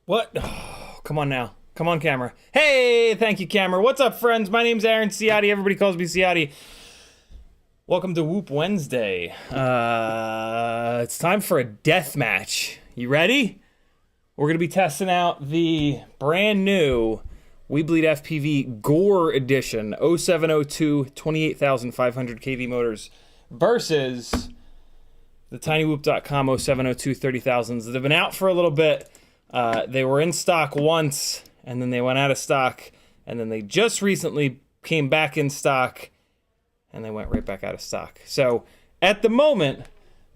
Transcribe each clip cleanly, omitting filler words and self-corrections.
What? Oh, come on now. Come on, camera. Hey, thank you, camera. What's up, friends? My name's Aaron Ciotti. Everybody calls me Ciotti. Welcome to Whoop Wednesday. It's time for a death match. You ready? We're going to be testing out the brand new WeBLEED FPV Gore Edition 0702 28,500 kV motors versus the tinywhoop.com 0702 30,000s that have been out for a little bit. They were in stock once, and then they went out of stock, and then they just recently came back in stock, and they went right back out of stock. So, at the moment,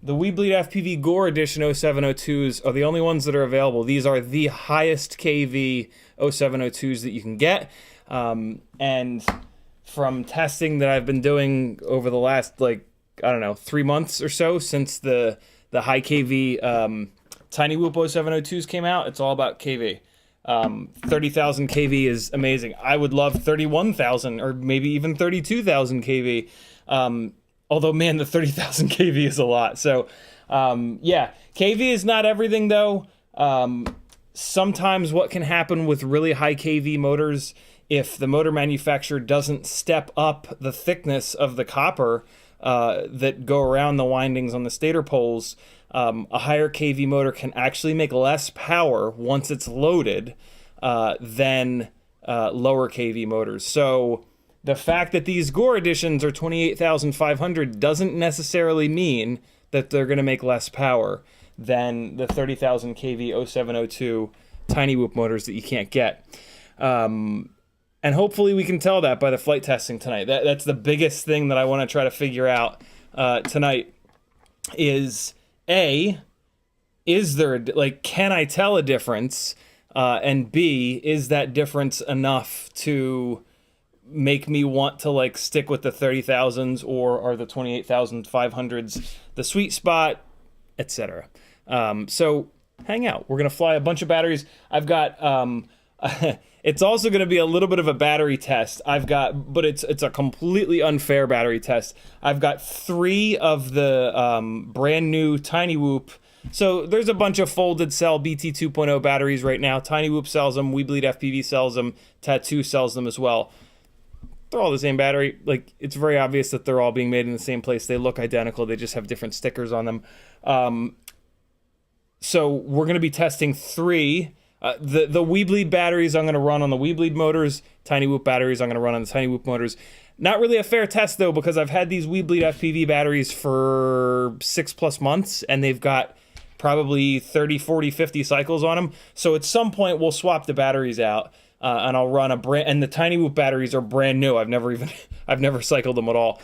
the WeBLEED FPV Gore Edition 0702s are the only ones that are available. These are the highest KV 0702s that you can get, and from testing that I've been doing over the last, 3 months or so since the high KV Tinywhoop 0702s came out, it's all about KV. 30,000 KV is amazing. I would love 31,000 or maybe even 32,000 KV. Although, man, the 30,000 KV is a lot. So, yeah, KV is not everything, though. Sometimes what can happen with really high KV motors if the motor manufacturer doesn't step up the thickness of the copper that go around the windings on the stator poles, a higher kV motor can actually make less power once it's loaded than lower kV motors. So the fact that these Gore editions are 28,500 doesn't necessarily mean that they're going to make less power than the 30,000 kV 0702 Tinywhoop motors that you can't get. And hopefully we can tell that by the flight testing tonight. That's the biggest thing that I want to try to figure out tonight is, A, is there, like, can I tell a difference? And B, is that difference enough to make me want to, like, stick with the 30,000s, or are the 28,500s the sweet spot, etc. So hang out. We're going to fly a bunch of batteries. I've got... it's also going to be a little bit of a battery test. But it's a completely unfair battery test. I've got 3 of the brand new Tinywhoop. So there's a bunch of folded cell BT 2.0 batteries right now. Tinywhoop sells them. WeBLEED FPV sells them. Tattoo sells them as well. They're all the same battery. Like, it's very obvious that they're all being made in the same place. They look identical. They just have different stickers on them. So we're going to be testing 3. The WeBLEED batteries I'm going to run on the WeBLEED motors. Tinywhoop batteries I'm going to run on the Tinywhoop motors. Not really a fair test, though, because I've had these WeBLEED FPV batteries for 6+ months, and they've got probably 30, 40, 50 cycles on them. So at some point, we'll swap the batteries out, and I'll run and the Tinywhoop batteries are brand new. I've never cycled them at all.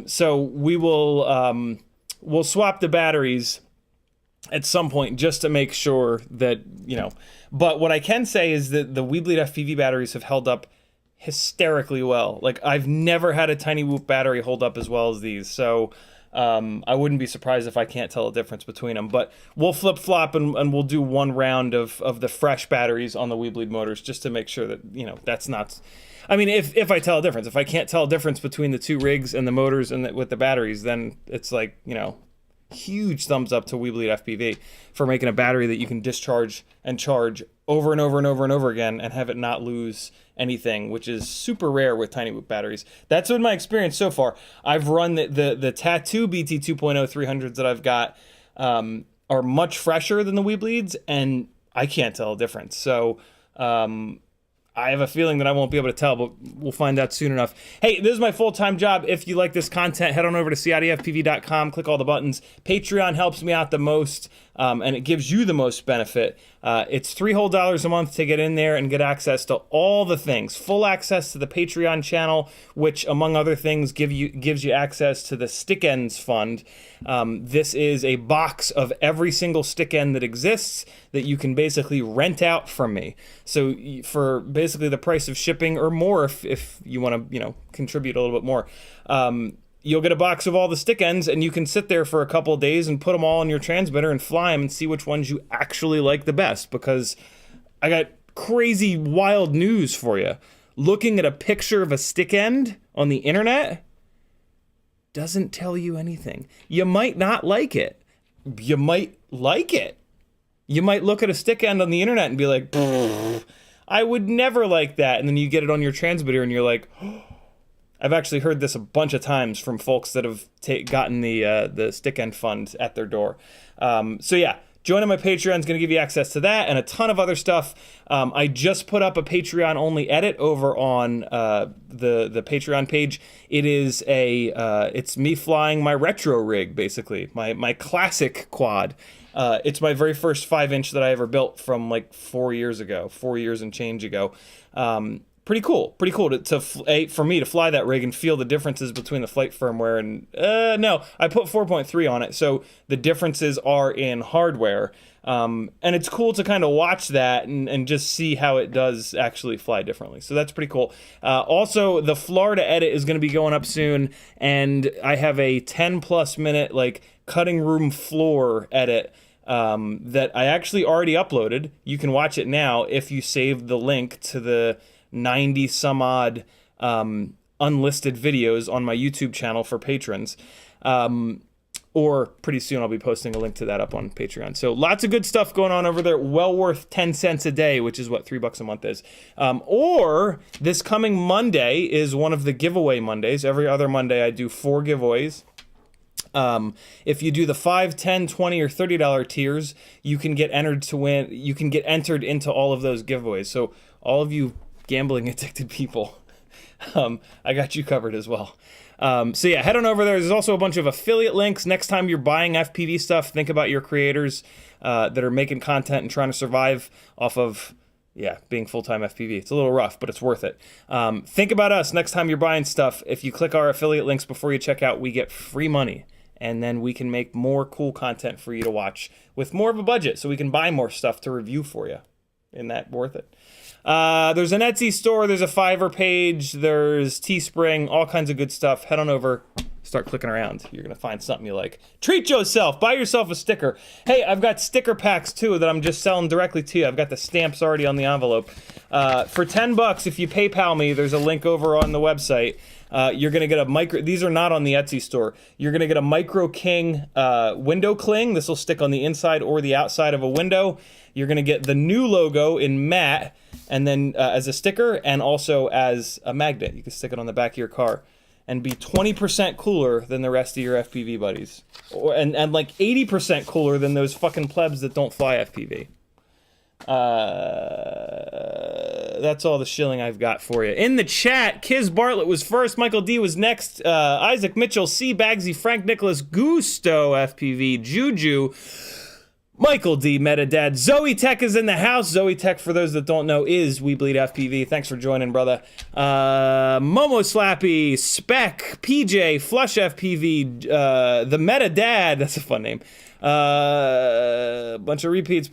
So we will, we'll swap the batteries at some point just to make sure that, you know. But what I can say is that the WeBLEED FPV batteries have held up hysterically well. Like, I've never had a Tinywhoop battery hold up as well as these. So I wouldn't be surprised if I can't tell a difference between them. But we'll flip-flop and we'll do one round of the fresh batteries on the WeBLEED motors just to make sure that, you know, that's not... I mean, if I tell a difference. If I can't tell a difference between the 2 rigs and the motors and with the batteries, then it's like, you know... Huge thumbs up to WeBLEED FPV for making a battery that you can discharge and charge over and over and over and over again and have it not lose anything, which is super rare with Tinywhoop batteries. That's been my experience so far. I've run the Tattoo BT 2.0 300s that I've got are much fresher than the WeBLEEDs, and I can't tell a difference. So I have a feeling that I won't be able to tell, but we'll find out soon enough. Hey, this is my full-time job. If you like this content, head on over to CiottiFPV.com, click all the buttons. Patreon helps me out the most, and it gives you the most benefit. It's $3 whole a month to get in there and get access to all the things. Full access to the Patreon channel, which, among other things, gives you access to the Stick Ends Fund. This is a box of every single stick end that exists that you can basically rent out from me. So for basically the price of shipping or more, if you want to, you know, contribute a little bit more, you'll get a box of all the stick ends, and you can sit there for a couple of days and put them all in your transmitter and fly them and see which ones you actually like the best. Because I got crazy, wild news for you. Looking at a picture of a stick end on the internet doesn't tell you anything. You might not like it. You might like it. You might look at a stick end on the internet and be like, I would never like that. And then you get it on your transmitter and you're like, oh. I've actually heard this a bunch of times from folks that have gotten the Stick End Fund at their door. So yeah, joining my Patreon is going to give you access to that and a ton of other stuff. I just put up a Patreon-only edit over on the Patreon page. It is it's me flying my retro rig, basically, my classic quad. It's my very first 5-inch that I ever built from like 4 years and change ago. Pretty cool for me to fly that rig and feel the differences between the flight firmware and no, I put 4.3 on it, so the differences are in hardware, and it's cool to kind of watch that and just see how it does actually fly differently. So that's pretty cool. Also, the Florida edit is going to be going up soon, and I have a 10+ minute like cutting room floor edit that I actually already uploaded. You can watch it now if you save the link to the 90 some odd unlisted videos on my YouTube channel for patrons. or pretty soon I'll be posting a link to that up on Patreon. So lots of good stuff going on over there. Well worth 10 cents a day, which is what $3 a month is. Or this coming Monday is one of the giveaway Mondays. Every other Monday I do 4 giveaways. If you do the $5, $10, $20, or $30 tiers, you can get entered to win. You can get entered into all of those giveaways. So all of you gambling addicted people, I got you covered as well. So yeah, head on over there. There's also a bunch of affiliate links. Next time you're buying FPV stuff, think about your creators that are making content and trying to survive off of, being full-time FPV. It's a little rough, but it's worth it. Think about us next time you're buying stuff. If you click our affiliate links before you check out, we get free money. And then we can make more cool content for you to watch with more of a budget, so we can buy more stuff to review for you. Isn't that worth it? There's an Etsy store, there's a Fiverr page, there's Teespring, all kinds of good stuff. Head on over, start clicking around. You're gonna find something you like. Treat yourself, buy yourself a sticker. Hey, I've got sticker packs too that I'm just selling directly to you. I've got the stamps already on the envelope. For $10, if you PayPal me, there's a link over on the website. You're gonna get a micro, these are not on the Etsy store. You're gonna get a Micro King window cling. This will stick on the inside or the outside of a window. You're gonna get the new logo in matte, and then as a sticker, and also as a magnet. You can stick it on the back of your car and be 20% cooler than the rest of your FPV buddies. And like 80% cooler than those fucking plebs that don't fly FPV. That's all the shilling I've got for you. In the chat, Kiz Bartlett was first, Michael D was next, Isaac Mitchell, C Bagsy, Frank Nicholas, Gusto FPV, Juju, Michael D, Metadad, Zoe Tech is in the house. Zoe Tech, for those that don't know, is WeBLEED FPV. Thanks for joining, brother. Momo Slappy, Spec, PJ, Flush FPV, the Metadad, that's a fun name. Bunch of repeats.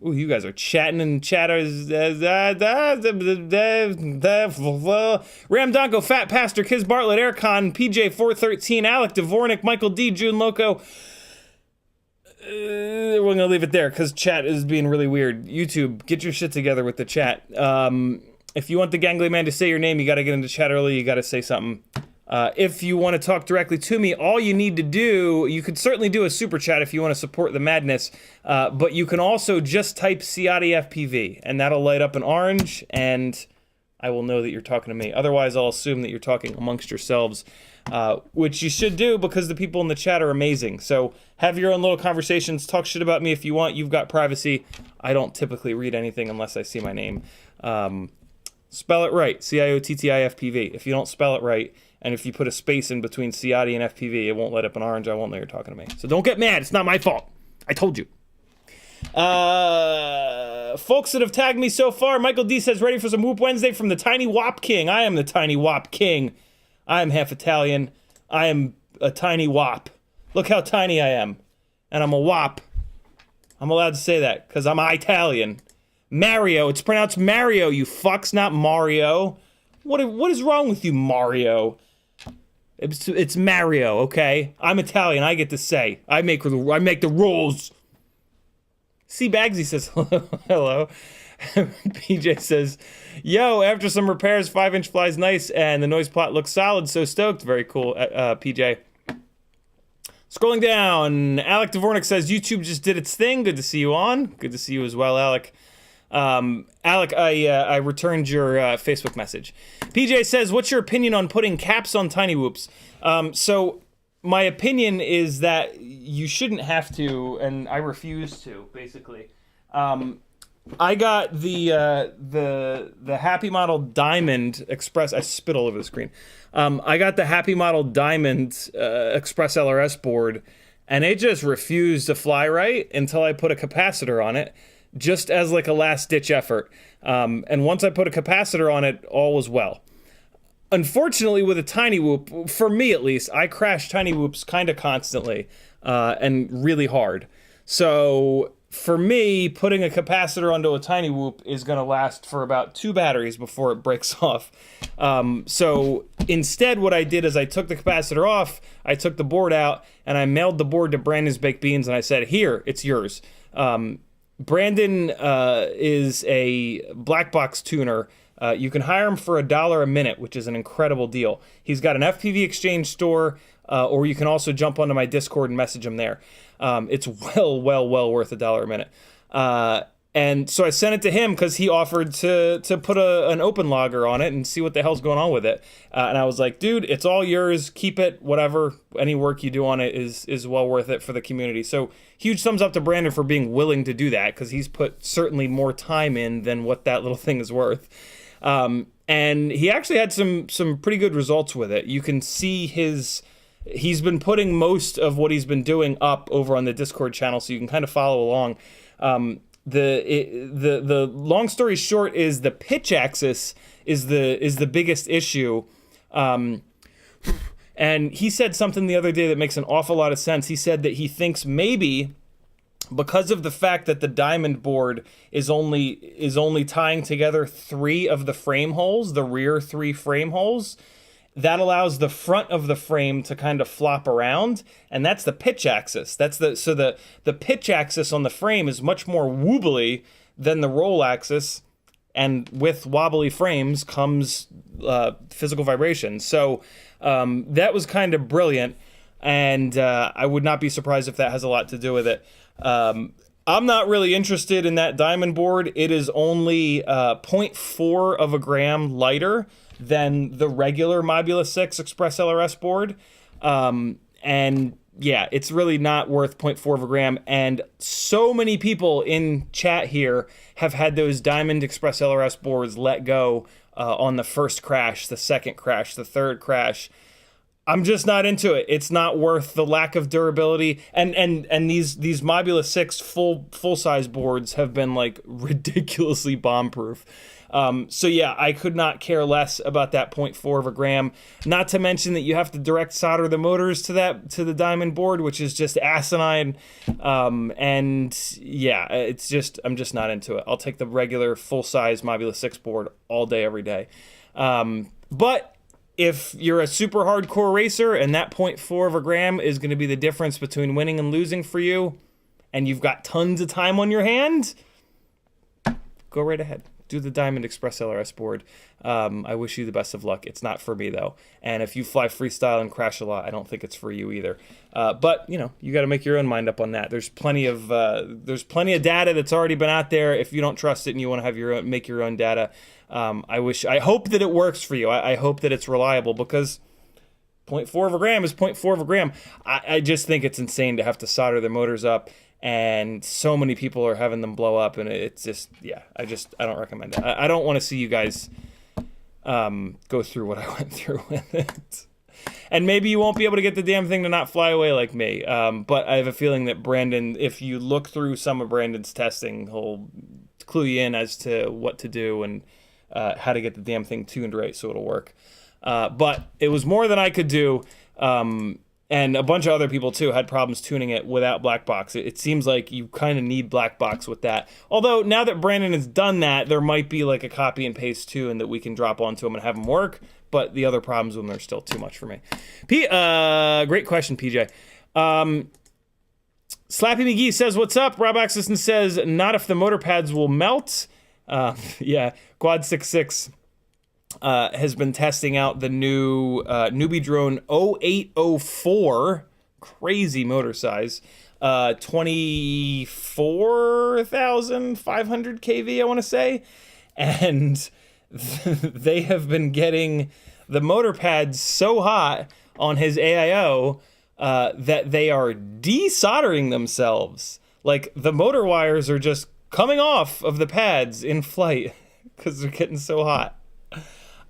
Ooh, you guys are chatting and chatters. Ram Donko, Fat Pastor, Kiz Bartlett, Aircon, PJ413, Alec Dvornik, Michael D, June Loco. We're gonna leave it there because chat is being really weird. YouTube, get your shit together with the chat. If you want the Gangly Man to say your name, you gotta get into chat early, you gotta say something. If you want to talk directly to me, all you need to do, you could certainly do a super chat if you want to support the madness, but you can also just type CiottiFPV, and that'll light up an orange, and I will know that you're talking to me. Otherwise, I'll assume that you're talking amongst yourselves, which you should do because the people in the chat are amazing. So have your own little conversations, talk shit about me if you want. You've got privacy. I don't typically read anything unless I see my name. Spell it right, CiottiFPV. If you don't spell it right, and if you put a space in between Ciotti and FPV, it won't light up an orange. I won't know you're talking to me. So don't get mad. It's not my fault. I told you. Folks that have tagged me so far, Michael D says, ready for some Whoop Wednesday from the Tinywhoop King. I am the Tinywhoop King. I am half Italian. I am a tiny wop. Look how tiny I am. And I'm a wop. I'm allowed to say that because I'm Italian. Mario. It's pronounced Mario, you fucks, not Mario. What is wrong with you, Mario? It's Mario, okay? I'm Italian. I get to say. I make the rules. C Bagsy says hello. PJ says, yo, after some repairs, 5-inch flies nice, and the noise plot looks solid. So stoked. Very cool, PJ. Scrolling down, Alec Dvornik says, YouTube just did its thing. Good to see you on. Good to see you as well, Alec. Alec, I returned your Facebook message. PJ says, what's your opinion on putting caps on Tinywhoops? So my opinion is that you shouldn't have to, and I refuse to, basically. I got the Happy Model Diamond Express. I spit all over the screen. I got the Happy Model Diamond Express LRS board, and it just refused to fly right until I put a capacitor on it, just as like a last-ditch effort. And once I put a capacitor on it, all was well. Unfortunately, with a Tinywhoop, for me at least, I crash Tinywhoops kind of constantly and really hard. So for me, putting a capacitor onto a Tinywhoop is going to last for about 2 batteries before it breaks off. So instead, what I did is I took the capacitor off, I took the board out, and I mailed the board to Brandon's Baked Beans, and I said, here, it's yours. Brandon is a black box tuner You can hire him for $1 a minute, which is an incredible deal. He's got an FPV exchange store, or you can also jump onto my Discord and message him there. It's well worth $1 a minute. And so I sent it to him because he offered to put an open logger on it and see what the hell's going on with it. And I was like, dude, it's all yours. Keep it. Whatever. Any work you do on it is well worth it for the community. So huge thumbs up to Brandon for being willing to do that, because he's put certainly more time in than what that little thing is worth. And he actually had some pretty good results with it. You can see he's been putting most of what he's been doing up over on the Discord channel, so you can kind of follow along. The long story short is the pitch axis is the biggest issue. And he said something the other day that makes an awful lot of sense. He said that he thinks maybe because of the fact that the diamond board is only tying together 3 of the frame holes, the rear 3 frame holes, that allows the front of the frame to kind of flop around, and that's the pitch axis. So the pitch axis on the frame is much more wobbly than the roll axis, and with wobbly frames comes physical vibration. So that was kind of brilliant, and I would not be surprised if that has a lot to do with it. I'm not really interested in that diamond board. It is only 0.4 of a gram lighter than the regular Mobula 6 Express LRS board. And yeah, it's really not worth 0.4 of a gram. And so many people in chat here have had those Diamond Express LRS boards let go on the first crash, the second crash, the third crash. I'm just not into it. It's not worth the lack of durability. And these Mobula 6 full size boards have been like ridiculously bomb proof. So yeah, I could not care less about that 0.4 of a gram. Not to mention that you have to direct solder the motors to the diamond board, which is just asinine. And yeah, I'm just not into it. I'll take the regular full size Mobula 6 board all day, every day. But if you're a super hardcore racer and that 0.4 of a gram is going to be the difference between winning and losing for you, and you've got tons of time on your hand, go right ahead. Do the Diamond Express LRS board. I wish you the best of luck. It's not for me though. And if you fly freestyle and crash a lot, I don't think it's for you either. But you know, you got to make your own mind up on that. There's plenty of data that's already been out there. If you don't trust it and you want to have make your own data, I hope that it works for you. I hope that it's reliable, because 0.4 of a gram is 0.4 of a gram. I just think it's insane to have to solder the motors up. And so many people are having them blow up, and it's just, yeah, I don't recommend it. I don't want to see you guys go through what I went through with it. And maybe you won't be able to get the damn thing to not fly away like me. But I have a feeling that Brandon, if you look through some of Brandon's testing, he'll clue you in as to what to do and how to get the damn thing tuned right so it'll work. But it was more than I could do. And a bunch of other people, too, had problems tuning it without black box. It seems like you kind of need black box with that. Although, now that Brandon has done that, there might be like a copy and paste tune that we can drop onto him and have him work. But the other problems with them are still too much for me. Great question, PJ. Slappy McGee says, what's up? Rob Axelson says, not if the motor pads will melt. Yeah, Quad66. Has been testing out the new newbie drone 0804, crazy motor size, 24,500 kV, I want to say, and they have been getting the motor pads so hot on his AIO that they are desoldering themselves. Like, the motor wires are just coming off of the pads in flight because they're getting so hot.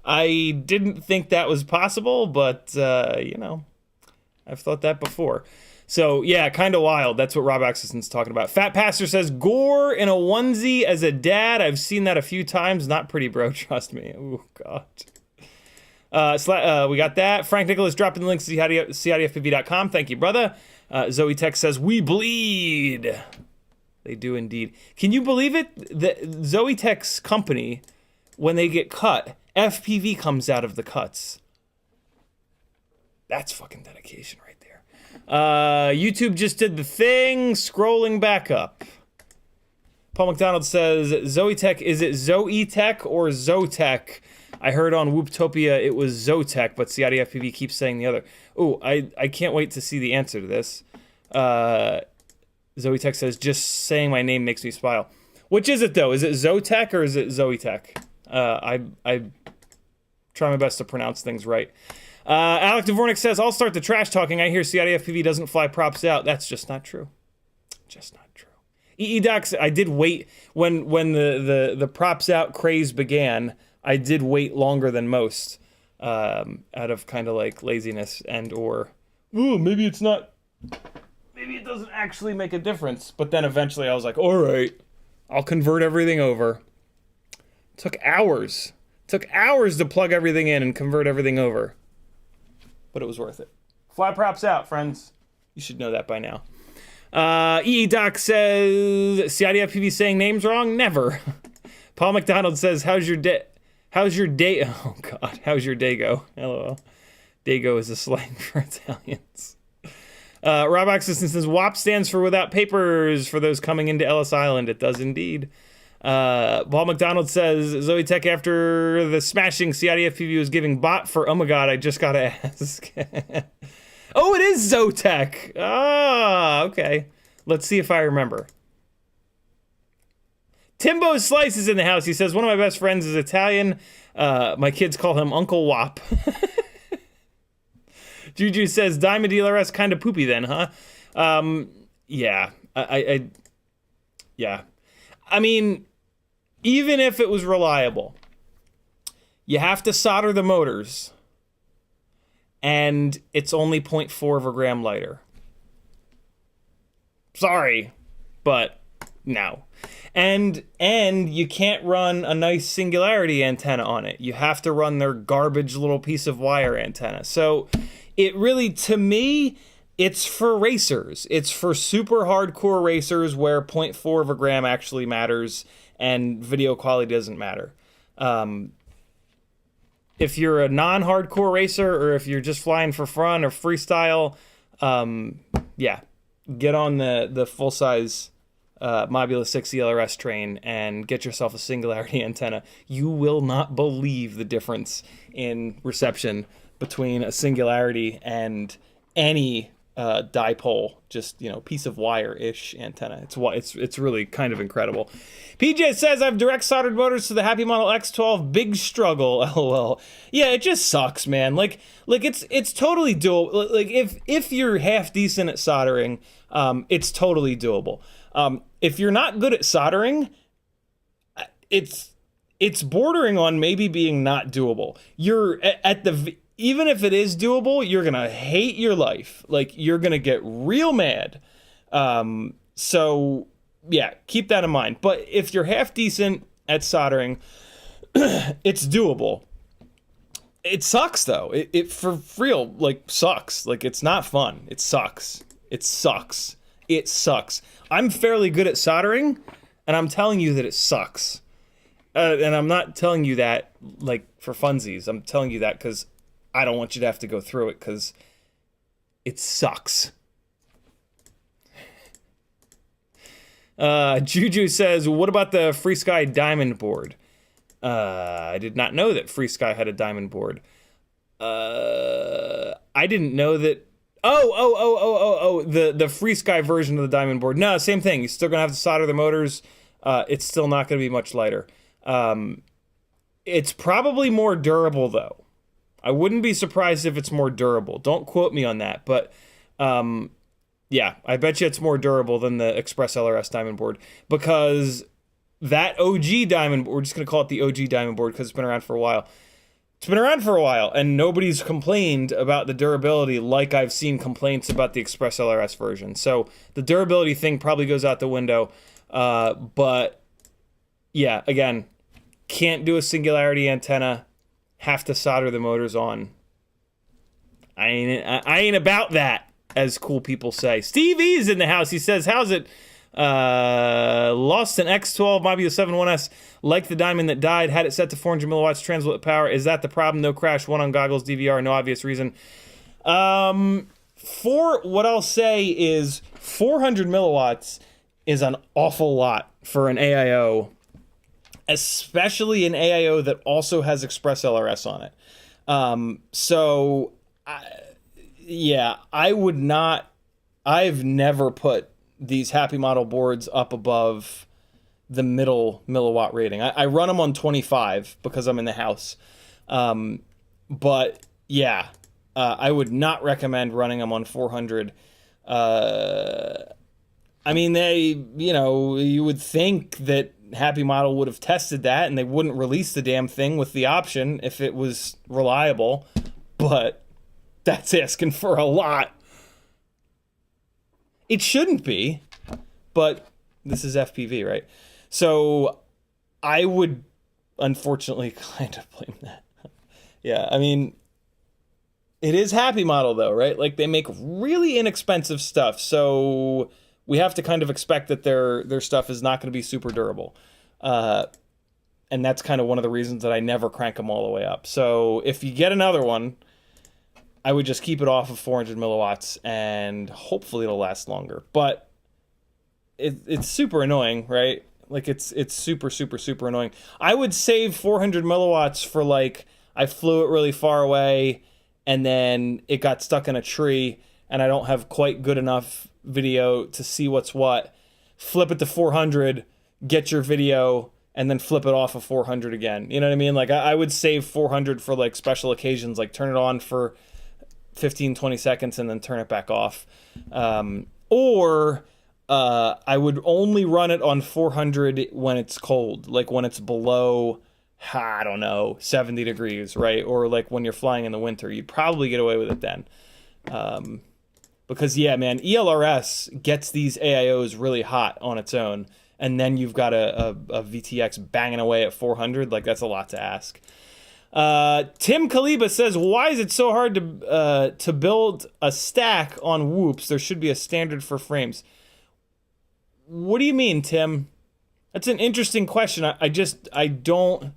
I didn't think that was possible, but, you know, I've thought that before. So, yeah, kind of wild. That's what Rob Axelson's talking about. Fat Pastor says, Gore in a onesie as a dad. I've seen that a few times. Not pretty, bro. Trust me. Oh, God. We got that. Frank Nicholas dropping the links to CiottiFPV.com. Thank you, brother. Zoe Tech says, we bleed. They do indeed. Can you believe it? The Zoe Tech's company, when they get cut, FPV comes out of the cuts. That's fucking dedication right there. YouTube just did the thing, scrolling back up. Paul McDonald says, Zoetech, is it Zoetech or Zotech? I heard on Whooptopia it was Zotech, but CiottiFPV keeps saying the other. Ooh, I can't wait to see the answer to this. Zoetech says, just saying my name makes me smile. Which is it, though? Is it Zotech or is it Zoetech? I try my best to pronounce things right. Alec Dvornik says, I'll start the trash talking. I hear CiottiFPV doesn't fly props out. That's just not true. Just not true. Docs, I did wait when the props out craze began. I did wait longer than most, out of kind of like laziness and or, ooh, maybe it's not, maybe it doesn't actually make a difference. But then eventually I was like, all right, I'll convert everything over. Took hours. Took hours to plug everything in and convert everything over. But it was worth it. Fly props out, friends. You should know that by now. Doc says, CiottiFPV saying names wrong? Never. Paul McDonald says, how's your day? Oh, God. How's your day go? LOL. Dago is a slang for Italians. Rob Axelson says, WAP stands for without papers for those coming into Ellis Island. It does indeed. Paul McDonald says, Zoetech, after the smashing CiottiFPV was giving bot for, oh my God, I just gotta ask. Oh, it is Zotech. Ah, okay. Let's see if I remember. Timbo Slice is in the house. He says, one of my best friends is Italian. My kids call him Uncle Wop. Juju says, Diamond ELRS kind of poopy then, huh? Yeah. Yeah. I mean, even if it was reliable, you have to solder the motors, and it's only 0.4 of a gram lighter. Sorry, but no. And you can't run a nice singularity antenna on it. You have to run their garbage little piece of wire antenna. So it really, to me, it's for racers. It's for super hardcore racers where 0.4 of a gram actually matters and video quality doesn't matter. If you're a non-hardcore racer or if you're just flying for fun or freestyle, yeah, get on the full-size Mobula 6 ELRS train and get yourself a singularity antenna. You will not believe the difference in reception between a singularity and any dipole, just, you know, piece of wire-ish antenna. It's really kind of incredible. PJ says, I've direct soldered motors to the Happy Model X12. Big struggle, lol. Yeah, it just sucks, man. Like it's totally doable. Like if you're half decent at soldering, it's totally doable. If you're not good at soldering, it's bordering on maybe being not doable. You're at the even if it is doable, you're gonna hate your life. Like, you're gonna get real mad. So yeah, keep that in mind. But if you're half decent at soldering, it's doable. It sucks though. It for real, like, sucks. Like, it's not fun. It sucks. It sucks. It sucks. I'm fairly good at soldering, and I'm telling you that it sucks. And I'm not telling you that, like, for funsies. I'm telling you that because I don't want you to have to go through it, because it sucks. Juju says, what about the FreeSky Diamond board? I did not know that FreeSky had a Diamond board. I didn't know that. The FreeSky version of the Diamond board. No, same thing. You're still going to have to solder the motors. It's still not going to be much lighter. It's probably more durable, though. I wouldn't be surprised if it's more durable. Don't quote me on that, but yeah, I bet you it's more durable than the Express LRS Diamond board, because that OG Diamond, we're just going to call it the OG Diamond board because it's been around for a while. It's been around for a while, and nobody's complained about the durability like I've seen complaints about the Express LRS version. So the durability thing probably goes out the window, but yeah, again, can't do a singularity antenna. Have to solder the motors on. I ain't about that, as cool people say. Stevie is in the house. He says, how's it? Lost an X12 Mobula 7.1S, like the Diamond that died, had it set to 400 milliwatts transmit power. Is that the problem? No crash, one on goggles, DVR, no obvious reason. What I'll say is 400 milliwatts is an awful lot for an AIO, especially an AIO that also has Express LRS on it. Yeah, I've never put these Happy Model boards up above the middle milliwatt rating. I run them on 25 because I'm in the house. But yeah, I would not recommend running them on 400. I mean, you would think that Happy Model would have tested that and they wouldn't release the damn thing with the option if it was reliable, but that's asking for a lot. It shouldn't be, but this is FPV, right? So I would unfortunately kind of blame that. Yeah, I mean, it is Happy Model though, right? Like they make really inexpensive stuff, so we have to kind of expect that their stuff is not going to be super durable. And that's kind of one of the reasons that I never crank them all the way up. So if you get another one, I would just keep it off of 400 milliwatts and hopefully it'll last longer. But it's super annoying, right? Like it's super, super, super annoying. I would save 400 milliwatts for like, I flew it really far away and then it got stuck in a tree and I don't have quite good enough video to see what's what. Flip it to 400, get your video, and then flip it off of 400 again. You know what I mean? Like I would save 400 for like special occasions, like turn it on for 15, 20 seconds and then turn it back off. Or I would only run it on 400 when it's cold, like when it's below, I don't know, 70 degrees, right? Or like when you're flying in the winter, you'd probably get away with it then. Because yeah, man, ELRS gets these AIOs really hot on its own, and then you've got a VTX banging away at 400. Like that's a lot to ask. Tim Kaliba says, why is it so hard to build a stack on Whoops? There should be a standard for frames. What do you mean, Tim? That's an interesting question. I don't...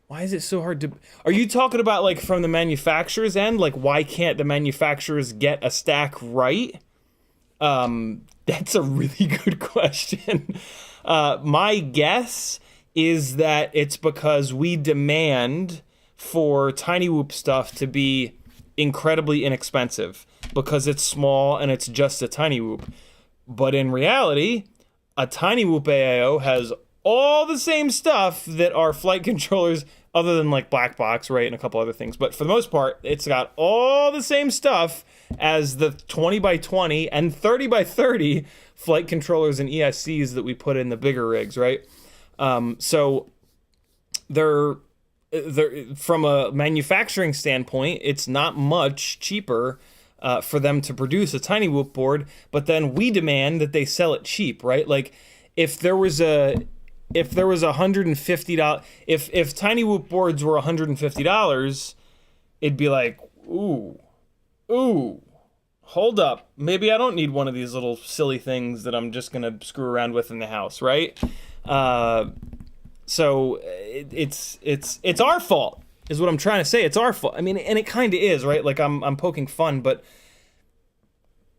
Why is it so hard to... Are you talking about, like, from the manufacturer's end? Like, why can't the manufacturers get a stack right? That's a really good question. My guess is that it's because we demand for Tinywhoop stuff to be incredibly inexpensive because it's small and it's just a Tinywhoop. But in reality, a Tinywhoop AIO has all the same stuff that our flight controllers, other than like black box, right, and a couple other things. But for the most part, it's got all the same stuff as the 20x20 and 30x30 flight controllers and ESCs that we put in the bigger rigs, right? So they're from a manufacturing standpoint, it's not much cheaper for them to produce a Tinywhoop board, but then we demand that they sell it cheap, right? Like if there was $150, if Tinywhoop boards were $150, it'd be like, ooh, hold up. Maybe I don't need one of these little silly things that I'm just gonna screw around with in the house, right? So it's our fault, is what I'm trying to say. It's our fault. I mean, and it kind of is, right? Like I'm poking fun, but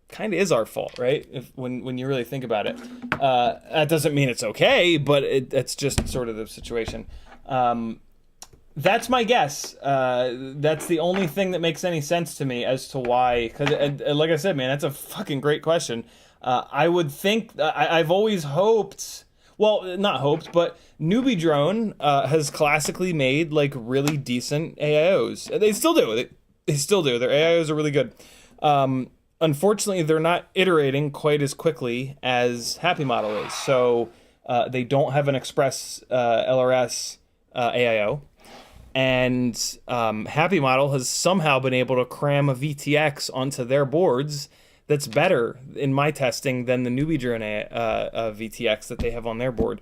kind of is our fault, right? When you really think about it, that doesn't mean it's okay, but it's just sort of the situation. That's my guess. That's the only thing that makes any sense to me as to why. Because, like I said, man, that's a fucking great question. I would think I've always hoped. Well, not hoped, but Newbie Drone has classically made like really decent AIOs. They still do. They still do. Their AIOs are really good. Unfortunately, they're not iterating quite as quickly as Happy Model is. So they don't have an Express LRS AIO. And Happy Model has somehow been able to cram a VTX onto their boards that's better in my testing than the Newbie Drone VTX that they have on their board.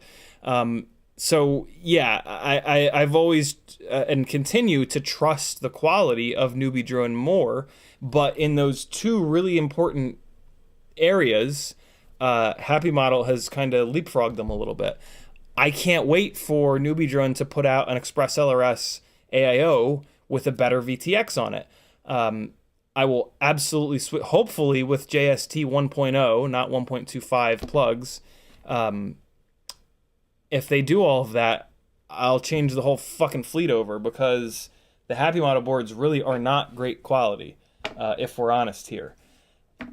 So yeah, I've always and continue to trust the quality of Newbie Drone more, but in those two really important areas, Happy Model has kind of leapfrogged them a little bit. I can't wait for Newbie Drone to put out an Express LRS AIO with a better VTX on it. I will absolutely switch, hopefully with JST 1.0, not 1.25 plugs. If they do all of that, I'll change the whole fucking fleet over, because the Happy Model boards really are not great quality, if we're honest here.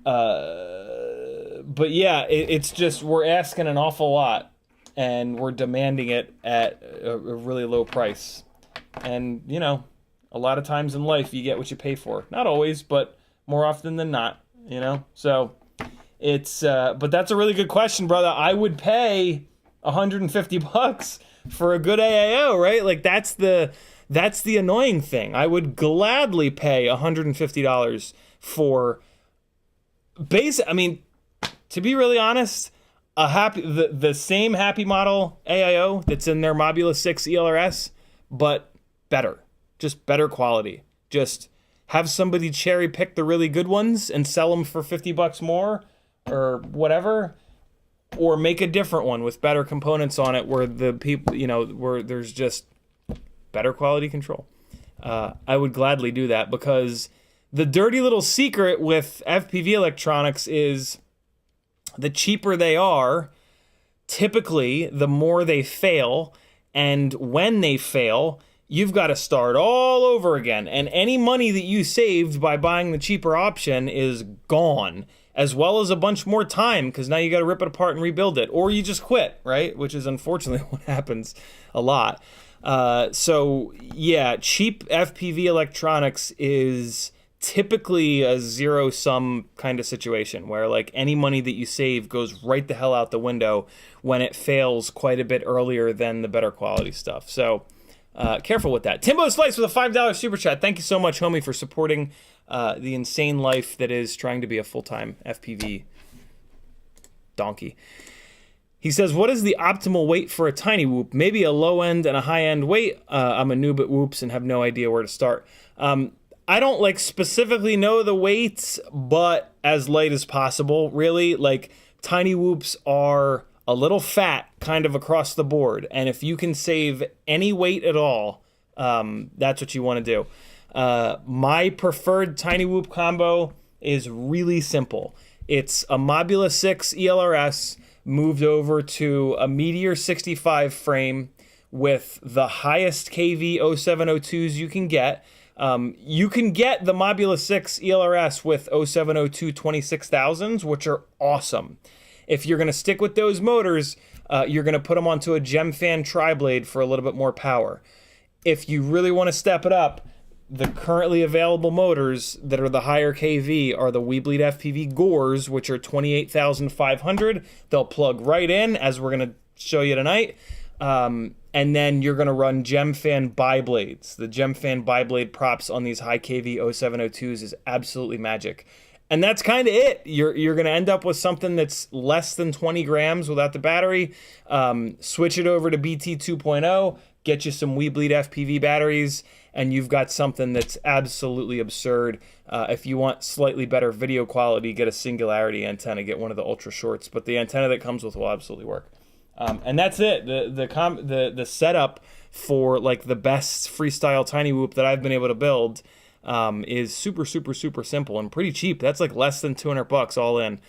But yeah, it's just, we're asking an awful lot, and we're demanding it at a really low price. And, you know, a lot of times in life you get what you pay for. Not always, but more often than not, you know? So it's, but that's a really good question, brother. I would pay $150 for a good AIO, right? Like, that's the annoying thing. I would gladly pay $150 for I mean, to be really honest, the same Happy Model AIO that's in their Mobula 6 ELRS, but better. Just better quality. Just have somebody cherry pick the really good ones and sell them for $50 more or whatever, or make a different one with better components on it where the people, you know, where there's just better quality control. I would gladly do that, because the dirty little secret with FPV electronics is the cheaper they are, typically the more they fail, and when they fail, you've got to start all over again. And any money that you saved by buying the cheaper option is gone, as well as a bunch more time, because now you got to rip it apart and rebuild it, or you just quit, right? Which is unfortunately what happens a lot. So yeah, cheap FPV electronics is typically a zero-sum kind of situation, where like any money that you save goes right the hell out the window when it fails quite a bit earlier than the better quality stuff. So careful with that. Timbo Slice with a $5 super chat. Thank you so much, homie, for supporting the insane life that is trying to be a full-time FPV donkey. He says, what is the optimal weight for a Tinywhoop? Maybe a low-end and a high-end weight. I'm a noob at whoops and have no idea where to start. I don't like specifically know the weights, but as light as possible, really. Like, Tinywhoops are a little fat kind of across the board, and if you can save any weight at all, that's what you want to do. My preferred Tinywhoop combo is really simple. It's a Mobula 6 ELRS moved over to a Meteor 65 frame with the highest KV 0702s you can get. You can get the Mobula 6 ELRS with 0702 26,000s, which are awesome. If you're going to stick with those motors, you're going to put them onto a Gemfan tri-blade for a little bit more power. If you really want to step it up, the currently available motors that are the higher KV are the WeBLEED FPV Gores, which are 28,500. They'll plug right in, as we're going to show you tonight. And then you're going to run Gemfan bi-blades. The Gemfan bi-blade props on these high KV 0702s is absolutely magic. And that's kind of it. You're going to end up with something that's less than 20 grams without the battery. Switch it over to BT 2.0, get you some WeBLEED FPV batteries, and you've got something that's absolutely absurd. If you want slightly better video quality, get a Singularity antenna, get one of the ultra shorts, but the antenna that comes with will absolutely work. And that's it. The setup for like the best freestyle Tinywhoop that I've been able to build is super simple and pretty cheap. That's like less than $200 all in.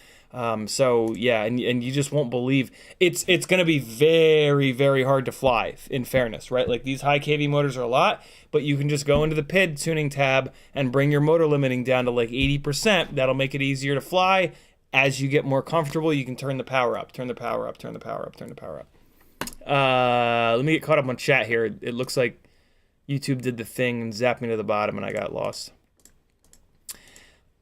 So yeah, and you just won't believe it's going to be very hard to fly, in fairness, right? Like, these high KV motors are a lot, but you can just go into the PID tuning tab and bring your motor limiting down to like 80%. That'll make it easier to fly. As you get more comfortable, you can turn the power up, turn the power up, turn the power up, turn the power up. Let me get caught up on chat here. It looks like YouTube did the thing and zapped me to the bottom and I got lost.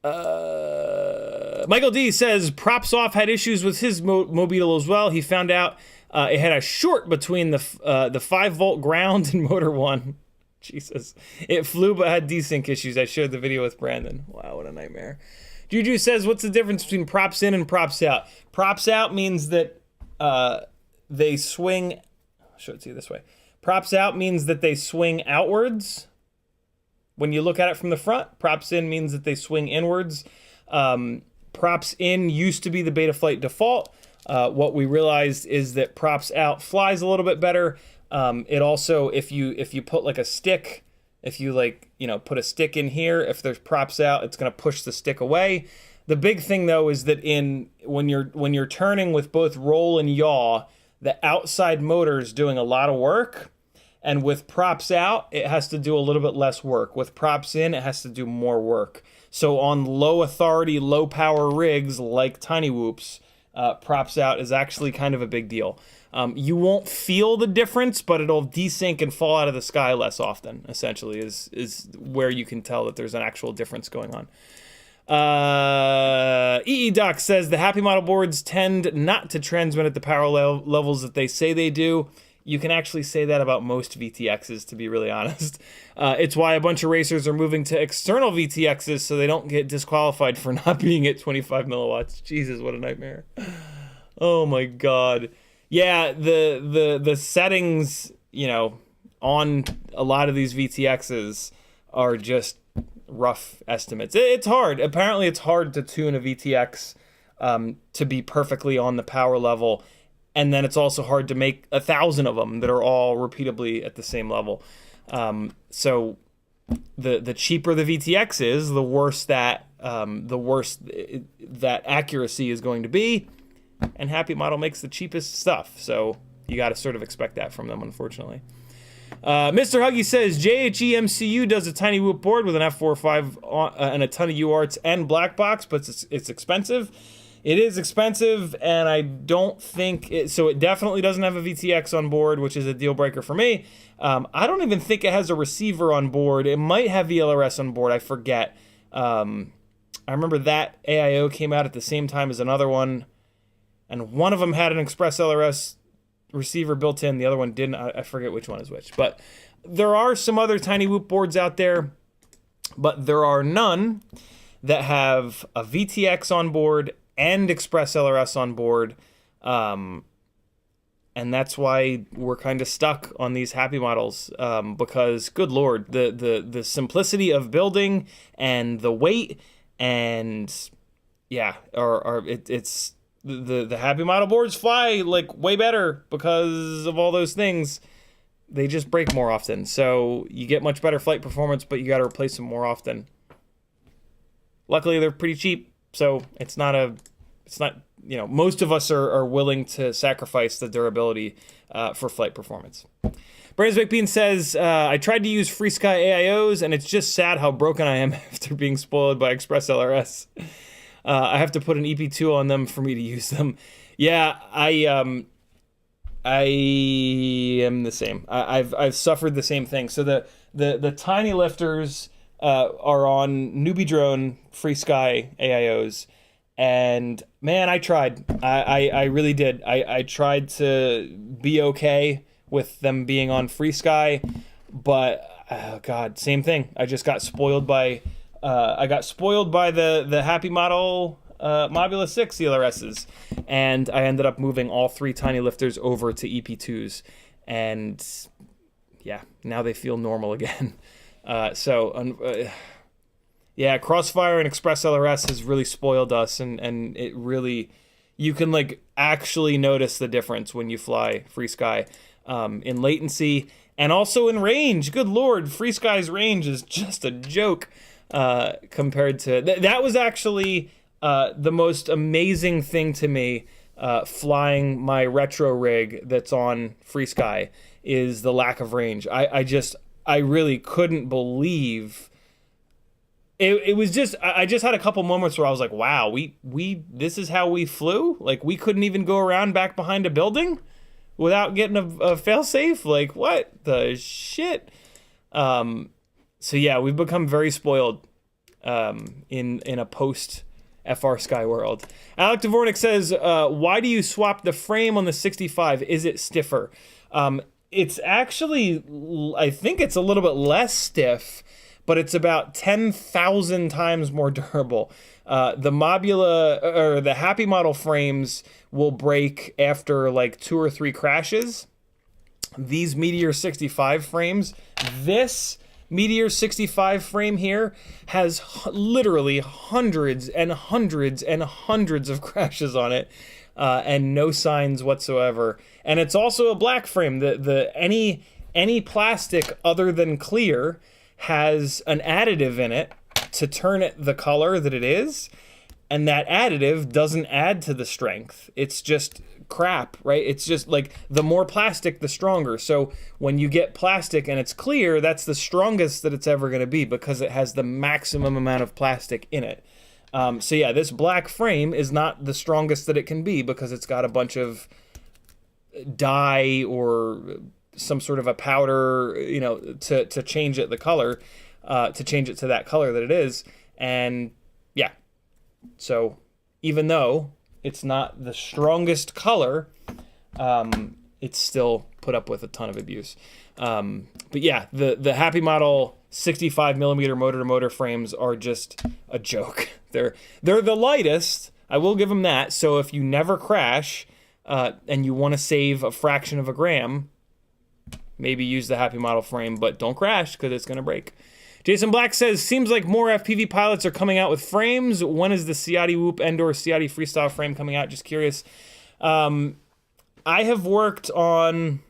Michael D says, Props Off had issues with his Mobile as well. He found out it had a short between the 5-volt ground and motor one. Jesus. It flew but had desync issues. I shared the video with Brandon. Wow, what a nightmare. Juju says, what's the difference between props in and props out? Props out means that they swing... I'll show it to you this way. Props out means that they swing outwards when you look at it from the front. Props in means that they swing inwards. Props in used to be the Betaflight default. What we realized is that props out flies a little bit better. It also, if you put like a stick If you like, you know, put a stick in here, if there's props out, it's going to push the stick away. The big thing though is that when you're turning with both roll and yaw, the outside motor is doing a lot of work, and with props out, it has to do a little bit less work. With props in, it has to do more work. So on low authority, low power rigs like Tinywhoops, props out is actually kind of a big deal. You won't feel the difference, but it'll desync and fall out of the sky less often, essentially, is where you can tell that there's an actual difference going on. Doc says the Happy Model boards tend not to transmit at the power levels that they say they do. You can actually say that about most VTXs, to be really honest. It's why a bunch of racers are moving to external VTXs so they don't get disqualified for not being at 25 milliwatts. Jesus, what a nightmare. Oh my God. Yeah, the settings, you know, on a lot of these VTXs are just rough estimates. It's hard. Apparently it's hard to tune a VTX to be perfectly on the power level. And then it's also hard to make 1,000 of them that are all repeatably at the same level. So the cheaper the VTX is, the worse that accuracy is going to be. And Happy Model makes the cheapest stuff, so you got to sort of expect that from them, unfortunately. Mr. Huggy says JHE MCU does a Tinywhoop board with an F45 and a ton of UARTs and black box, but it's expensive. It is expensive, and I don't think it, so. It definitely doesn't have a VTX on board, which is a deal breaker for me. I don't even think it has a receiver on board. It might have ELRS on board. I forget. I remember that AIO came out at the same time as another one, and one of them had an Express LRS receiver built in. The other one didn't. I forget which one is which. But there are some other Tinywhoop boards out there, but there are none that have a VTX on board and Express LRS on board, and that's why we're kind of stuck on these Happy Models, because good Lord, the simplicity of building and the weight, and yeah, it's the Happy Model boards fly like way better because of all those things. They just break more often, so you get much better flight performance, but you got to replace them more often. Luckily, they're pretty cheap. So it's not, you know, most of us are willing to sacrifice the durability for flight performance. Brandon McBean says, I tried to use FreeSky AIOs, and it's just sad how broken I am after being spoiled by Express LRS. I have to put an EP2 on them for me to use them. Yeah, I am the same. I've suffered the same thing. So the Tinylifters are on Newbie Drone FreeSky AIOs, and man, I tried. I really did. I tried to be okay with them being on FreeSky, but oh God, same thing. I just got spoiled by the Happy Model Mobula 6 ELRSs, and I ended up moving all 3 Tinylifters over to EP2s, and yeah, now they feel normal again. Yeah, Crossfire and Express LRS has really spoiled us, and it really, you can like actually notice the difference when you fly FreeSky in latency and also in range. Good Lord, FreeSky's range is just a joke compared to that was actually the most amazing thing to me flying my retro rig that's on FreeSky is the lack of range. I really couldn't believe it was just, I just had a couple moments where I was like, wow, this is how we flew? Like, we couldn't even go around back behind a building without getting a fail-safe? Like, what the shit? So yeah, we've become very spoiled in a post-FrSky world. Alec Dvornik says, why do you swap the frame on the 65? Is it stiffer? It's actually, I think it's a little bit less stiff, but it's about 10,000 times more durable. The Mobula, or the Happy Model frames will break after like 2 or 3 crashes. These Meteor 65 frames, this Meteor 65 frame here has literally hundreds and hundreds and hundreds of crashes on it, and no signs whatsoever. And it's also a black frame. Any plastic other than clear has an additive in it to turn it the color that it is, and that additive doesn't add to the strength. It's just crap, right? It's just like the more plastic, the stronger. So when you get plastic and it's clear, that's the strongest that it's ever going to be because it has the maximum amount of plastic in it. So yeah, this black frame is not the strongest that it can be because it's got a bunch of dye or some sort of a powder, you know, to change it the color, to change it to that color that it is. And yeah, so even though it's not the strongest color, it's still put up with a ton of abuse. But yeah, the Happy Model 65mm motor-to-motor frames are just a joke. They're the lightest, I will give them that. So if you never crash and you want to save a fraction of a gram, maybe use the Happy Model frame, but don't crash because it's going to break. Jason Black says, seems like more FPV pilots are coming out with frames. When is the Tinywhoop and/or Ciotti Freestyle frame coming out? Just curious. I have worked on...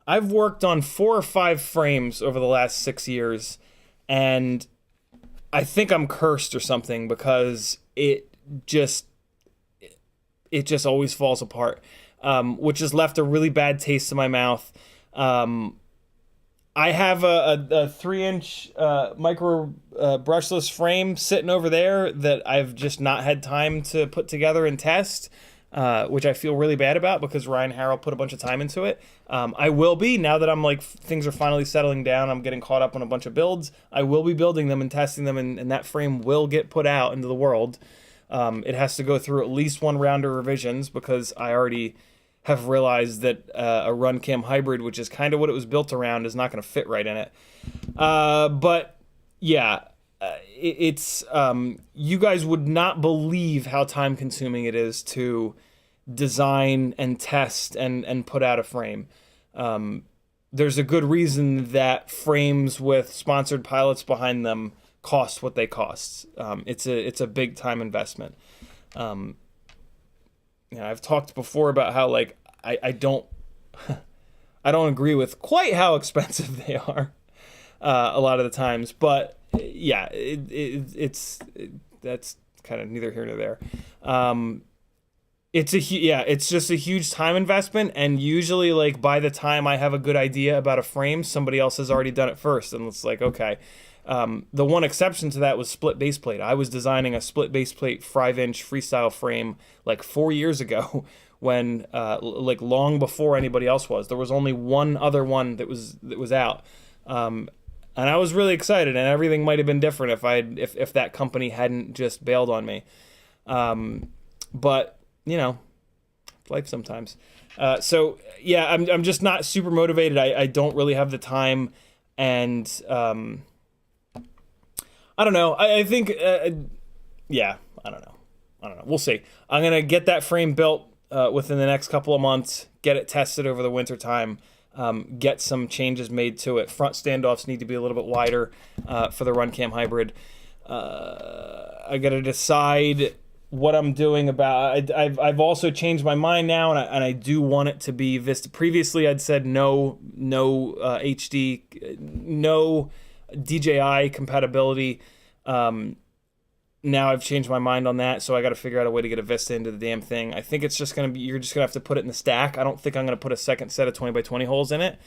I've worked on 4 or 5 frames over the last 6 years, and I think I'm cursed or something because it just always falls apart, which has left a really bad taste in my mouth. I have a 3-inch micro brushless frame sitting over there that I've just not had time to put together and test, which I feel really bad about because Ryan Harrell put a bunch of time into it. I will be, now that I'm like, things are finally settling down, I'm getting caught up on a bunch of builds, I will be building them and testing them, and that frame will get put out into the world. It has to go through at least 1 round of revisions because I already have realized that a run cam hybrid, which is kind of what it was built around, is not going to fit right in it. But yeah, it's you guys would not believe how time consuming it is to design and test and put out a frame. There's a good reason that frames with sponsored pilots behind them cost what they cost. It's a big time investment. You know, I've talked before about how, like, I don't I don't agree with quite how expensive they are a lot of the times, but yeah, that's kind of neither here nor there. It's just a huge time investment, and usually, like, by the time I have a good idea about a frame, somebody else has already done it first, and it's like, okay. The one exception to that was split base plate. I was designing a split base plate 5-inch Freestyle frame like 4 years ago when like long before anybody else was. There was only one other one that was out. And I was really excited, and everything might have been different if that company hadn't just bailed on me. But you know, life sometimes. So yeah, I'm just not super motivated. I don't really have the time, and I don't know. I think, yeah, I don't know. We'll see. I'm going to get that frame built within the next couple of months, get it tested over the winter time, get some changes made to it. Front standoffs need to be a little bit wider for the run cam hybrid. I got to decide what I'm doing about. I've also changed my mind now, and I do want it to be Vista. Previously, I'd said no HD, no DJI compatibility. Now I've changed my mind on that, so I got to figure out a way to get a Vista into the damn thing. I think it's just going to be, you're just going to have to put it in the stack. I don't think I'm going to put a second set of 20x20 holes in it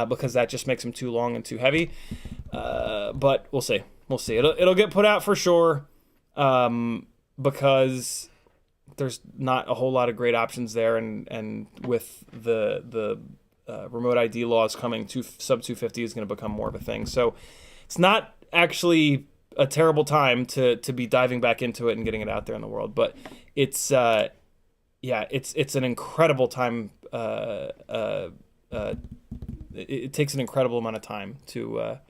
because that just makes them too long and too heavy. But we'll see. It'll get put out for sure because there's not a whole lot of great options there, and with the remote ID laws coming, sub 250 is going to become more of a thing. So it's not actually a terrible time to be diving back into it and getting it out there in the world, but it's it's an incredible time. It takes an incredible amount of time to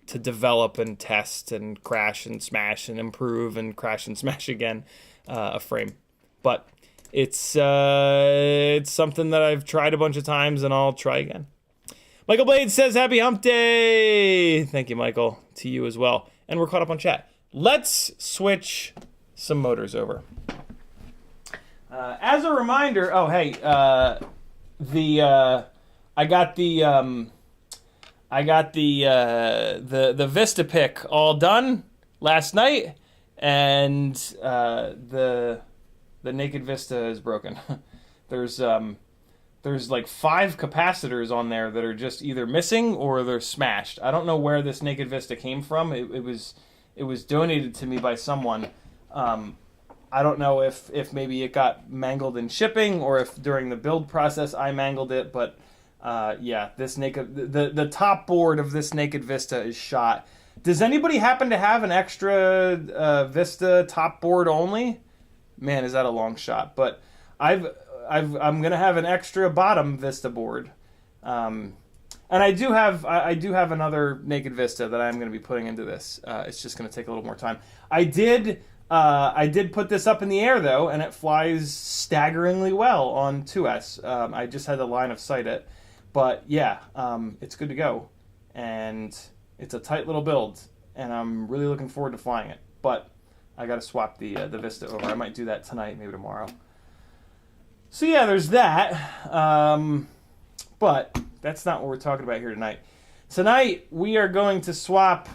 develop and test and crash and smash and improve and crash and smash again a frame, but it's something that I've tried a bunch of times, and I'll try again. Michael Blade says, happy hump day. Thank you, Michael. To you as well. And we're caught up on chat. Let's switch some motors over. As a reminder, oh, hey, I got the I got the Vista pick all done last night, and the Naked Vista is broken. There's like 5 capacitors on there that are just either missing or they're smashed. I don't know where this Naked Vista came from. It was donated to me by someone. I don't know if maybe it got mangled in shipping or if during the build process I mangled it, but yeah, this the top board of this Naked Vista is shot. Does anybody happen to have an extra Vista top board only? Man, is that a long shot? But I'm gonna have an extra bottom Vista board, and I do have another Naked Vista that I'm gonna be putting into this. It's just gonna take a little more time. I did put this up in the air though, and it flies staggeringly well on 2S. I just had to line of sight it, but yeah, it's good to go, and it's a tight little build, and I'm really looking forward to flying it. But I got to swap the Vista over. I might do that tonight, maybe tomorrow. So yeah, there's that. But that's not what we're talking about here tonight. Tonight we are going to swap.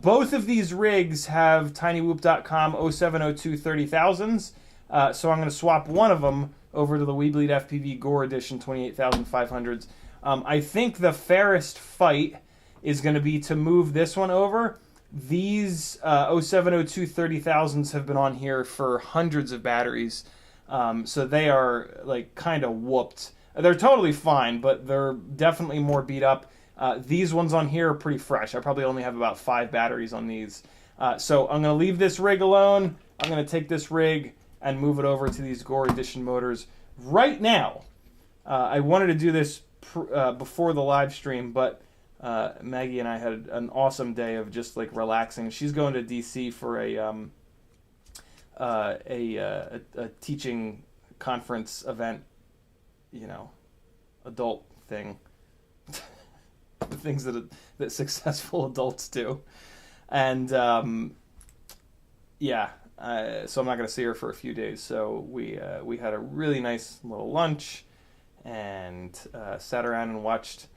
Both of these rigs have tinywhoop.com 0702 30,000s. So I'm going to swap one of them over to the WeBLEED FPV Gore Edition 28,500s. I think the fairest fight is going to be to move this one over. These 0702 30,000s have been on here for hundreds of batteries, so they are like kind of whooped. They're totally fine, but they're definitely more beat up. These ones on here are pretty fresh. I probably only have about 5 batteries on these. So I'm going to leave this rig alone. I'm going to take this rig and move it over to these Gore Edition motors right now. I wanted to do this before the live stream, but Maggie and I had an awesome day of just like relaxing. She's going to DC for a teaching conference event, you know, adult thing, the things that successful adults do, and yeah, so I'm not going to see her for a few days. So we had a really nice little lunch and sat around and watched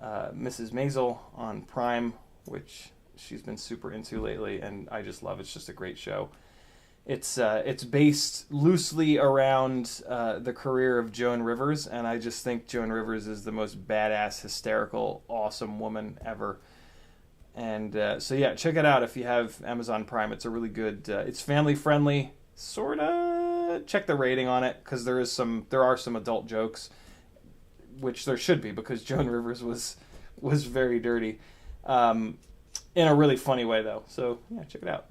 Mrs. Maisel on Prime, which she's been super into lately, and I just love it. It's just a great show. It's based loosely around the career of Joan Rivers, and I just think Joan Rivers is the most badass, hysterical, awesome woman ever. And so yeah, check it out if you have Amazon Prime. It's a really good. It's family friendly, sorta. Check the rating on it because there are some adult jokes, which there should be because Joan Rivers was very dirty, in a really funny way though. So yeah, check it out.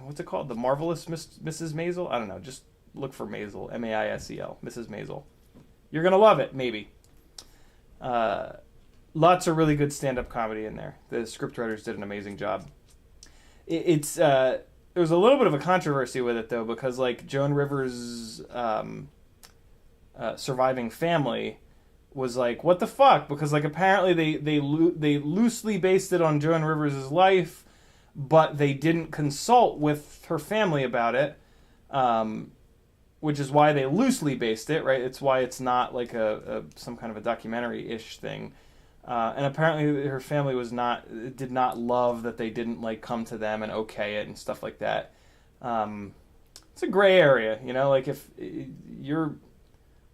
What's it called? The Marvelous Mrs. Maisel? I don't know. Just look for Maisel, Maisel, Mrs. Maisel. You're gonna love it, maybe. Lots of really good stand-up comedy in there. The scriptwriters did an amazing job. There was a little bit of a controversy with it though, because like Joan Rivers' surviving family was like, what the fuck? Because like apparently they loosely based it on Joan Rivers' life, but they didn't consult with her family about it, which is why they loosely based it, right? It's why it's not like some kind of a documentary-ish thing. And apparently her family did not love that they didn't like come to them and okay it and stuff like that. It's a gray area, you know, like if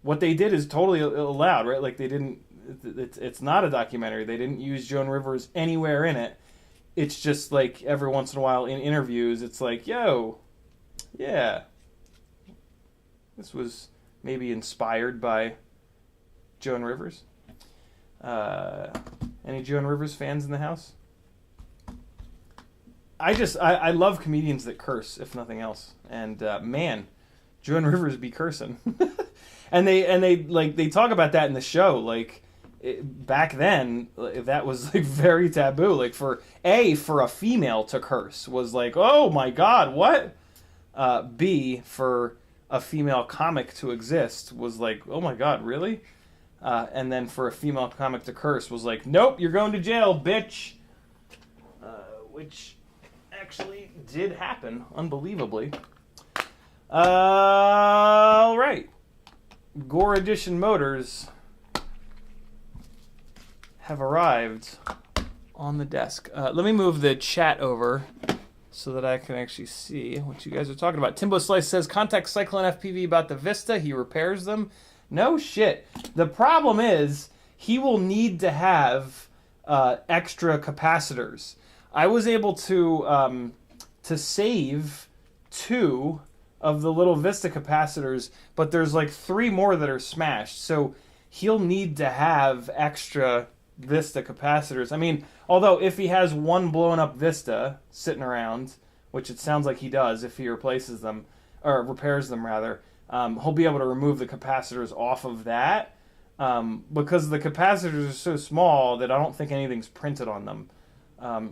what they did is totally allowed, right? Like it's not a documentary. They didn't use Joan Rivers anywhere in it. It's just like every once in a while in interviews, it's like, yo, yeah, this was maybe inspired by Joan Rivers. Any Joan Rivers fans in the house? I love comedians that curse, if nothing else. And man, Joan Rivers be cursing. and they talk about that in the show. Like back then, that was like very taboo. Like for a female to curse was like, oh my god, what? B, for a female comic to exist was like, oh my god, really? And then for a female comic to curse was like, nope, you're going to jail, bitch. Which actually did happen, unbelievably. All right. Gore Edition motors have arrived on the desk. Let me move the chat over so that I can actually see what you guys are talking about. Timbo Slice says, contact Cyclone FPV about the Vista. He repairs them. No shit. The problem is he will need to have extra capacitors. I was able to save 2 of the little Vista capacitors, but there's like 3 more that are smashed. So he'll need to have extra Vista capacitors. I mean, although if he has one blown up Vista sitting around, which it sounds like he does if he replaces them, or repairs them rather, he'll be able to remove the capacitors off of that, because the capacitors are so small that I don't think anything's printed on them.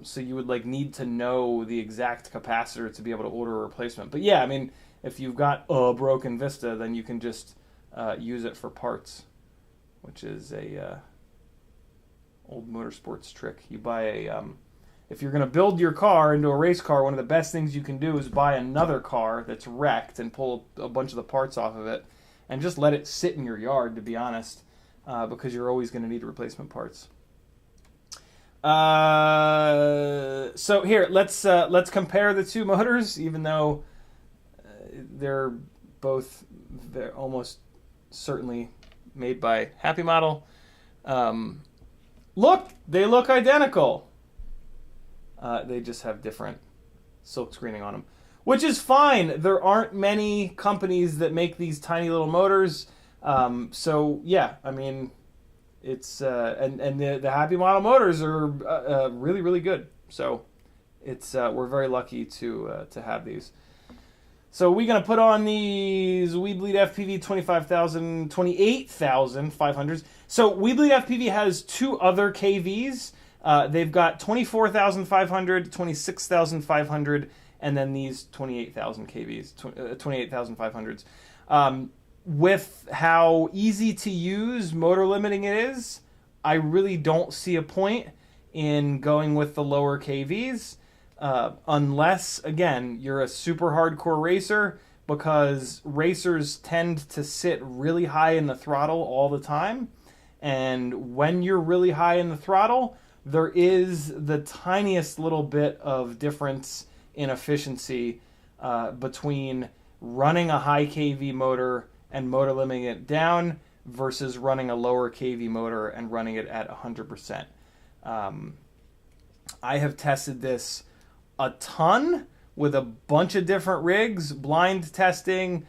So you would like need to know the exact capacitor to be able to order a replacement. But yeah, I mean, if you've got a broken Vista, then you can just use it for parts, which is a old motorsports trick. You buy a if you're going to build your car into a race car, one of the best things you can do is buy another car that's wrecked and pull a bunch of the parts off of it and just let it sit in your yard, to be honest, because you're always going to need replacement parts. So here, let's compare the 2 motors, even though they're almost certainly made by Happy Model. Look, they look identical. They just have different silk screening on them, which is fine. There aren't many companies that make these tiny little motors. So yeah, I mean, it's and the Happy Model motors are really, really good. So it's we're very lucky to have these. So we're going to put on these WeBLEED FPV 28,500s. So WeBLEED FPV has 2 other KVs. They've got 24,500, 26,500, and then these 28,000 KVs, 28,500s. With how easy to use motor limiting it is, I really don't see a point in going with the lower KVs. Unless, again, you're a super hardcore racer, because racers tend to sit really high in the throttle all the time. And when you're really high in the throttle, there is the tiniest little bit of difference in efficiency between running a high KV motor and motor limiting it down versus running a lower KV motor and running it at 100%. I have tested this a ton with a bunch of different rigs, blind testing,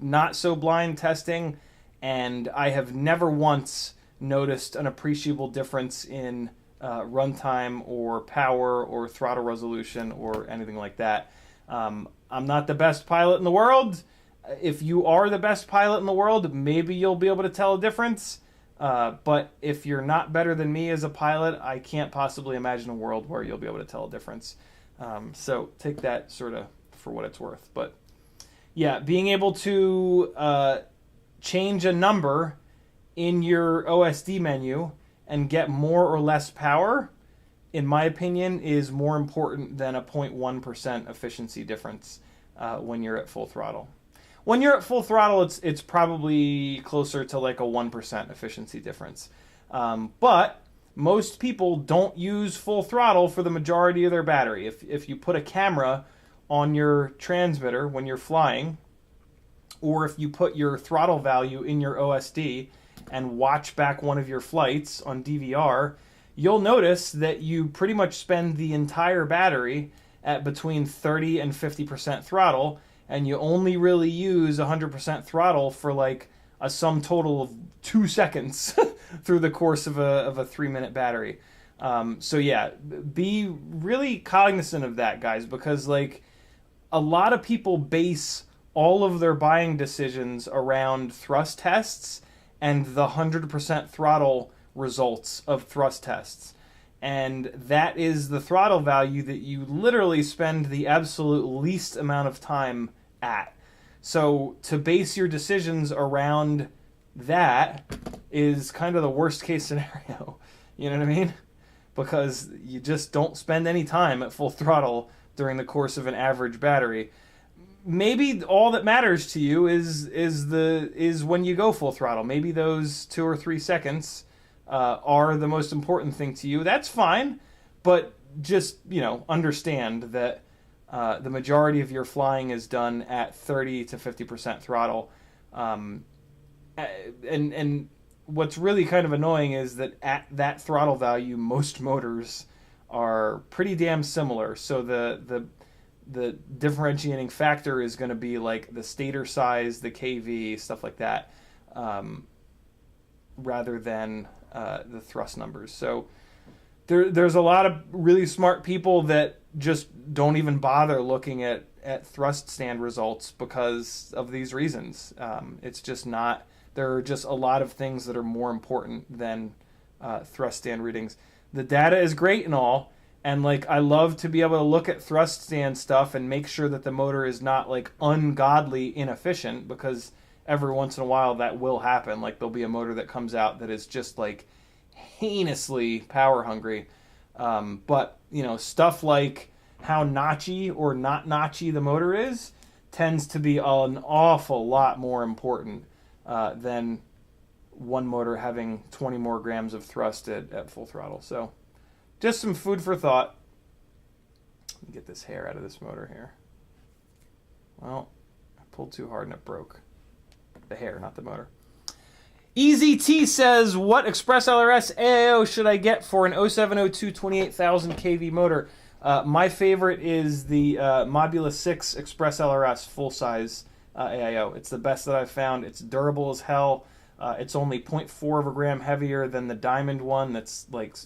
not so blind testing, and I have never once noticed an appreciable difference in runtime or power or throttle resolution or anything like that. I'm not the best pilot in the world. If you are the best pilot in the world, maybe you'll be able to tell a difference. But if you're not better than me as a pilot, I can't possibly imagine a world where you'll be able to tell a difference. So take that sort of for what it's worth. But yeah, being able to change a number in your OSD menu and get more or less power, in my opinion, is more important than a 0.1% efficiency difference when you're at full throttle. When you're at full throttle, it's probably closer to like a 1% efficiency difference. But most people don't use full throttle for the majority of their battery. If you put a camera on your transmitter when you're flying, or if you put your throttle value in your OSD and watch back one of your flights on DVR, you'll notice that you pretty much spend the entire battery at between 30 and 50% throttle, and you only really use 100% throttle for like a sum total of 2 seconds through the course of a 3-minute battery. So yeah, be really cognizant of that, guys, because like a lot of people base all of their buying decisions around thrust tests and the 100% throttle results of thrust tests. And that is the throttle value that you literally spend the absolute least amount of time at. So to base your decisions around that is kind of the worst case scenario. You know what I mean? Because you just don't spend any time at full throttle during the course of an average battery. Maybe all that matters to you is when you go full throttle. Maybe those 2 or 3 seconds are the most important thing to you, that's fine. But just, you know, understand that the majority of your flying is done at 30 to 50% throttle. And what's really kind of annoying is that at that throttle value, most motors are pretty damn similar. So the differentiating factor is going to be like the stator size, the KV, stuff like that, rather than the thrust numbers. So there's a lot of really smart people that just don't even bother looking at thrust stand results because of these reasons. It's just not, there are just a lot of things that are more important than thrust stand readings. The data is great and all, and like I love to be able to look at thrust stand stuff and make sure that the motor is not like ungodly inefficient, because every once in a while that will happen. Like there'll be a motor that comes out that is just like heinously power hungry. But you know, stuff like how notchy or not notchy the motor is tends to be an awful lot more important than one motor having 20 more grams of thrust at full throttle. So just some food for thought. Let me get this hair out of this motor here. Well, I pulled too hard and it broke. The hair, not the motor. Easy T says, what Express LRS AIO should I get for an 0702 28,000 kV motor? My favorite is the Mobula 6 Express LRS full-size AIO. It's the best that I've found. It's durable as hell. It's only 0.4 of a gram heavier than the Diamond one. That's like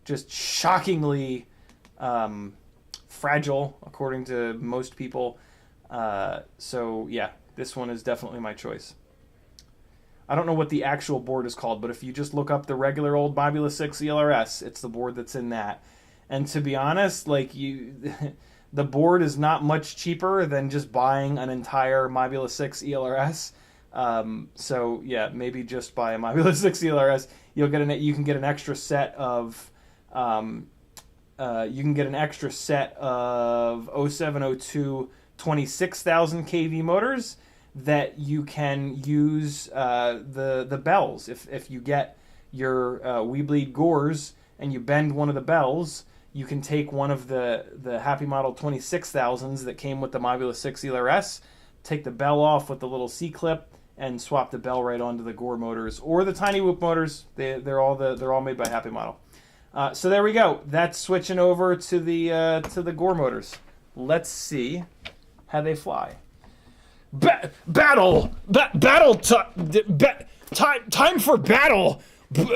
just shockingly fragile, according to most people. So yeah, this one is definitely my choice. I don't know what the actual board is called, but if you just look up the regular old Mobula 6 ELRS, it's the board that's in that. And to be honest, like the board is not much cheaper than just buying an entire Mobula 6 ELRS. So yeah, maybe just buy a Mobula 6 ELRS. You can get an extra set of 0702 26,000 kV motors that you can use the bells. If you get your WeBLEED Gores and you bend one of the bells, you can take one of the Happy Model 26,000s that came with the Mobula 6 ELRS, take the bell off with the little C-clip, and swap the bell right onto the Gore motors or the Tinywhoop motors. They're all made by Happy Model. So there we go. That's switching over to the Gore motors. Let's see how they fly. Time for battle. This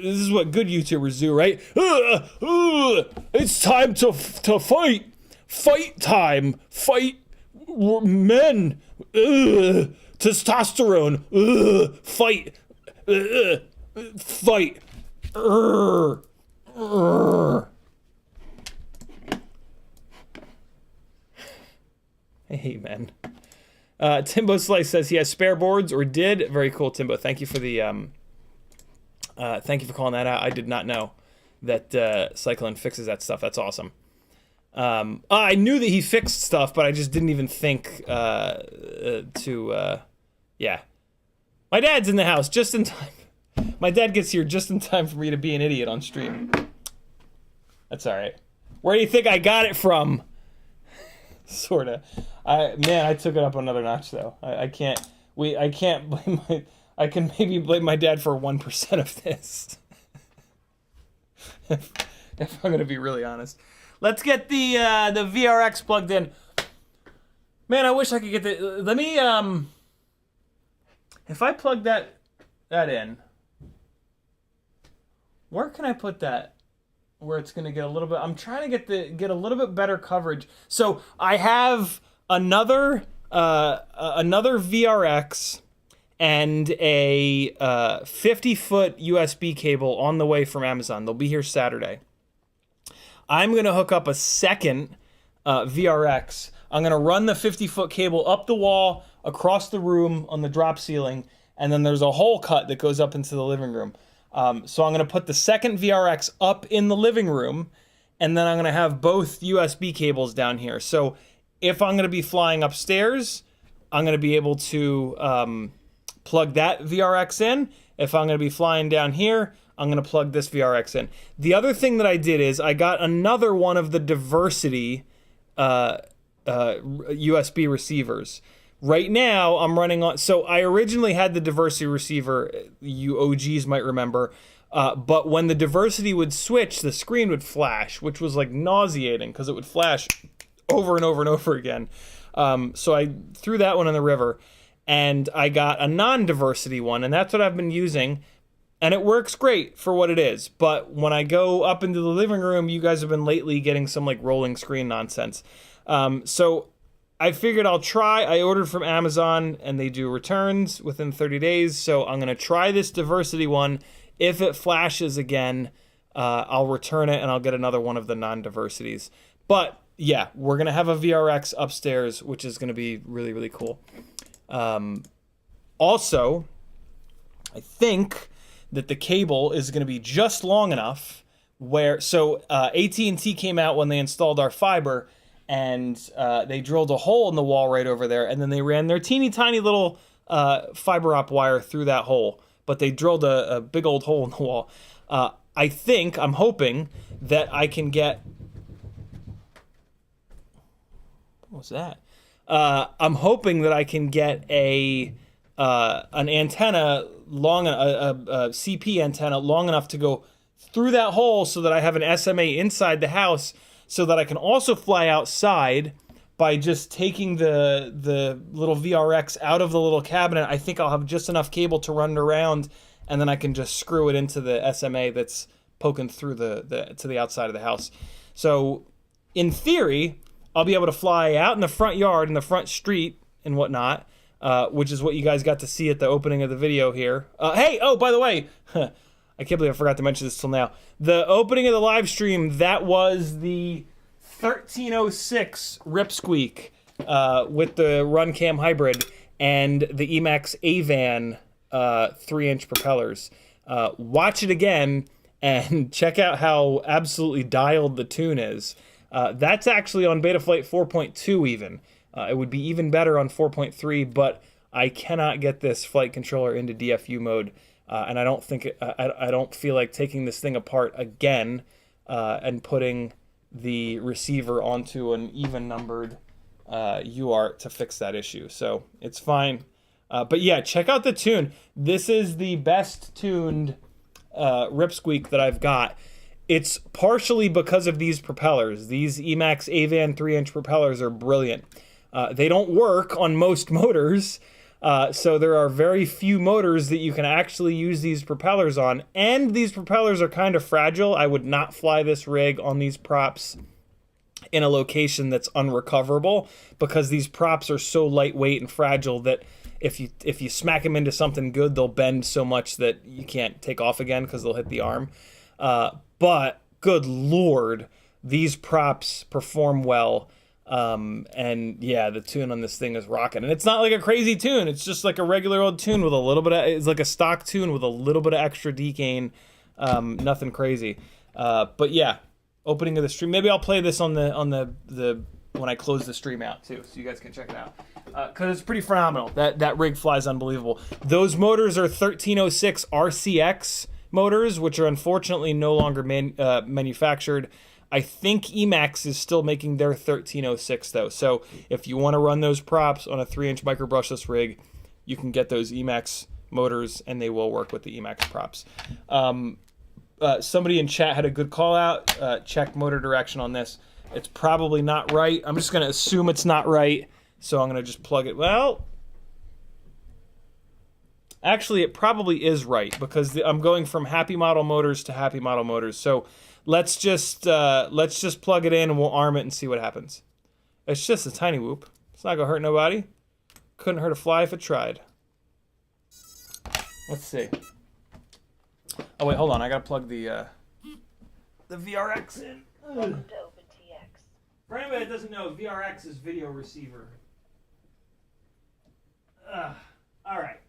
is what good YouTubers do, right? It's time to fight. Fight time. Fight men. Testosterone. Fight. Fight. Hey, man. Timbo Slice says he has spare boards, or did. Very cool, Timbo. Thank you for the thank you for calling that out. I did not know that Cyclone fixes that stuff. That's awesome. I knew that he fixed stuff, but I just didn't even think yeah. My dad's in the house just in time. My dad gets here just in time for me to be an idiot on stream. That's all right. Where do you think I got it from? Sorta. I took it up another notch though. I can't blame I can maybe blame my dad for 1% of this. if I'm gonna be really honest. Let's get the VRX plugged in. Man, I wish I could get the. Let me if I plug that in, where can I put that? Where it's going to get a little bit. I'm trying to get a little bit better coverage. So I have another VRX and a 50-foot USB cable on the way from Amazon. They'll be here Saturday. I'm going to hook up a second VRX. I'm going to run the 50-foot cable up the wall, across the room on the drop ceiling, and then there's a hole cut that goes up into the living room. So I'm going to put the second VRX up in the living room, and then I'm going to have both USB cables down here. So if I'm going to be flying upstairs, I'm going to be able to plug that VRX in. If I'm going to be flying down here, I'm going to plug this VRX in. The other thing that I did is I got another one of the Diversity USB receivers. Right now, I'm running on... So I originally had the Diversity receiver, you OGs might remember, but when the Diversity would switch, the screen would flash, which was like nauseating because it would flash over and over and over again. So I threw that one in the river, and I got a non-Diversity one, and that's what I've been using, and it works great for what it is. But when I go up into the living room, you guys have been lately getting some like rolling screen nonsense. So I figured I'll try. I ordered from Amazon, and they do returns within 30 days, so I'm going to try this Diversity one. If it flashes again, I'll return it, and I'll get another one of the non-Diversities. But yeah, we're going to have a VRX upstairs, which is going to be really, really cool. Also, I think that the cable is going to be just long enough where... So AT&T came out when they installed our fiber, and they drilled a hole in the wall right over there, and then they ran their teeny tiny little fiber op wire through that hole. But they drilled a big old hole in the wall. I'm hoping that I can get... What was that? I'm hoping that I can get an antenna long, a CP antenna long enough to go through that hole so that I have an SMA inside the house, so that I can also fly outside by just taking the little VRX out of the little cabinet. I think I'll have just enough cable to run it around, and then I can just screw it into the SMA that's poking through to the outside of the house. So in theory, I'll be able to fly out in the front yard, in the front street and whatnot, which is what you guys got to see at the opening of the video here. Hey, oh, by the way, I can't believe I forgot to mention this till now. The opening of the live stream, that was the 1306 Rip Squeak with the Runcam hybrid and the Emax Avan 3-inch propellers. Watch it again and check out how absolutely dialed the tune is. That's actually on Betaflight 4.2 even. It would be even better on 4.3, but I cannot get this flight controller into DFU mode, and I don't think I don't feel like taking this thing apart again and putting the receiver onto an even numbered UART to fix that issue. So it's fine. But yeah, check out the tune. This is the best tuned Rip Squeak that I've got. It's partially because of these propellers. These Emax Avan 3-inch propellers are brilliant. They don't work on most motors, so there are very few motors that you can actually use these propellers on, and these propellers are kind of fragile. I would not fly this rig on these props in a location that's unrecoverable, because these props are so lightweight and fragile that if you smack them into something good, they'll bend so much that you can't take off again because they'll hit the arm. But good Lord, these props perform well. And yeah, the tune on this thing is rocking. And it's not like a crazy tune. It's just like a regular old tune with a little bit of, it's like a stock tune with a little bit of extra decane. Nothing crazy. But yeah, opening of the stream. Maybe I'll play this on the when I close the stream out too, so you guys can check it out. Cause it's pretty phenomenal. That rig flies unbelievable. Those motors are 1306 RCX motors, which are unfortunately no longer manufactured. I think Emax is still making their 1306 though. So if you want to run those props on a 3-inch micro brushless rig, you can get those Emax motors and they will work with the Emax props. Somebody in chat had a good call out. Check motor direction on this. It's probably not right. I'm just going to assume it's not right. So I'm going to just plug it. Well, actually it probably is right, because I'm going from happy model motors to happy model motors. So let's just plug it in and we'll arm it and see what happens. It's just a Tinywhoop. It's not gonna hurt nobody. Couldn't hurt a fly if it tried. Let's see. Oh wait, hold on. I gotta plug the VRX in. Welcome to OpenTX. For anybody that doesn't know, VRX is video receiver. All right.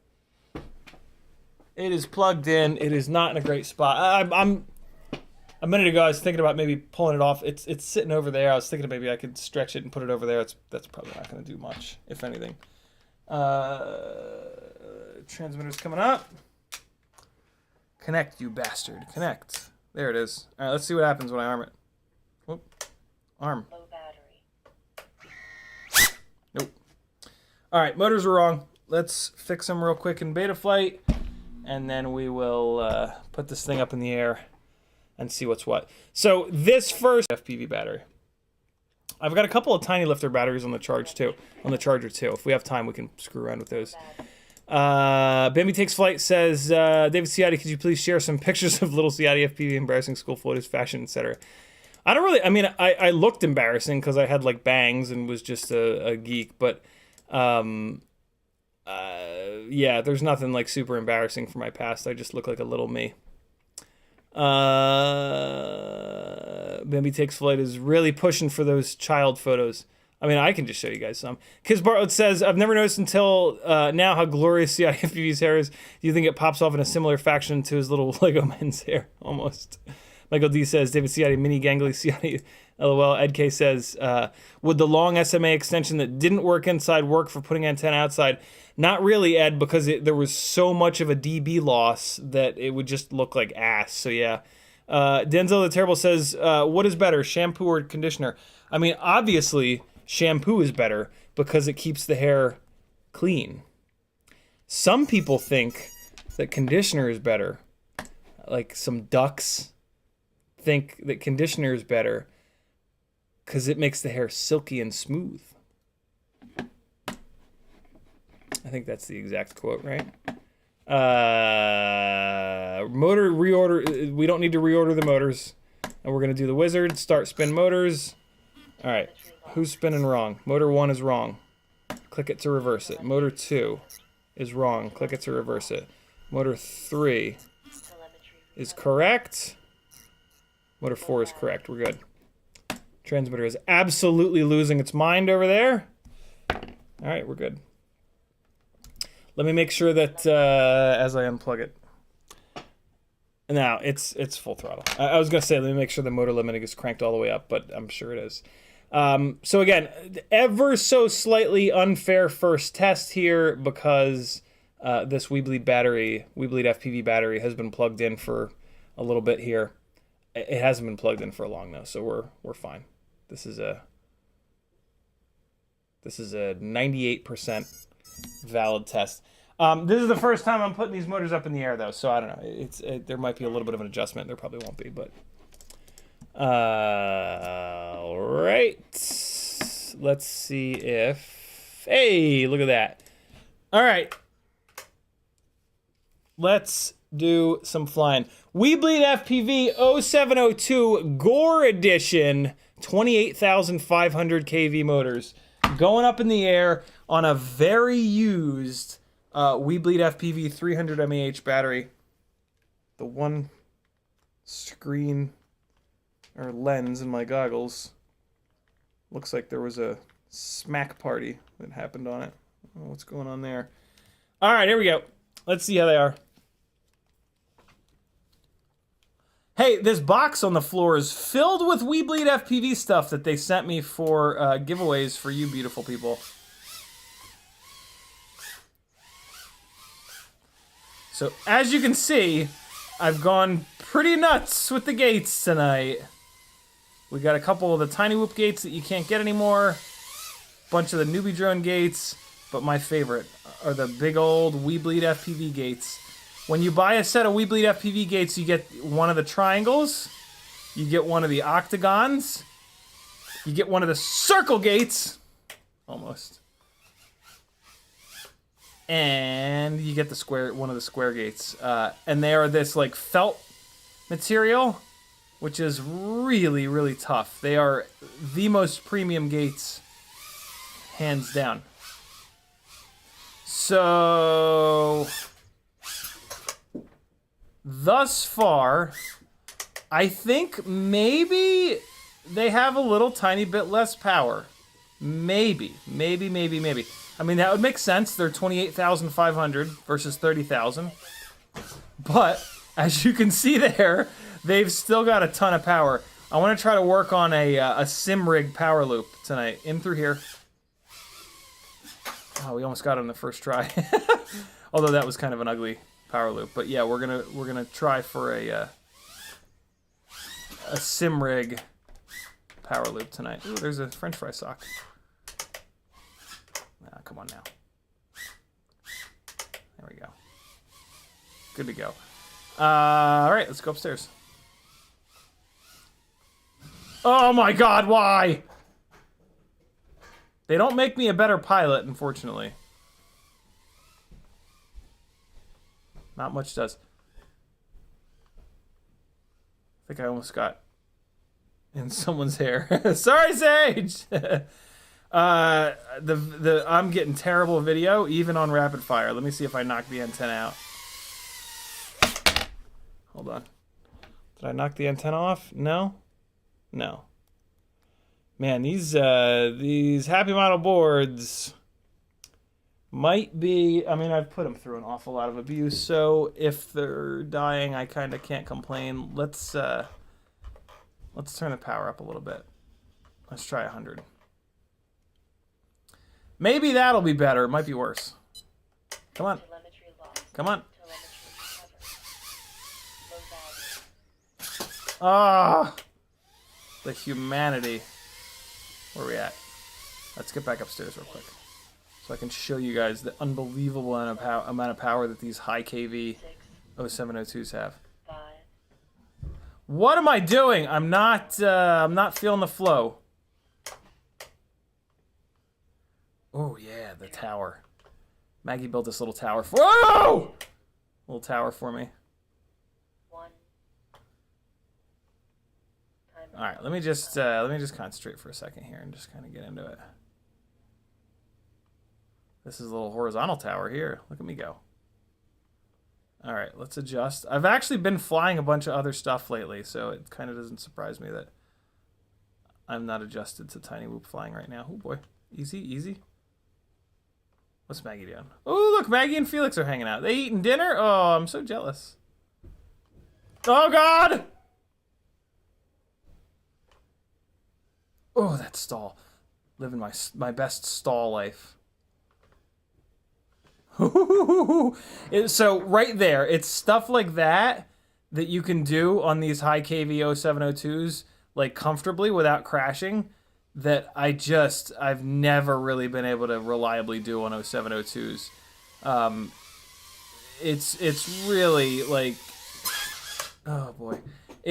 It is plugged in. It is not in a great spot. A minute ago, I was thinking about maybe pulling it off. It's sitting over there. I was thinking maybe I could stretch it and put it over there. That's probably not going to do much, if anything. Transmitter's coming up. Connect, you bastard. Connect. There it is. All right, let's see what happens when I arm it. Whoop. Arm. Low battery. Nope. All right, motors are wrong. Let's fix them real quick in Betaflight, and then we will put this thing up in the air and see what's what. So this first FPV battery. I've got a couple of Tinylifter batteries on the charger too. If we have time, we can screw around with those. Bambi Takes Flight says, David Ciotti, could you please share some pictures of little CiottiFPV embarrassing school photos, fashion, etc.? I don't really, I mean, I looked embarrassing because I had like bangs and was just a geek, but yeah, there's nothing like super embarrassing for my past. I just look like a little me. Bambi Takes Flight is really pushing for those child photos. I mean, I can just show you guys some. Kiz Bartlett says, I've never noticed until now how glorious CiottiFPV's hair is. Do you think it pops off in a similar fashion to his little Lego men's hair? Almost. Michael D says, David Ciotti, mini gangly Ciotti. LOL. Ed K says, would the long SMA extension that didn't work inside work for putting antenna outside? Not really, Ed, because there was so much of a dB loss that it would just look like ass. So yeah. Denzel the Terrible says, what is better, shampoo or conditioner? I mean, obviously, shampoo is better because it keeps the hair clean. Some people think that conditioner is better. Like some ducks think that conditioner is better because it makes the hair silky and smooth. I think that's the exact quote, right? Motor reorder. We don't need to reorder the motors. And we're going to do the wizard. Start spin motors. All right. Who's spinning wrong? Motor 1 is wrong. Click it to reverse it. Motor 2 is wrong. Click it to reverse it. Motor 3 is correct. Motor 4 is correct. We're good. Transmitter is absolutely losing its mind over there. All right, we're good. Let me make sure that as I unplug it. Now, it's full throttle. I was going to say, let me make sure the motor limiting is cranked all the way up, but I'm sure it is. So again, ever so slightly unfair first test here because this WeBLEED battery, WeBLEED FPV battery has been plugged in for a little bit here. It hasn't been plugged in for long though, so we're fine. This is a 98% valid test. This is the first time I'm putting these motors up in the air though, so I don't know. There might be a little bit of an adjustment. There probably won't be, but all right. Let's see if, hey, look at that. All right. Let's do some flying. WeBLEED FPV 0702 Gore Edition 28,500 kV motors going up in the air on a very used WeBLEED FPV 300 mAh battery. The one screen or lens in my goggles looks like there was a smack party that happened on it. Oh, what's going on there? All right, here we go. Let's see how they are. Hey, this box on the floor is filled with WeBLEED FPV stuff that they sent me for giveaways for you beautiful people. So, as you can see, I've gone pretty nuts with the gates tonight. We got a couple of the Tinywhoop gates that you can't get anymore. Bunch of the newbie drone gates. But my favorite are the big old WeBLEED FPV gates. When you buy a set of WeBLEED FPV gates, you get one of the triangles, you get one of the octagons, you get one of the circle gates, almost, and you get the square, one of the square gates. And they are this like felt material, which is really, really tough. They are the most premium gates, hands down. So thus far, I think maybe they have a little tiny bit less power. Maybe. I mean, that would make sense. They're 28,500 versus 30,000. But, as you can see there, they've still got a ton of power. I want to try to work on a sim rig power loop tonight. In through here. Oh, we almost got it on the first try. Although that was kind of an ugly power loop. But yeah, we're gonna try for a sim rig power loop tonight. Ooh, there's a French fry sock. Ah, come on now. There we go. Good to go. All right, let's go upstairs. Oh my God, why? They don't make me a better pilot, unfortunately. Not much does. I think I almost got in someone's hair. Sorry, Sage. I'm getting terrible video even on rapid fire. Let me see if I knock the antenna out. Hold on. Did I knock the antenna off? No. No. Man, these Happy Model boards might be, I mean, I've put them through an awful lot of abuse, so if they're dying, I kind of can't complain. Let's turn the power up a little bit. Let's try 100. Maybe that'll be better. It might be worse. Come on. Come on. Ah, the humanity. Where are we at? Let's get back upstairs real quick, so I can show you guys the unbelievable amount of power that these high KV 0702s have. What am I doing? I'm not feeling the flow. Oh yeah, the tower. Maggie built this little tower for. Whoa! Little tower for me. All right, let me just concentrate for a second here and just kind of get into it. This is a little horizontal tower here. Look at me go. All right, let's adjust. I've actually been flying a bunch of other stuff lately, so it kind of doesn't surprise me that I'm not adjusted to Tinywhoop flying right now. Oh boy, easy, easy. What's Maggie doing? Oh, look, Maggie and Felix are hanging out. They eating dinner? Oh, I'm so jealous. Oh God! Oh, that stall. Living my best stall life. So right there, it's stuff like that that you can do on these high KV 0702s like comfortably without crashing that I've never really been able to reliably do on 0702s. It's really like, oh boy.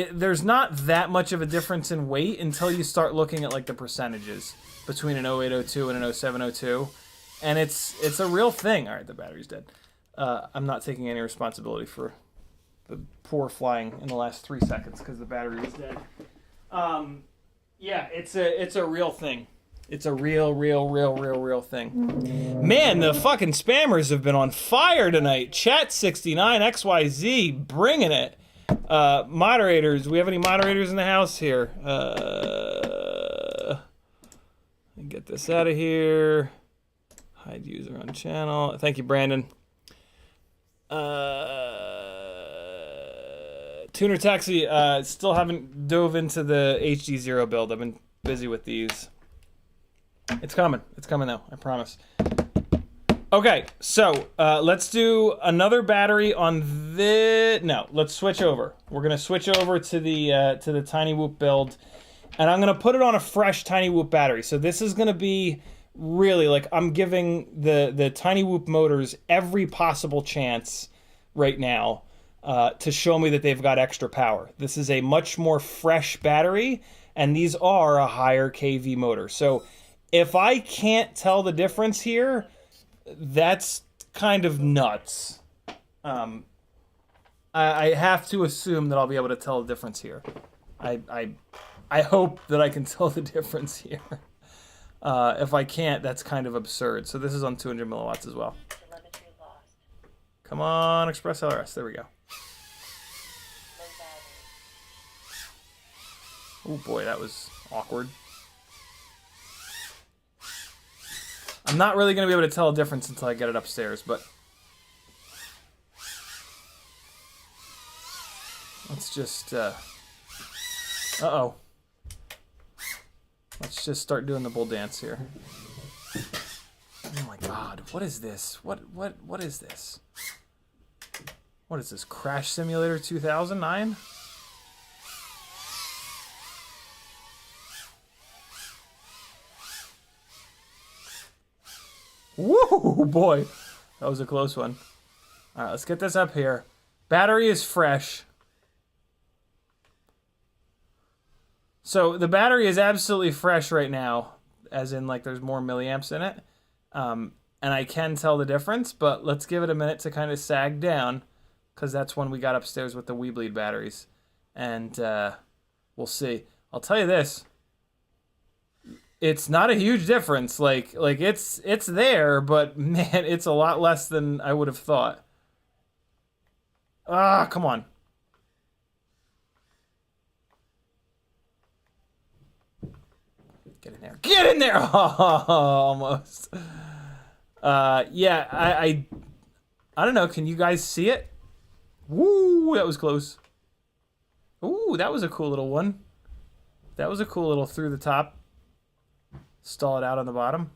There's not that much of a difference in weight until you start looking at like the percentages between an 0802 and an 0702, and it's a real thing. All right, the battery's dead. I'm not taking any responsibility for the poor flying in the last 3 seconds because the battery was dead. Yeah, it's a real thing. It's a real thing. Man, the fucking spammers have been on fire tonight. Chat69XYZ bringing it. Moderators, do we have any moderators in the house here? Get this out of here. Hide user on channel. Thank you, Brandon. Tuner Taxi, still haven't dove into the HD0 build. I've been busy with these. It's coming. It's coming though, I promise. Okay, so let's do another battery on this. No, let's switch over. We're gonna switch over to the Tinywhoop build, and I'm gonna put it on a fresh Tinywhoop battery. So this is gonna be really like I'm giving the Tinywhoop motors every possible chance right now to show me that they've got extra power. This is a much more fresh battery, and these are a higher KV motor. So if I can't tell the difference here, that's kind of nuts. I have to assume that I'll be able to tell the difference here. I hope that I can tell the difference here. If I can't, that's kind of absurd. So this is on 200 milliwatts as well. Come on, Express LRS. There we go. Oh boy, that was awkward. I'm not really going to be able to tell a difference until I get it upstairs, but let's just, uh-oh. Let's just start doing the bull dance here. Oh my god, what is this? What is this? What is this? Crash Simulator 2009? Woo, boy. That was a close one. All right, let's get this up here. Battery is fresh. So the battery is absolutely fresh right now, as in like there's more milliamps in it. And I can tell the difference, but let's give it a minute to kind of sag down, because that's when we got upstairs with the WeBLEED batteries. And we'll see. I'll tell you this. It's not a huge difference. Like it's there, but man, it's a lot less than I would have thought. Ah, come on. Get in there. Get in there! Oh, almost. Yeah, I don't know. Can you guys see it? Woo, that was close. Ooh, that was a cool little one. That was a cool little through the top. Stall it out on the bottom.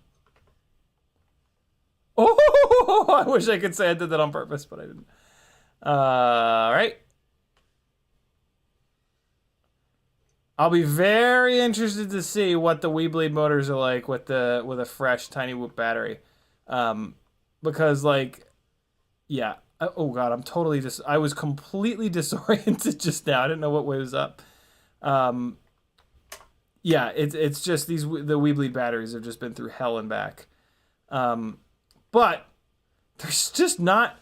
Oh, I wish I could say I did that on purpose, but I didn't. All right. I'll be very interested to see what the WeBLEED motors are like with a fresh Tinywhoop battery, because like, yeah. Oh god, I'm totally I was completely disoriented just now. I didn't know what way was up. Yeah, it's just the WeBLEED batteries have just been through hell and back. But there's just not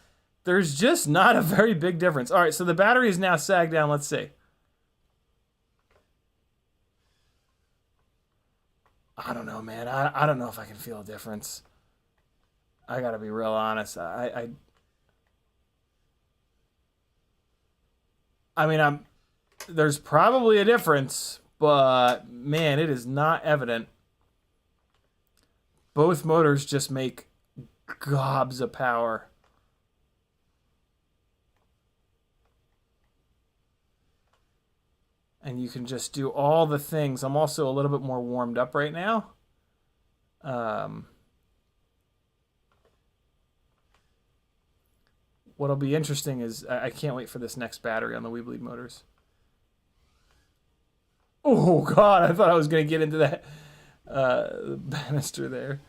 a very big difference. All right, so the battery is now sagged down. Let's see. I don't know, man. I don't know if I can feel a difference. I gotta be real honest. I mean, there's probably a difference, but man, it is not evident. Both motors just make gobs of power. And you can just do all the things. I'm also a little bit more warmed up right now. What'll be interesting is I can't wait for this next battery on the WeBLEED motors. Oh god, I thought I was gonna get into that banister there.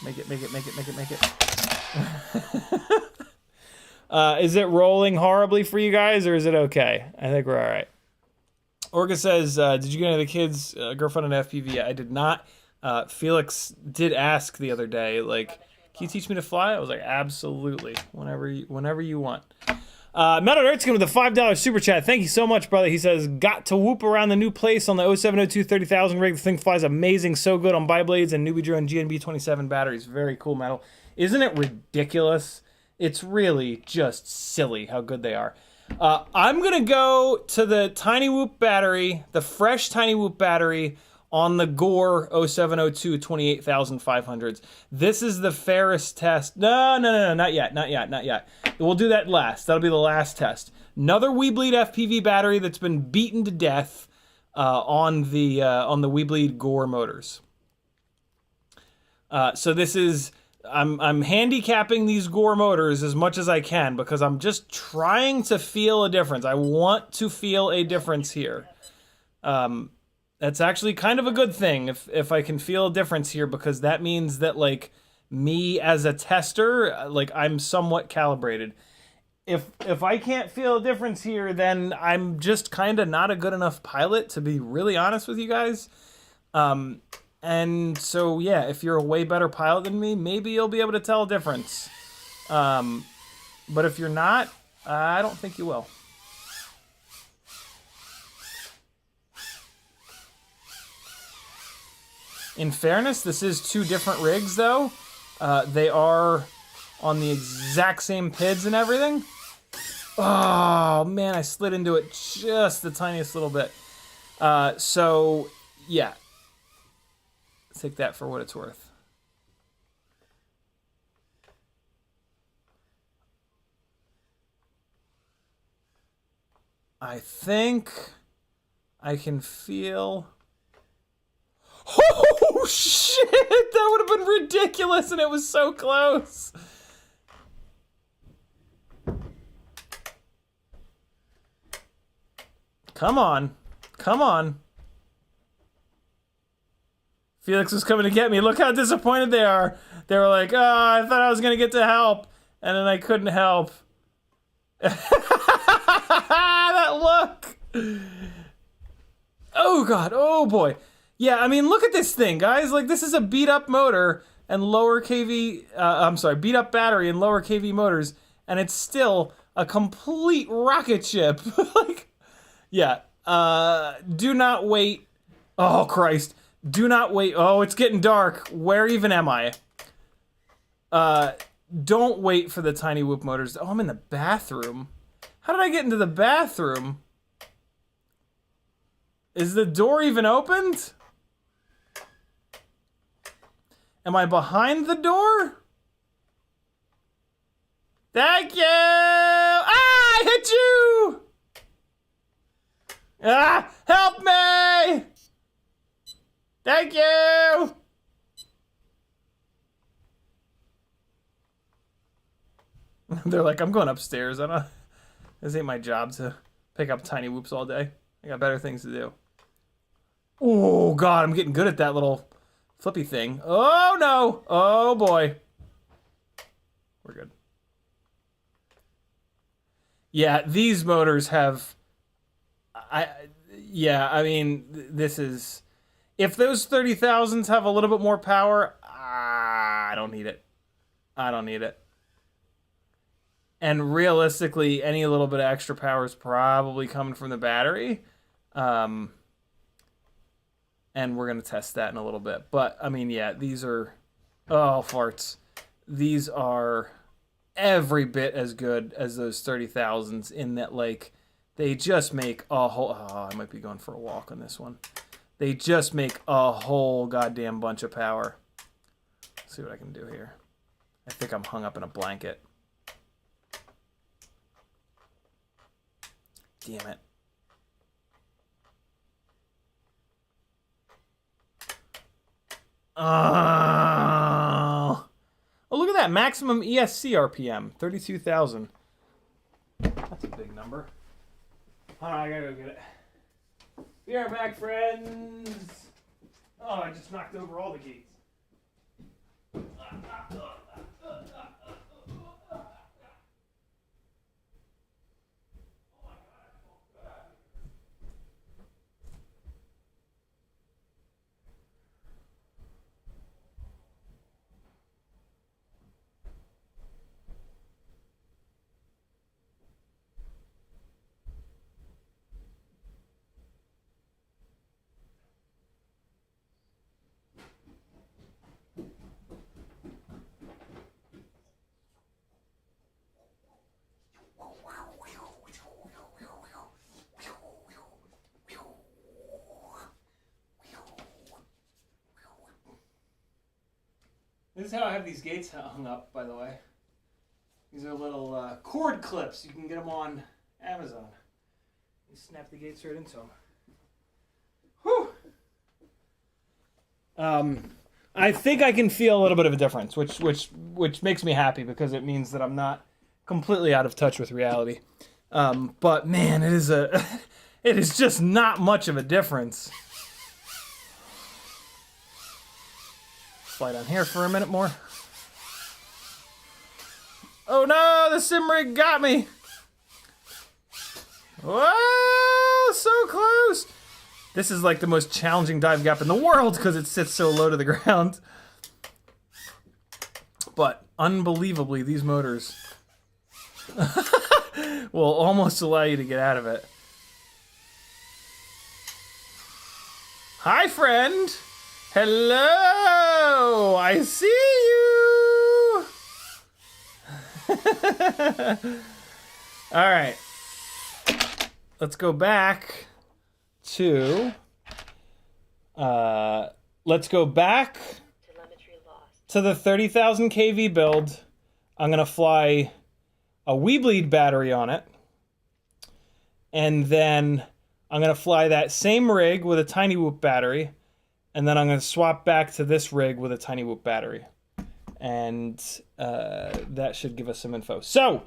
Make it. Is it rolling horribly for you guys, or is it okay? I think we're all right. Orga says, did you get into the kids' girlfriend and FPV? I did not. Felix did ask the other day, like, can you teach me to fly? I was like, absolutely, whenever you want. Metal Dirt's with a $5 super chat. Thank you so much, brother. He says, got to whoop around the new place on the 0702 30,000 rig. The thing flies amazing, so good on bi-blades and Newbie Drone GNB 27 batteries. Very cool, Metal. Isn't it ridiculous? It's really just silly how good they are. I'm going to go to the Tinywhoop battery, the fresh Tinywhoop battery on the Gore 0702 28,500s. This is the fairest test. No, not yet. We'll do that last. That'll be the last test. Another WeBLEED FPV battery that's been beaten to death on the WeBLEED Gore motors. So this is... I'm handicapping these Gore motors as much as I can because I'm just trying to feel a difference. I want to feel a difference here. That's actually kind of a good thing if I can feel a difference here, because that means that, like, me as a tester, like, I'm somewhat calibrated. If I can't feel a difference here, then I'm just kind of not a good enough pilot, to be really honest with you guys. And so, yeah, if you're a way better pilot than me, maybe you'll be able to tell a difference. But if you're not, I don't think you will. In fairness, this is two different rigs, though. They are on the exact same PIDs and everything. Oh, man, I slid into it just the tiniest little bit. So, yeah. Take that for what it's worth. I think I can feel... Oh, Oh shit! That would have been ridiculous, and it was so close. Come on. Come on. Felix was coming to get me. Look how disappointed they are. They were like, oh, I thought I was going to get to help. And then I couldn't help. That look. Oh, God. Oh, boy. Yeah, I mean, look at this thing, guys. Like, this is a beat-up motor and lower KV... I'm sorry, beat-up battery and lower KV motors. And it's still a complete rocket ship. Like... Yeah, do not wait. Oh, Christ. Do not wait. Oh, it's getting dark. Where even am I? Don't wait for the Tinywhoop motors. Oh, I'm in the bathroom. How did I get into the bathroom? Is the door even opened? Am I behind the door? Thank you! Ah, I hit you! Ah! Help me! Thank you! They're like, I'm going upstairs. This ain't my job to pick up Tinywhoops all day. I got better things to do. Oh, God, I'm getting good at that little flippy thing. Oh, no. Oh, boy. We're good. Yeah, these motors have... I mean, this is... If those 30,000s have a little bit more power, I don't need it. I don't need it. And realistically, any little bit of extra power is probably coming from the battery. And we're going to test that in a little bit. But, I mean, yeah, these are... Oh, farts. These are every bit as good as those 30,000s in that, like... They just make a whole... Oh, I might be going for a walk on this one. They just make a whole goddamn bunch of power. Let's see what I can do here. I think I'm hung up in a blanket. Damn it. Oh, look at that. Maximum ESC RPM. 32,000. That's a big number. Hold on, I gotta go get it. Be right back, friends. Oh, I just knocked over all the gates. This is how I have these gates hung up, by the way. These are little cord clips. You can get them on Amazon. You snap the gates right into them. Whew. I think I can feel a little bit of a difference, which makes me happy because it means that I'm not completely out of touch with reality. But man, it is just not much of a difference. Slide on here for a minute more. Oh no, the sim rig got me. Whoa, so close. This is like the most challenging dive gap in the world because it sits so low to the ground. But unbelievably, these motors will almost allow you to get out of it. Hi, friend. Hello! I see you! Alright. Let's go back to... let's go back to the 30,000 kV build. I'm going to fly a WeBLEED battery on it. And then I'm going to fly that same rig with a Tinywhoop battery. and then I'm going to swap back to this rig with a Tinywhoop battery. And that should give us some info. So,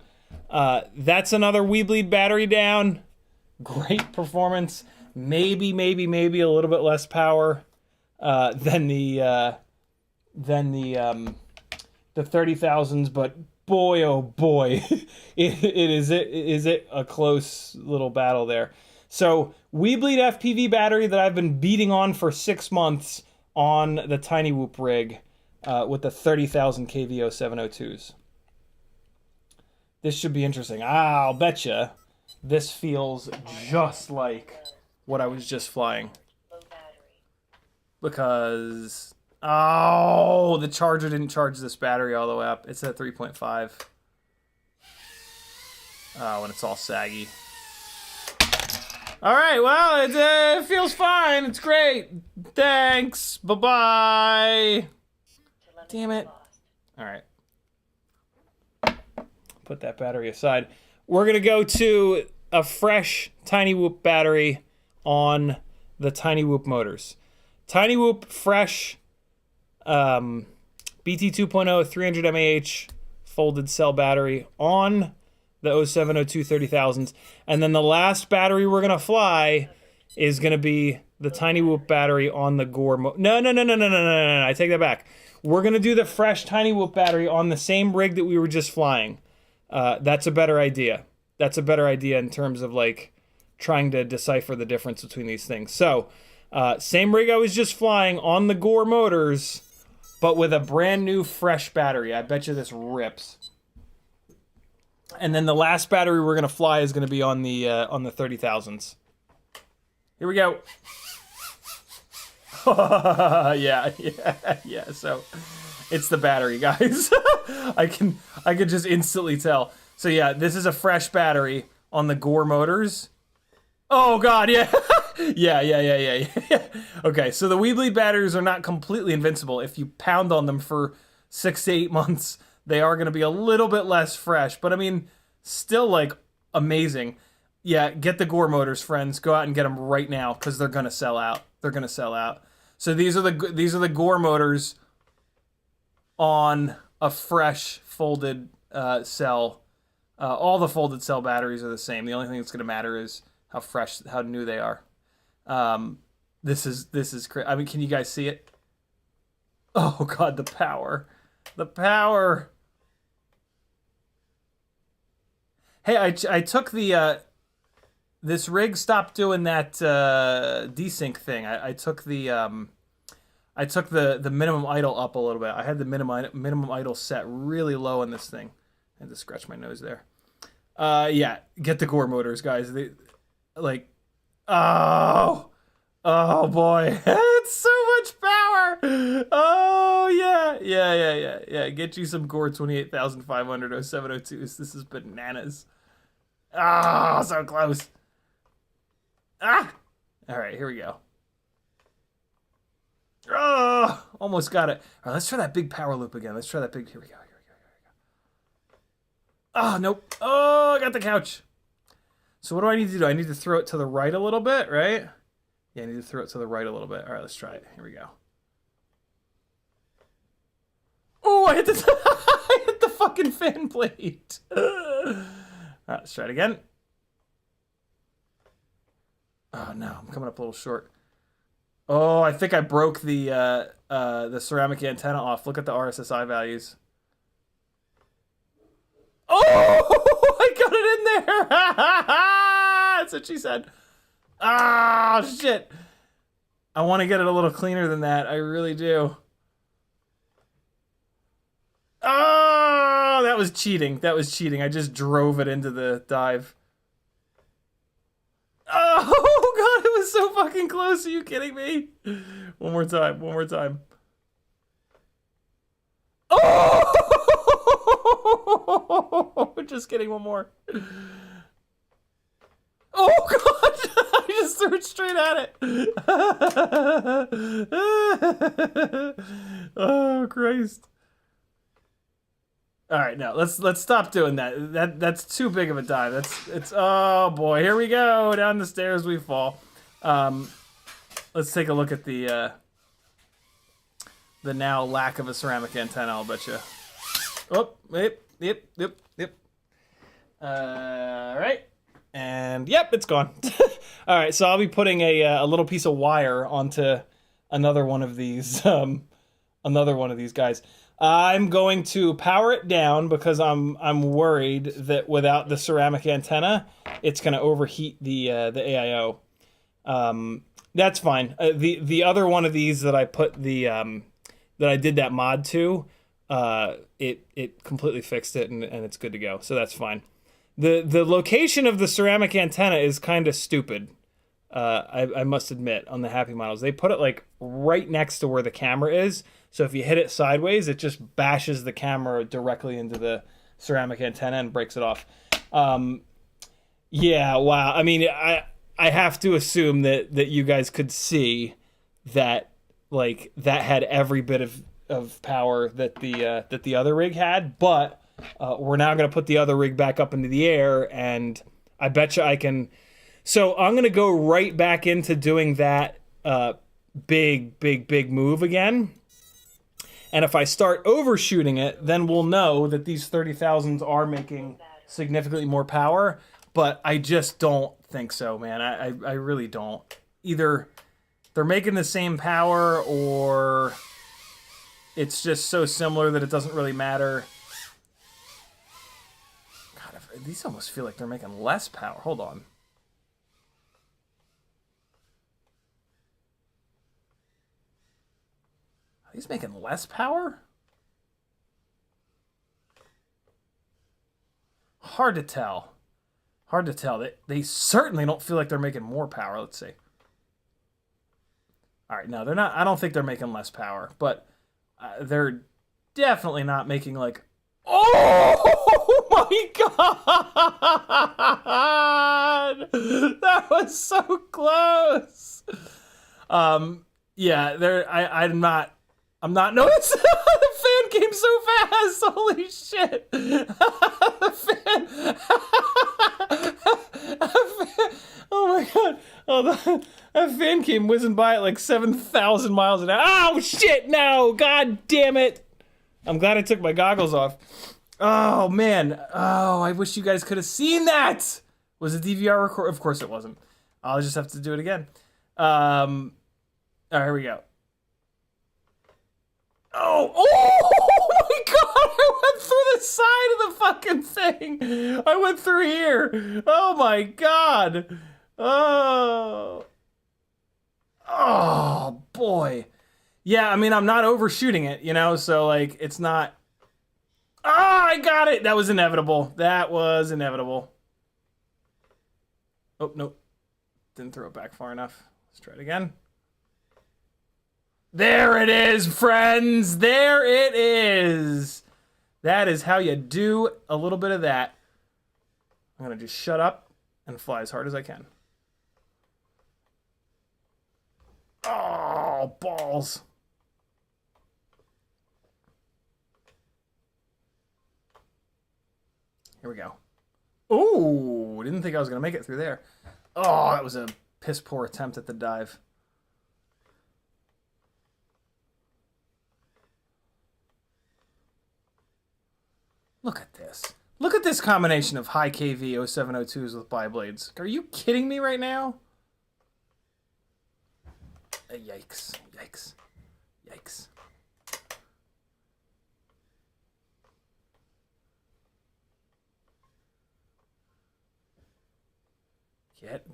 that's another WeBLEED battery down. Great performance. Maybe a little bit less power than the 30,000s, but boy, oh boy, is it a close little battle there. So WeBLEED FPV battery that I've been beating on for 6 months on the Tinywhoop rig with the 30,000 kVO 702s. This should be interesting. I'll betcha this feels just like what I was just flying. Because, oh, the charger didn't charge this battery all the way up. It's at 3.5. Oh, and it's all saggy. All right, well, it feels fine. It's great. Thanks. Bye-bye. Damn it. All right. Put that battery aside. We're going to go to a fresh Tinywhoop battery on the Tinywhoop motors. Tinywhoop fresh BT 2.0 300 mAh folded cell battery on the 0702 30,000s. And then the last battery we're going to fly is going to be the Tinywhoop battery on the Gore. No. I take that back. We're going to do the fresh Tinywhoop battery on the same rig that we were just flying. That's a better idea. That's a better idea in terms of like trying to decipher the difference between these things. So, same rig I was just flying on the Gore motors, but with a brand new fresh battery. I bet you this rips. And then the last battery we're gonna fly is gonna be on the 30,000s. Here we go. yeah. So it's the battery, guys. I can just instantly tell. So yeah, this is a fresh battery on the Gore motors. Oh God, yeah. yeah. Okay, so the WeBLEED batteries are not completely invincible. If you pound on them for 6 to 8 months, they are going to be a little bit less fresh. But I mean, still like amazing. Yeah, get the Gore motors, friends. Go out and get them right now because they're going to sell out. They're going to sell out. So these are the Gore motors on a fresh folded cell. All the folded cell batteries are the same. The only thing that's going to matter is how fresh, how new they are. This is crazy. I mean, can you guys see it? Oh God, the power. Hey, I took the, this rig stopped doing that desync thing. I took the minimum idle up a little bit. I had the minimum idle set really low on this thing. I had to scratch my nose there. Yeah, get the Gore motors, guys. They, like, oh boy, it's so much power. Oh yeah. Get you some Gore 28,500 0702s. This is bananas. Ah, so close. All right, here we go. Oh, almost got it. All right, let's try that big power loop again. Let's try that big. Here we go. Oh, nope. Oh, I got the couch. So what do I need to do? I need to throw it to the right a little bit, right? Yeah, I need to throw it to the right a little bit. All right, let's try it. Here we go. Oh, I hit the fucking fan plate. All right, let's try it again. Oh no, I'm coming up a little short. Oh, I think I broke the ceramic antenna off. Look at the RSSI values. Oh, I got it in there. That's what she said. Ah, shit. I want to get it a little cleaner than that. I really do. Oh, that was cheating. I just drove it into the dive. Oh, God, it was so fucking close. Are you kidding me? One more time. Oh! Just kidding, one more. Oh God! I just threw it straight at it. Oh Christ! All right, now let's stop doing that. That's too big of a dive. It's oh boy, here we go. Down the stairs we fall. Let's take a look at the the now lack of a ceramic antenna, I'll bet you. Oh, yep. All right. And yep, it's gone. All right, so I'll be putting a little piece of wire onto another one of these guys. I'm going to power it down because I'm worried that without the ceramic antenna, it's going to overheat the AIO. That's fine. The other one of these that I put that I did that mod to, it completely fixed it and it's good to go. So that's fine. The location of the ceramic antenna is kind of stupid. I must admit, on the Happy models, they put it like right next to where the camera is. So if you hit it sideways, it just bashes the camera directly into the ceramic antenna and breaks it off. Yeah, wow. I mean, I have to assume that you guys could see that like that had every bit of power that the other rig had, but we're now going to put the other rig back up into the air, and I bet you I can. So I'm going to go right back into doing that big move again. And if I start overshooting it, then we'll know that these 30,000s are making significantly more power. But I just don't think so, man. I really don't. Either they're making the same power, or it's just so similar that it doesn't really matter. God, these almost feel like they're making less power. Hold on. Are these making less power? Hard to tell. Hard to tell. They certainly don't feel like they're making more power. Let's see. All right, no, they're not. I don't think they're making less power, but they're definitely not making like. Oh my God! That was so close. Yeah, I'm not. No, it's the fan came so fast. Holy shit! The fan. Oh my God! Oh, that fan came whizzing by at like 7,000 miles an hour. Oh shit! No! God damn it! I'm glad I took my goggles off. Oh man! Oh, I wish you guys could have seen that. Was it DVR record? Of course it wasn't. I'll just have to do it again. All right, here we go. Oh my God, I went through the side of the fucking thing. I went through here. Oh my God. Oh boy. Yeah, I mean, I'm not overshooting it, you know, so like it's not. I got it. That was inevitable. That was inevitable. Oh, nope. Didn't throw it back far enough. Let's try it again. There it is, friends. There it is. That is how you do a little bit of that. I'm going to just shut up and fly as hard as I can. Oh, balls. Here we go. Ooh, didn't think I was going to make it through there. Oh, that was a piss poor attempt at the dive. Look at this. Look at this combination of high KV 0702s with bi-blades. Are you kidding me right now? Yikes. Yikes. Yikes.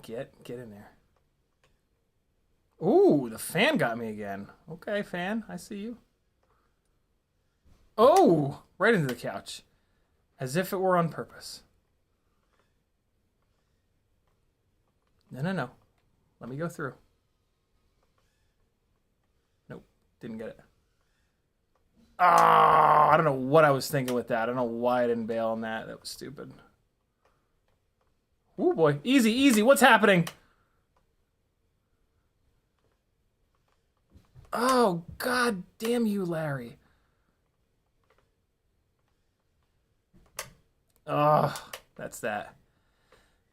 Get in there. Ooh, the fan got me again. Okay, fan, I see you. Oh, right into the couch. As if it were on purpose. No. Let me go through. Nope, didn't get it. I don't know what I was thinking with that. I don't know why I didn't bail on that. That was stupid. Ooh, boy. Easy. What's happening? Oh, God damn you, Larry. Oh, that's that.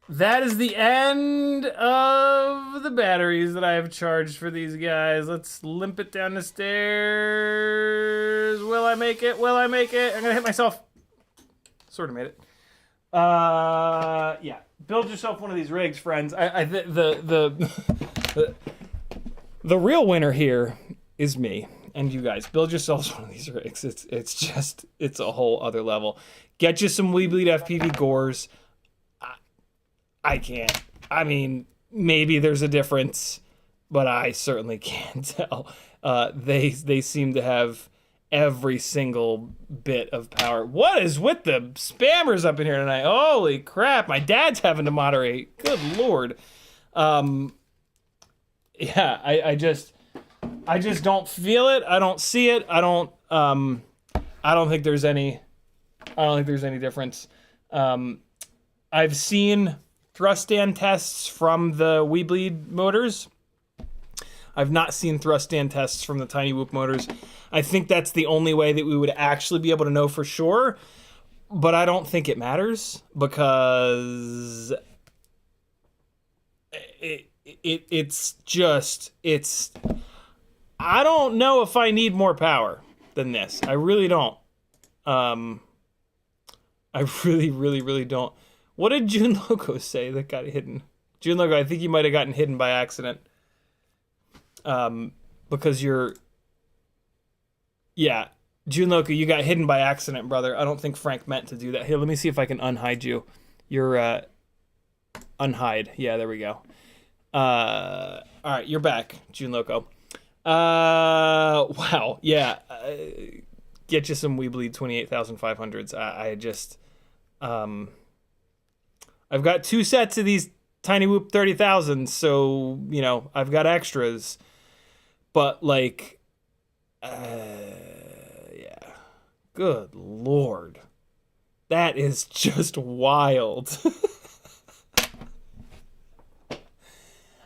that is the end of the batteries that I have charged for these guys. Let's limp it down the stairs. Will I make it? Will I make it? I'm gonna hit myself. Sort of made it. Yeah. Build yourself one of these rigs, friends. The real winner here is me and you guys. Build yourselves one of these rigs. It's a whole other level. Get you some WeBLEED FPV Gores. I can't. I mean, maybe there's a difference, but I certainly can't tell. They seem to have every single bit of power. What is with the spammers up in here tonight? Holy crap! My dad's having to moderate. Good lord. Yeah, I just don't feel it. I don't see it. I don't think there's any difference. I've seen thrust stand tests from the WeBLEED motors. I've not seen thrust stand tests from the Tinywhoop motors. I think that's the only way that we would actually be able to know for sure, but I don't think it matters because it's I don't know if I need more power than this. I really don't. I really don't. What did June Loco say that got hidden? June Loco, I think you might have gotten hidden by accident. Because yeah, June Loco, you got hidden by accident, brother. I don't think Frank meant to do that. Here, let me see if I can unhide you. You're, unhide. Yeah, there we go. All right, you're back, June Loco. Wow, yeah. Get you some WeBLEED 28,500s. I just, I've got 2 sets of these Tinywhoop 30,000s, so, you know, I've got extras. But, like, yeah. Good lord. That is just wild.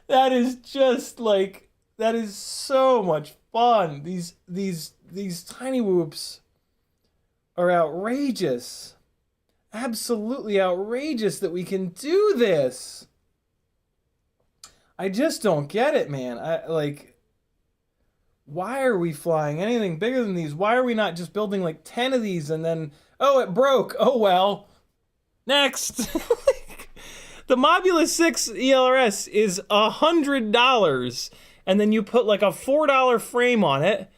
That is just, like, that is so much fun. These Tinywhoops are outrageous. Absolutely outrageous that we can do this. I just don't get it, man. Why are we flying anything bigger than these? Why are we not just building like 10 of these and then, oh, it broke. Oh, well. Next. The Mobula 6 ELRS is $100. And then you put like a $4 frame on it.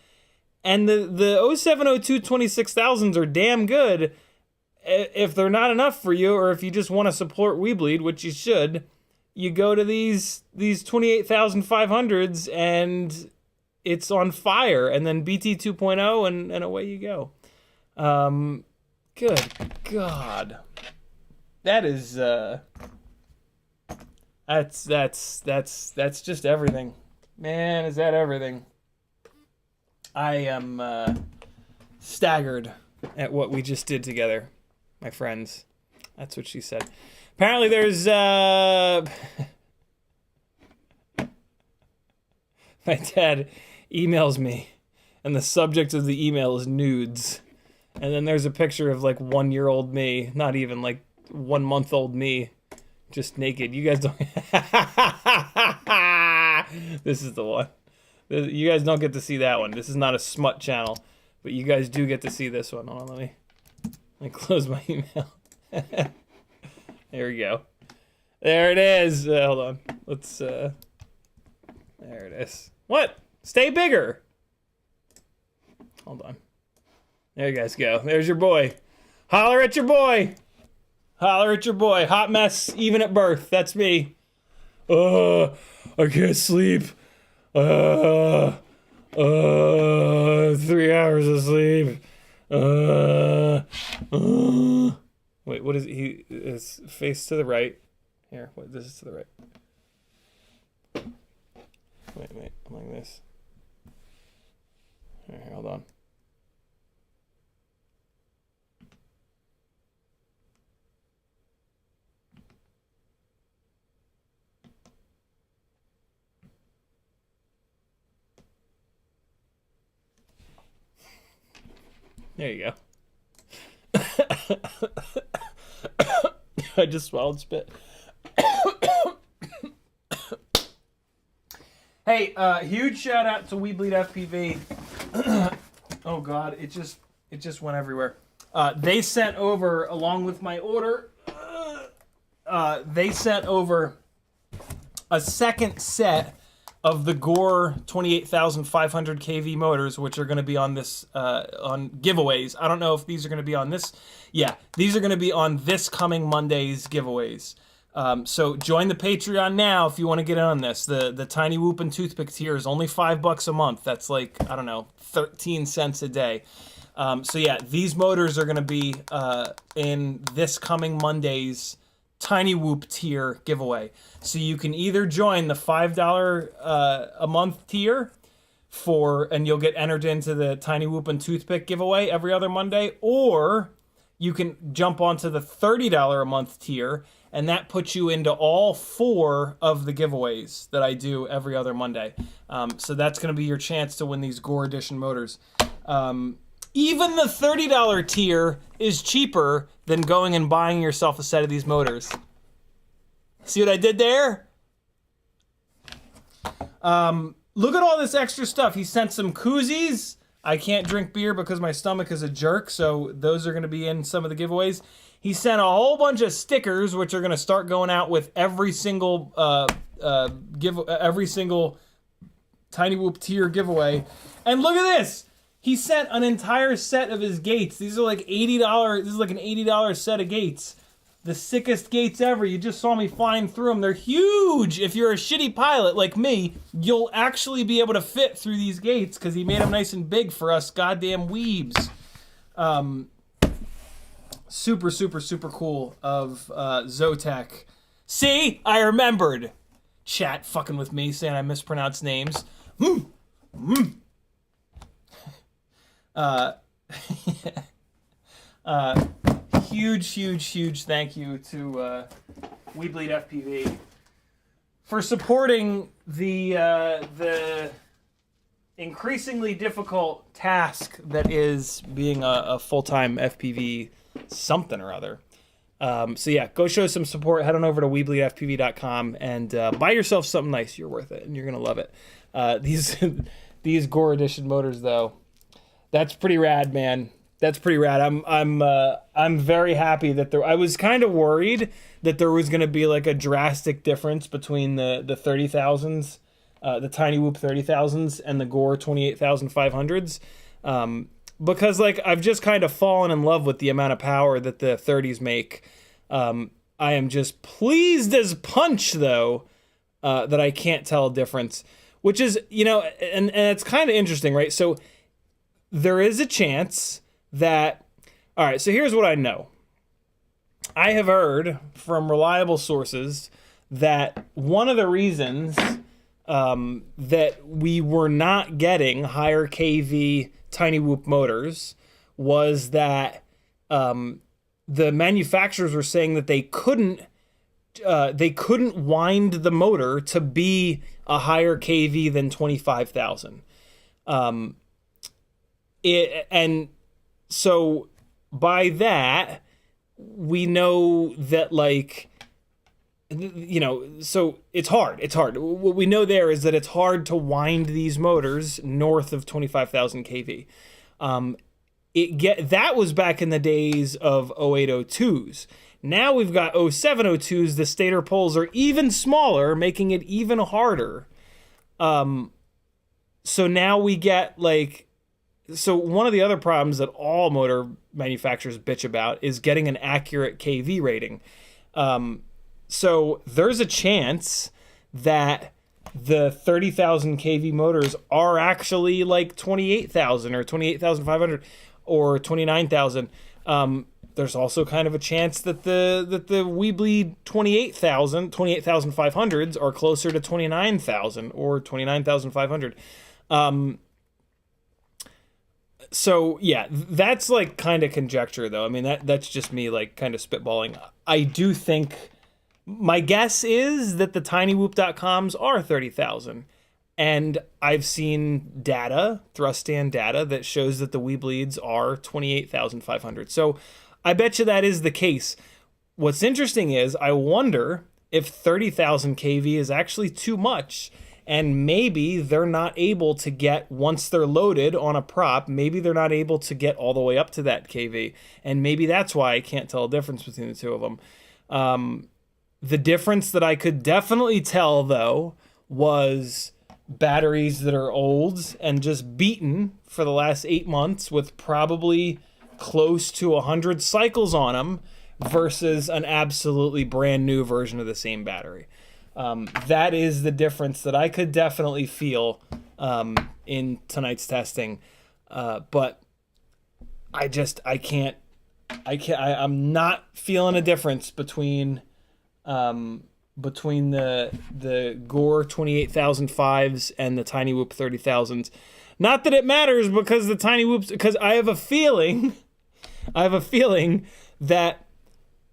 And the 0702 26,000s are damn good. If they're not enough for you, or if you just want to support WeBLEED, which you should, you go to these 28,500s and it's on fire, and then BT 2.0 and away you go. Good God. That is that's just everything. Man, is that everything. I am staggered at what we just did together, my friends. That's what she said. Apparently there's my dad emails me and the subject of the email is nudes. And then there's a picture of like 1-year-old me, not even like 1-month-old me, just naked. You guys don't This is the one. You guys don't get to see that one. This is not a smut channel, but you guys do get to see this one. Hold on, let me close my email. There we go. There it is. Hold on. Let's there it is. What? Stay bigger. Hold on. There you guys go. There's your boy. Holler at your boy. Holler at your boy. Hot mess even at birth. That's me. I can't sleep. 3 hours of sleep. Wait, what is it? He is face to the right. Here, what? This is to the right. Wait, I'm like this. Here, hold on. There you go. I just swallowed spit. Hey, huge shout out to WeBLEED FPV. Oh God, it just went everywhere. They sent over, along with my order, they sent over a second set of the Gore 28,500 kV motors, which are going to be on this on giveaways. I don't know if these are going to be on this. Yeah, these are going to be on this coming Monday's giveaways. So join the Patreon now if you want to get in on this. The Tinywhoop and toothpick tier is only $5 a month. That's like, I don't know, 13 cents a day. So yeah, these motors are going to be in this coming Monday's Tinywhoop tier giveaway. So you can either join the $5 a month tier and you'll get entered into the Tinywhoop and toothpick giveaway every other Monday, or you can jump onto the $30 a month tier, and that puts you into all 4 of the giveaways that I do every other Monday. So that's going to be your chance to win these Gore Edition motors. Even the $30 tier is cheaper than going and buying yourself a set of these motors. See what I did there? Look at all this extra stuff. He sent some koozies. I can't drink beer because my stomach is a jerk, so those are going to be in some of the giveaways. He sent a whole bunch of stickers, which are going to start going out with every single Tinywhoop tier giveaway. And look at this. He sent an entire set of his gates. These are like $80. This is like an $80 set of gates. The sickest gates ever. You just saw me flying through them. They're huge. If you're a shitty pilot like me, you'll actually be able to fit through these gates because he made them nice and big for us goddamn weebs. Super, super, super cool of Zotac. See? I remembered. Chat fucking with me saying I mispronounced names. Huge thank you to WeBLEED FPV for supporting the increasingly difficult task that is being a full-time FPV something or other. So yeah, go show some support. Head on over to WeBLEEDFPV.com and buy yourself something nice. You're worth it, and you're gonna love it. These Gore Edition motors, though, that's pretty rad, man. That's pretty rad. I'm very happy that I was kind of worried that there was gonna be like a drastic difference between the 30,000s, the Tinywhoop 30,000s, and the Gore 28,500s. Because like I've just kind of fallen in love with the amount of power that the 30s make. I am just pleased as punch, though, that I can't tell a difference. Which is, you know, and it's kind of interesting, right? So there is a chance that, all right, so here's what I know. I have heard from reliable sources that one of the reasons that we were not getting higher KV Tinywhoop motors was that the manufacturers were saying that they couldn't wind the motor to be a higher KV than 25,000. And so by that, we know that, like, you know, so it's hard. What we know there is that it's hard to wind these motors north of 25,000 kV. That was back in the days of 0802s. Now we've got 0702s. The stator poles are even smaller, making it even harder. So now we get like, so one of the other problems that all motor manufacturers bitch about is getting an accurate KV rating. So there's a chance that the 30,000 kV motors are actually like 28,000 or 28,500 or 29,000. There's also kind of a chance that the WeBLEED 28,500s are closer to 29,000 or 29,500. So yeah, that's like kind of conjecture though. I mean, that's just me like kind of spitballing. I do think, my guess is that the tinywhoop.coms are 30,000. And I've seen data, thrust stand data, that shows that the WeBLEEDs are 28,500. So I bet you that is the case. What's interesting is I wonder if 30,000 kV is actually too much, and maybe they're not able to get, once they're loaded on a prop, maybe they're not able to get all the way up to that kV, and maybe that's why I can't tell a difference between the two of them. The difference that I could definitely tell, though, was batteries that are old and just beaten for the last 8 months with probably close to 100 cycles on them versus an absolutely brand new version of the same battery. That is the difference that I could definitely feel in tonight's testing. But I'm not feeling a difference between the Gore 28,005s and the Tinywhoop 30,000s. Not that it matters, because the Tinywhoops, because I have a feeling that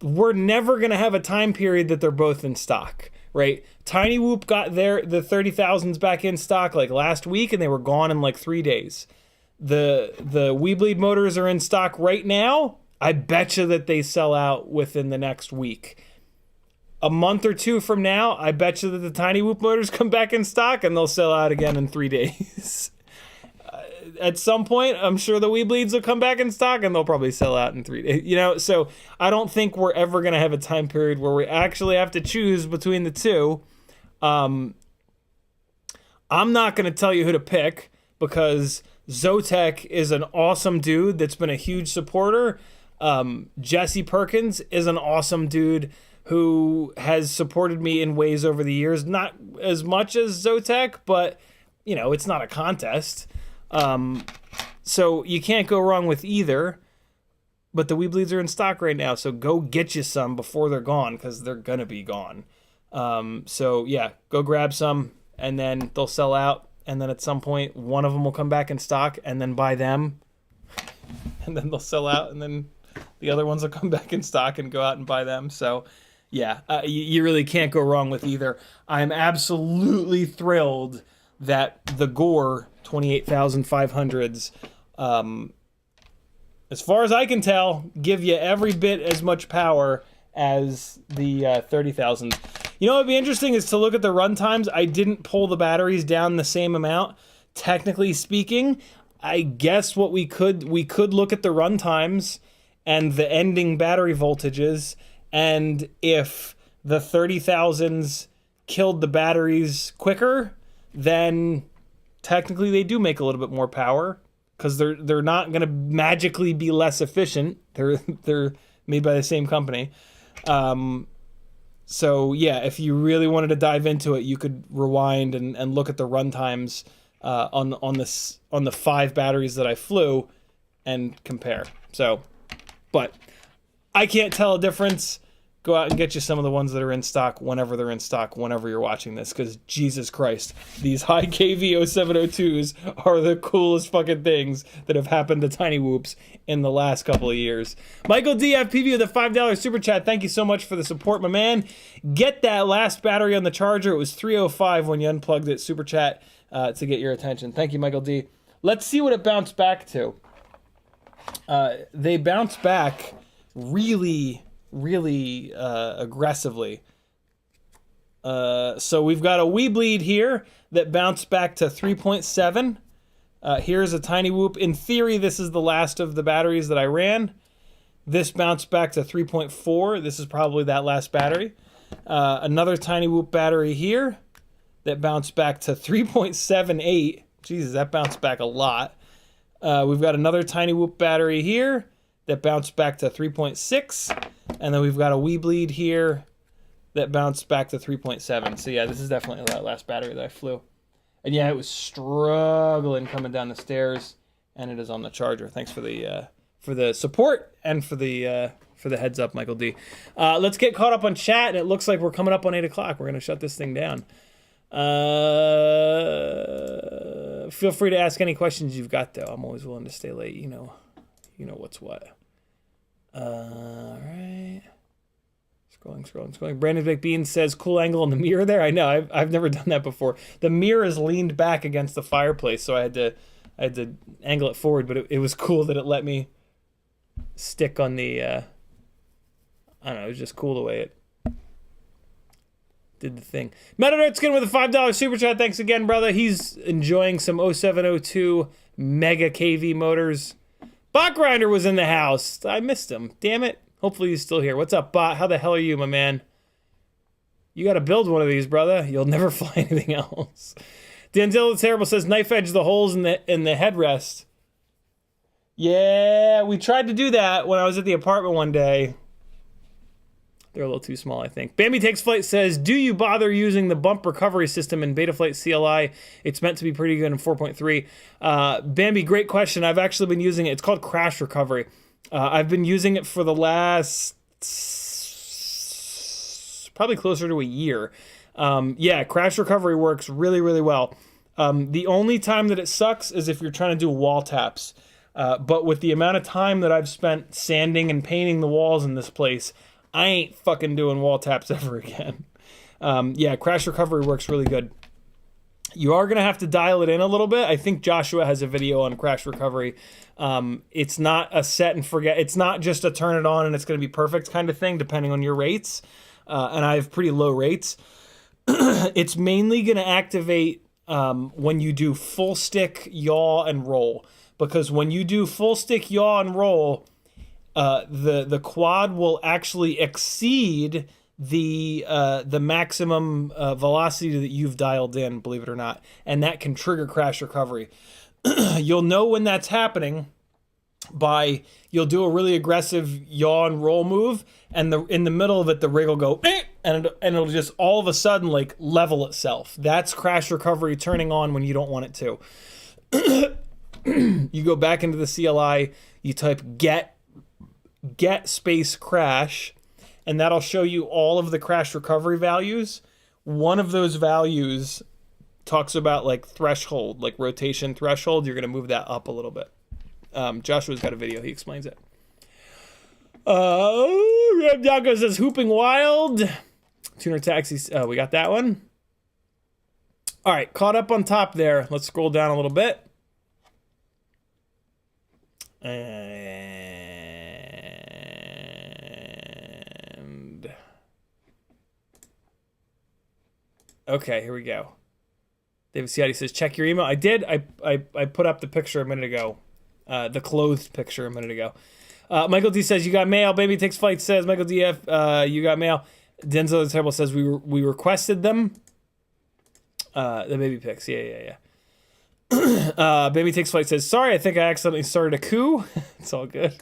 we're never going to have a time period that they're both in stock, right? Tinywhoop got the 30,000s back in stock like last week, and they were gone in like 3 days. The WeBLEED motors are in stock right now. I bet you that they sell out within the next week. A month or two from now, I bet you that the Tinywhoop motors come back in stock and they'll sell out again in 3 days. At some point, I'm sure the WeBLEEDs will come back in stock and they'll probably sell out in 3 days. You know, so I don't think we're ever going to have a time period where we actually have to choose between the two. I'm not going to tell you who to pick, because Zotek is an awesome dude that's been a huge supporter. Jesse Perkins is an awesome dude who has supported me in ways over the years. Not as much as Zotek, but, you know, it's not a contest. So you can't go wrong with either. But the WeBLEEDs are in stock right now, so go get you some before they're gone, because they're going to be gone. So, yeah, go grab some, and then they'll sell out. And then at some point, one of them will come back in stock, and then buy them. And then they'll sell out, and then the other ones will come back in stock and go out and buy them. So, yeah, you really can't go wrong with either. I'm absolutely thrilled that the Gore 28,500s, as far as I can tell, give you every bit as much power as the 30,000s. You know what would be interesting is to look at the run times. I didn't pull the batteries down the same amount. Technically speaking, I guess what we could look at the run times and the ending battery voltages, and if the 30,000s killed the batteries quicker, then technically they do make a little bit more power, because they're not going to magically be less efficient. They're made by the same company. So yeah, if you really wanted to dive into it, you could rewind and look at the run times on the 5 batteries that I flew and compare. So, but I can't tell a difference. Go out and get you some of the ones that are in stock whenever they're in stock, whenever you're watching this, because Jesus Christ, these high KV 0702s are the coolest fucking things that have happened to Tinywhoops in the last couple of years. Michael D. FPV with a $5 super chat. Thank you so much for the support, my man. Get that last battery on the charger. It was 305 when you unplugged it. Super chat to get your attention. Thank you, Michael D. Let's see what it bounced back to. They bounced back really aggressively. So we've got a WeBLEED here that bounced back to 3.7. Here's a Tinywhoop. In theory, this is the last of the batteries that I ran. This bounced back to 3.4. This is probably that last battery. Another Tinywhoop battery here that bounced back to 3.78. Jesus, that bounced back a lot. We've got another Tinywhoop battery here that bounced back to 3.6. And then we've got a WeBLEED here that bounced back to 3.7. So yeah, this is definitely that last battery that I flew. And yeah, it was struggling coming down the stairs, and it is on the charger. Thanks for the support and for the heads up, Michael D. Let's get caught up on chat, and it looks like we're coming up on 8 o'clock. We're gonna shut this thing down. Feel free to ask any questions you've got, though. I'm always willing to stay late. You know what's what. All right. Scrolling. Brandon McBean says, cool angle on the mirror there. I know, I've never done that before. The mirror is leaned back against the fireplace, so I had to angle it forward, but it was cool that it let me stick on the, I don't know, it was just cool the way it did the thing. Metal-Nerd-Skin with a $5 super chat. Thanks again, brother. He's enjoying some 0702 Mega KV motors. Bot Grinder was in the house. I missed him. Damn it. Hopefully he's still here. What's up, Bot? How the hell are you, my man? You got to build one of these, brother. You'll never fly anything else. Denzel the Terrible says, knife edge the holes in the headrest. Yeah, we tried to do that when I was at the apartment one day. They're a little too small, I think. Bambi Takes Flight says, do you bother using the bump recovery system in Betaflight CLI? It's meant to be pretty good in 4.3. Bambi, great question. I've actually been using it. It's called Crash Recovery. I've been using it for the last probably closer to a year. Yeah, Crash Recovery works really, really well. The only time that it sucks is if you're trying to do wall taps. But with the amount of time that I've spent sanding and painting the walls in this place, I ain't fucking doing wall taps ever again. Yeah, Crash Recovery works really good. You are going to have to dial it in a little bit. I think Joshua has a video on Crash Recovery. It's not a set and forget. It's not just a turn it on and it's going to be perfect kind of thing, depending on your rates. And I have pretty low rates. It's mainly going to activate when you do full stick, yaw, and roll. Because when you do full stick, yaw, and roll, the quad will actually exceed the maximum velocity that you've dialed in, believe it or not, and that can trigger Crash Recovery. You'll know when that's happening by you'll do a really aggressive yaw and roll move, and in the middle of it the rig will go and it'll just all of a sudden like level itself. That's Crash Recovery turning on when you don't want it to. You go back into the CLI, you type get space crash, and that'll show you all of the Crash Recovery values. One of those values talks about like threshold, like rotation threshold. You're going to move that up a little bit. Joshua's got a video. He explains it. Red Dago says Hooping Wild. Tuner Taxi. We got that one. All right, caught up on top there. Let's scroll down a little bit. And okay, here we go. David Ciotti says, check your email. I did. I put up the picture a minute ago. The clothed picture a minute ago. Michael D says, you got mail. Baby Takes Flight says, Michael DF, you got mail. Denzel the Terrible says, we requested them. The baby pics. Yeah. Baby Takes Flight says, sorry, I think I accidentally started a coup. It's all good.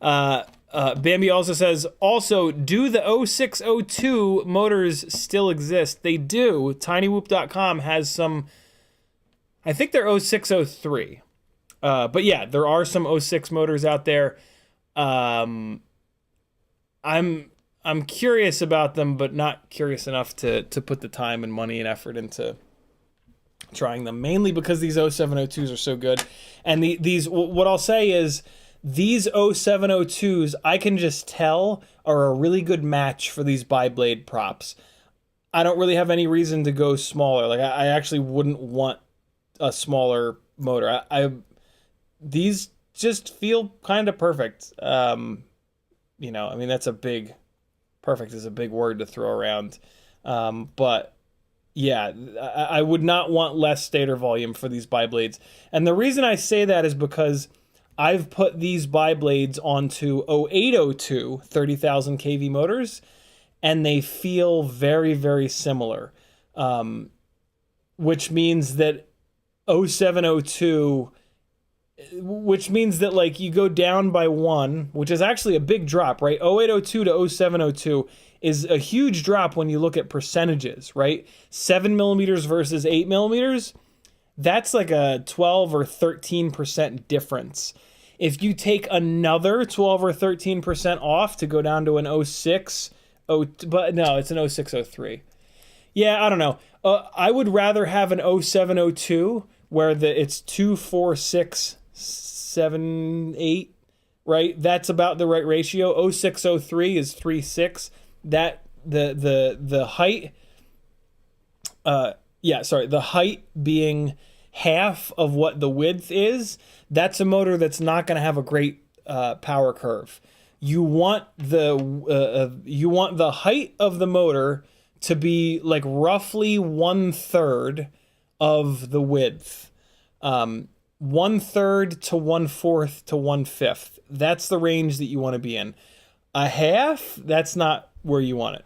Bambi also says, also, do the 0602 motors still exist? They do. Tinywhoop.com has some, I think they're 0603. But yeah, there are some 06 motors out there. I'm curious about them, but not curious enough to put the time and money and effort into trying them, mainly because these 0702s are so good. And what I'll say is these 0702s, I can just tell are a really good match for these bi-blade props. I don't really have any reason to go smaller. Like I actually wouldn't want a smaller motor. These just feel kind of perfect. I mean, perfect is a big word to throw around. But yeah, I would not want less stator volume for these bi-blades. And the reason I say that is because I've put these bi-blades onto 0802 30,000 kV motors, and they feel very, very similar. Which means that 0702, which means that like you go down by one, which is actually a big drop, right? 0802 to 0702 is a huge drop when you look at percentages, right? 7 millimeters versus 8 millimeters. That's like a 12 or 13% difference. If you take another 12 or 13% off to go down to an 06, but no, it's an 0603. Yeah, I don't know. I would rather have an 0702 where it's 2, 4, 6, 7, 8, right? That's about the right ratio. 0603 is 3, 6. That the height, the height being half of what the width is, that's a motor that's not going to have a great power curve. You want the height of the motor to be like roughly 1/3 of the width. 1/3 to 1/4 to 1/5. That's the range that you want to be in. A half, that's not where you want it.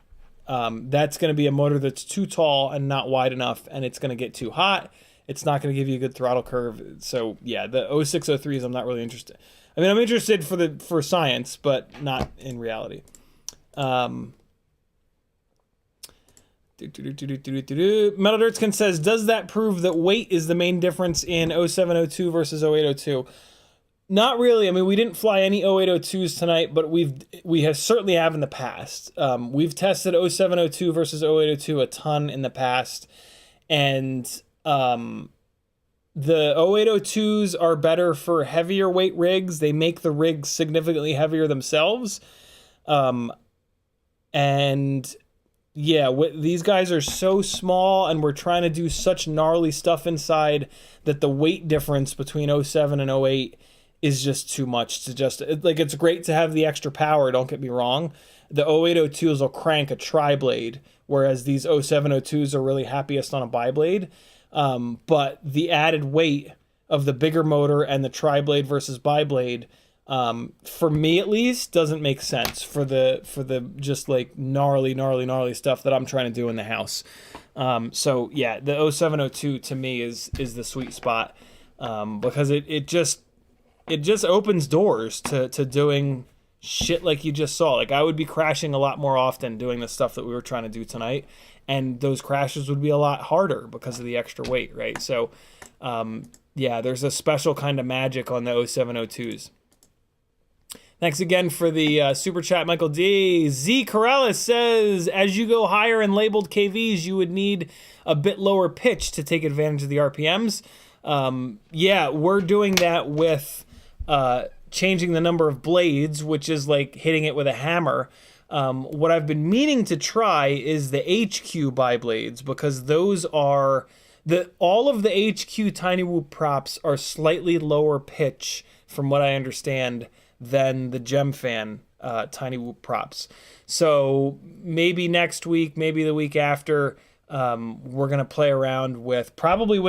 That's going to be a motor that's too tall and not wide enough, and it's going to get too hot. It's not going to give you a good throttle curve. So yeah, the 0603s, I'm not really interested. I mean, I'm interested for science, but not in reality. Metal Dirtskin says, does that prove that weight is the main difference in 0702 versus 0802? Not really. I mean, we didn't fly any 0802s tonight, but we have certainly have in the past. We've tested 0702 versus 0802 a ton in the past, and the 0802s are better for heavier weight rigs. They make the rigs significantly heavier themselves, and yeah, these guys are so small, and we're trying to do such gnarly stuff inside that the weight difference between 07 and 08 is just too much to just, like, it's great to have the extra power, don't get me wrong. The 0802s will crank a tri-blade, whereas these 0702s are really happiest on a bi-blade. But the added weight of the bigger motor and the tri-blade versus bi-blade, for me at least, doesn't make sense for the just like gnarly stuff that I'm trying to do in the house. So yeah, the 0702 to me is the sweet spot, because it just opens doors to doing shit like you just saw. Like, I would be crashing a lot more often doing the stuff that we were trying to do tonight, and those crashes would be a lot harder because of the extra weight, right? So yeah, there's a special kind of magic on the 0702s. Thanks again for the super chat, Michael D. Z. Corellis says, as you go higher in labeled KVs, you would need a bit lower pitch to take advantage of the RPMs. Yeah, we're doing that with changing the number of blades, which is like hitting it with a hammer. What I've been meaning to try is the HQ bi-blades, because those are all of the HQ Tinywhoop props are slightly lower pitch, from what I understand, than the Gemfan Tinywhoop props. So maybe next week, maybe the week after, we're going to play around with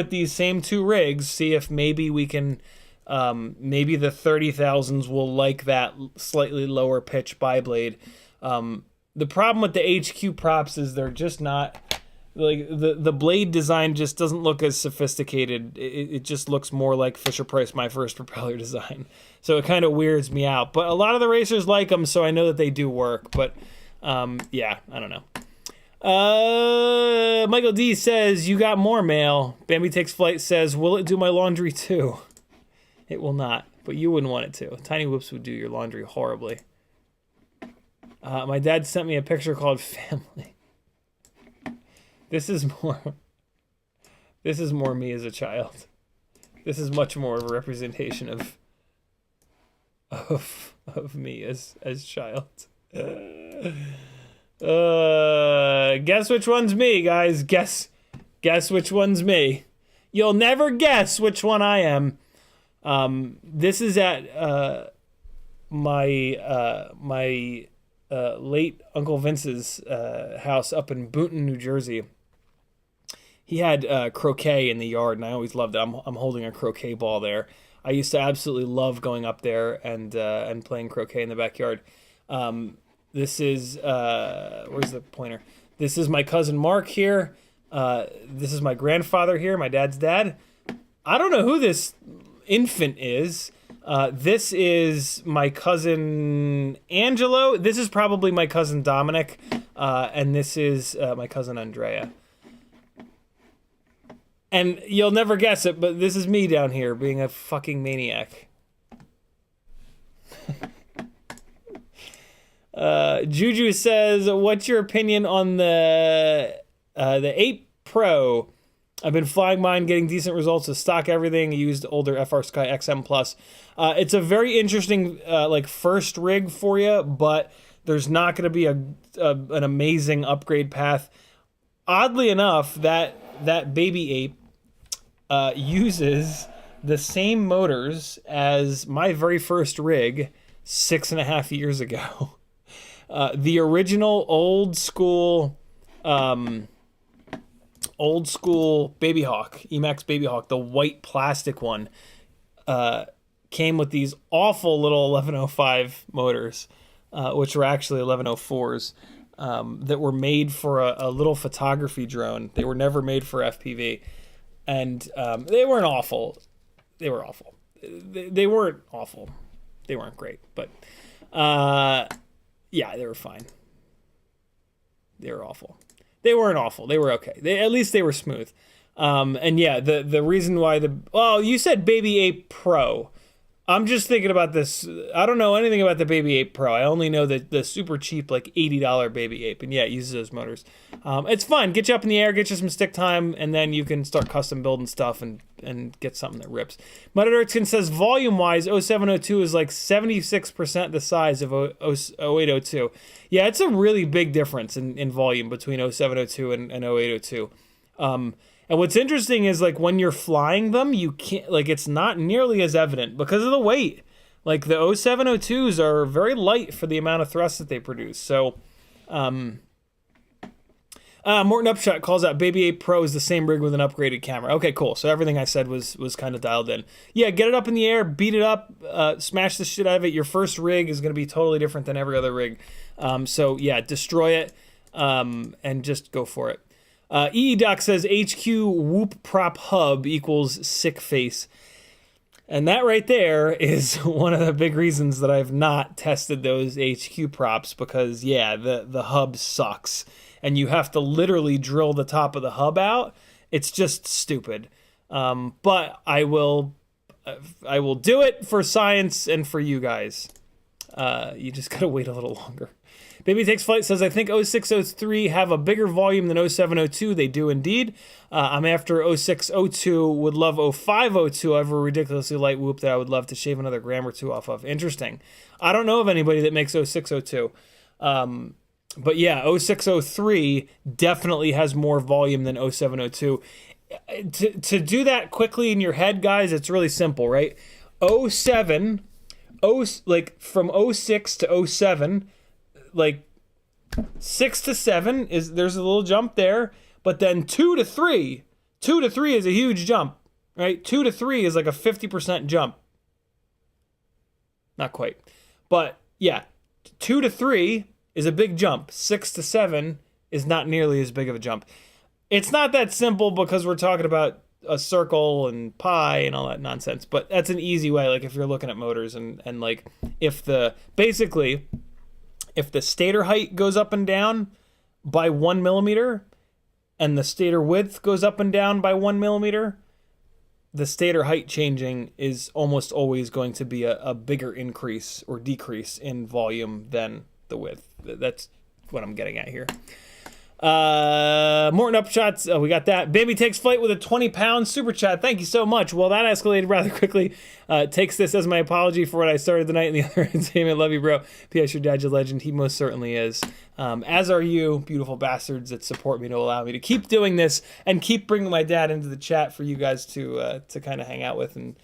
these same two rigs, see if maybe we can, maybe the 30,000s will like that slightly lower pitch bi-blade. The problem with the HQ props is they're just not, like, the blade design just doesn't look as sophisticated. It just looks more like Fisher-Price My First Propeller design. So it kind of weirds me out. But a lot of the racers like them, so I know that they do work. But yeah, I don't know. Michael D says, you got more mail. Bambi Takes Flight says, will it do my laundry too? It will not, but you wouldn't want it to. Tinywhoops would do your laundry horribly. My dad sent me a picture called Family. This is more me as a child. This is much more of a representation of me as child. Guess which one's me, guys. Guess which one's me. You'll never guess which one I am. This is at my late Uncle Vince's house up in Boonton, New Jersey. He had croquet in the yard, and I always loved it. I'm holding a croquet ball there. I used to absolutely love going up there and playing croquet in the backyard. This is where's the pointer? This is my cousin Mark here. This is my grandfather here, my dad's dad. I don't know who this infant is. This is my cousin Angelo. This is probably my cousin Dominic. And this is my cousin Andrea. And you'll never guess it, but this is me down here being a fucking maniac. Juju says, what's your opinion on the 8 Pro? I've been flying mine, getting decent results with stock everything. I used older FR Sky XM Plus. It's a very interesting first rig for you, but there's not going to be an amazing upgrade path. Oddly enough, that baby ape uses the same motors as my very first rig 6.5 years ago. The original old school old school Baby Hawk, Emax Baby Hawk, the white plastic one, came with these awful little 1105 motors, which were actually 1104s, that were made for a little photography drone. They were never made for FPV. And they weren't awful. They were awful. They weren't awful. They weren't great. But, yeah, they were fine. They were awful. They weren't awful. They were okay. At least they were smooth. And yeah, the reason why you said Baby 8 Pro. I'm just thinking about this. I don't know anything about the Baby 8 Pro. I only know that the super cheap, like $80 Baby 8. And yeah, it uses those motors. It's fun. Get you up in the air, get you some stick time, and then you can start custom building stuff and get something that rips. Muddertskin says, volume-wise, 0702 is like 76% the size of 0802. Yeah, it's a really big difference in volume between 0702 and 0802. And what's interesting is, like, when you're flying them, you can't, like, it's not nearly as evident because of the weight. Like, the 0702s are very light for the amount of thrust that they produce. So, Morton Upshot calls out Baby 8 Pro is the same rig with an upgraded camera. Okay, cool. So everything I said was kind of dialed in. Yeah, get it up in the air, beat it up, smash the shit out of it. Your first rig is going to be totally different than every other rig. So, yeah, destroy it and just go for it. EEDoc says HQ whoop prop hub equals sick face. And that right there is one of the big reasons that I've not tested those HQ props, because yeah, the hub sucks. And you have to literally drill the top of the hub out. It's just stupid. But I will do it for science and for you guys. You just gotta wait a little longer. Baby Takes Flight says, I think 0603 have a bigger volume than 0702. They do indeed. I'm after 0602, would love 0502. I have a ridiculously light whoop that I would love to shave another gram or two off of. Interesting. I don't know of anybody that makes 0602. But yeah, 0603 definitely has more volume than 0702. To do that quickly in your head, guys, it's really simple, right? 07, like from 06 to 07, like 6 to 7 there's a little jump there, but then 2 to 3 is a huge jump, right? 2 to 3 is like a 50% jump. Not quite, but yeah, 2 to 3 is a big jump. 6 to 7 is not nearly as big of a jump. It's not that simple because we're talking about a circle and pi and all that nonsense, but that's an easy way. Like if you're looking at motors and like if the stator height goes up and down by 1 millimeter and the stator width goes up and down by 1 millimeter, the stator height changing is almost always going to be a bigger increase or decrease in volume than the width. That's what I'm getting at here. Morton Upshots, we got that. Baby Takes Flight with a 20-pound super chat. Thank you so much. Well, that escalated rather quickly. Takes this as my apology for what I started the night in the other entertainment. Love you, bro. P.S. Your dad's a legend. He most certainly is. As are you, beautiful bastards that support me to allow me to keep doing this and keep bringing my dad into the chat for you guys to kind of hang out with and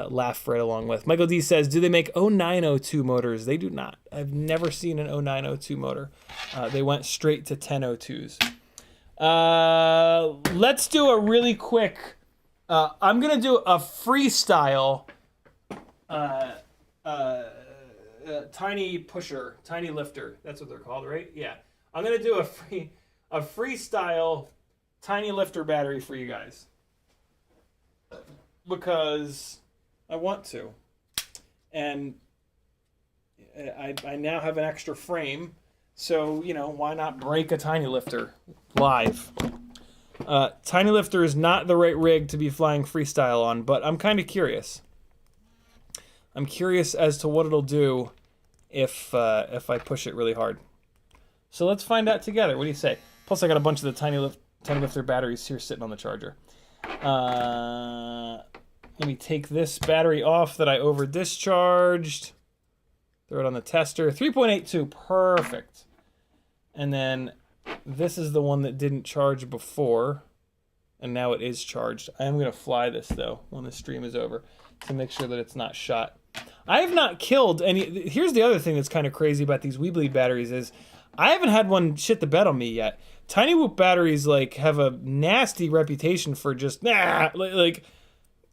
laugh right along with. Michael D says, do they make 0902 motors? They do not. I've never seen an 0902 motor. They went straight to 1002s. Let's do a really quick, I'm going to do a freestyle tiny pusher, tiny lifter. That's what they're called, right? Yeah. I'm going to do a freestyle tiny lifter battery for you guys. Because I want to. And I now have an extra frame, so, you know, why not break a tiny lifter live? Tiny lifter is not the right rig to be flying freestyle on, but I'm kind of curious. I'm curious as to what it'll do if I push it really hard. So let's find out together. What do you say? Plus, I got a bunch of the tiny lifter batteries here sitting on the charger. Let me take this battery off that I over discharged. Throw it on the tester. 3.82, perfect. And then this is the one that didn't charge before, and now it is charged. I am going to fly this though when the stream is over to make sure that it's not shot. I have not killed any. Here's the other thing that's kind of crazy about these WeBLEED batteries is I haven't had one shit the bed on me yet. Tinywhoop batteries like have a nasty reputation for just they're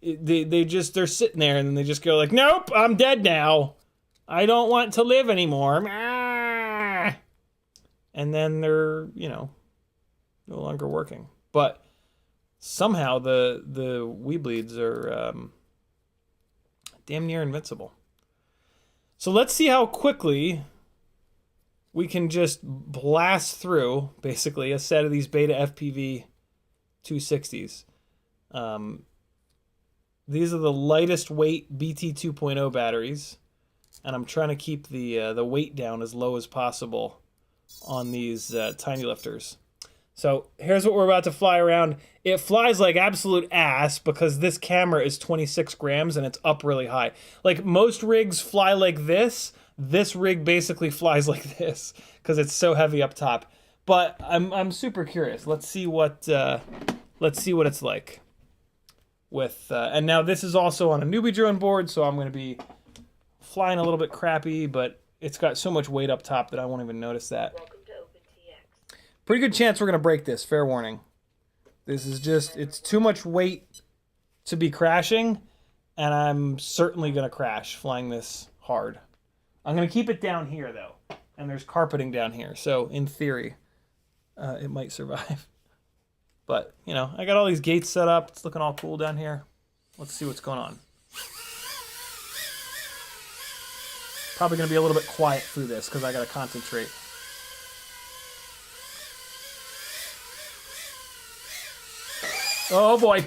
sitting there and then they just go like, nope, I'm dead now. I don't want to live anymore. And then they're, you know, no longer working. But somehow the WeBLEEDs are damn near invincible. So let's see how quickly we can just blast through, basically, a set of these Beta FPV 260s. These are the lightest weight BT 2.0 batteries, and I'm trying to keep the weight down as low as possible on these Tinylifters. So here's what we're about to fly around. It flies like absolute ass because this camera is 26 grams and it's up really high. Like most rigs fly like this. This rig basically flies like this because it's so heavy up top. But I'm super curious. Let's see what it's like with. And now this is also on a newbie drone board, so I'm going to be flying a little bit crappy, but it's got so much weight up top that I won't even notice that. Welcome to OpenTX. Pretty good chance we're going to break this. Fair warning. This is just, it's too much weight to be crashing, and I'm certainly going to crash flying this hard. I'm going to keep it down here, though, and there's carpeting down here, so in theory, it might survive. But, you know, I got all these gates set up. It's looking all cool down here. Let's see what's going on. Probably going to be a little bit quiet through this because I got to concentrate. Oh, boy.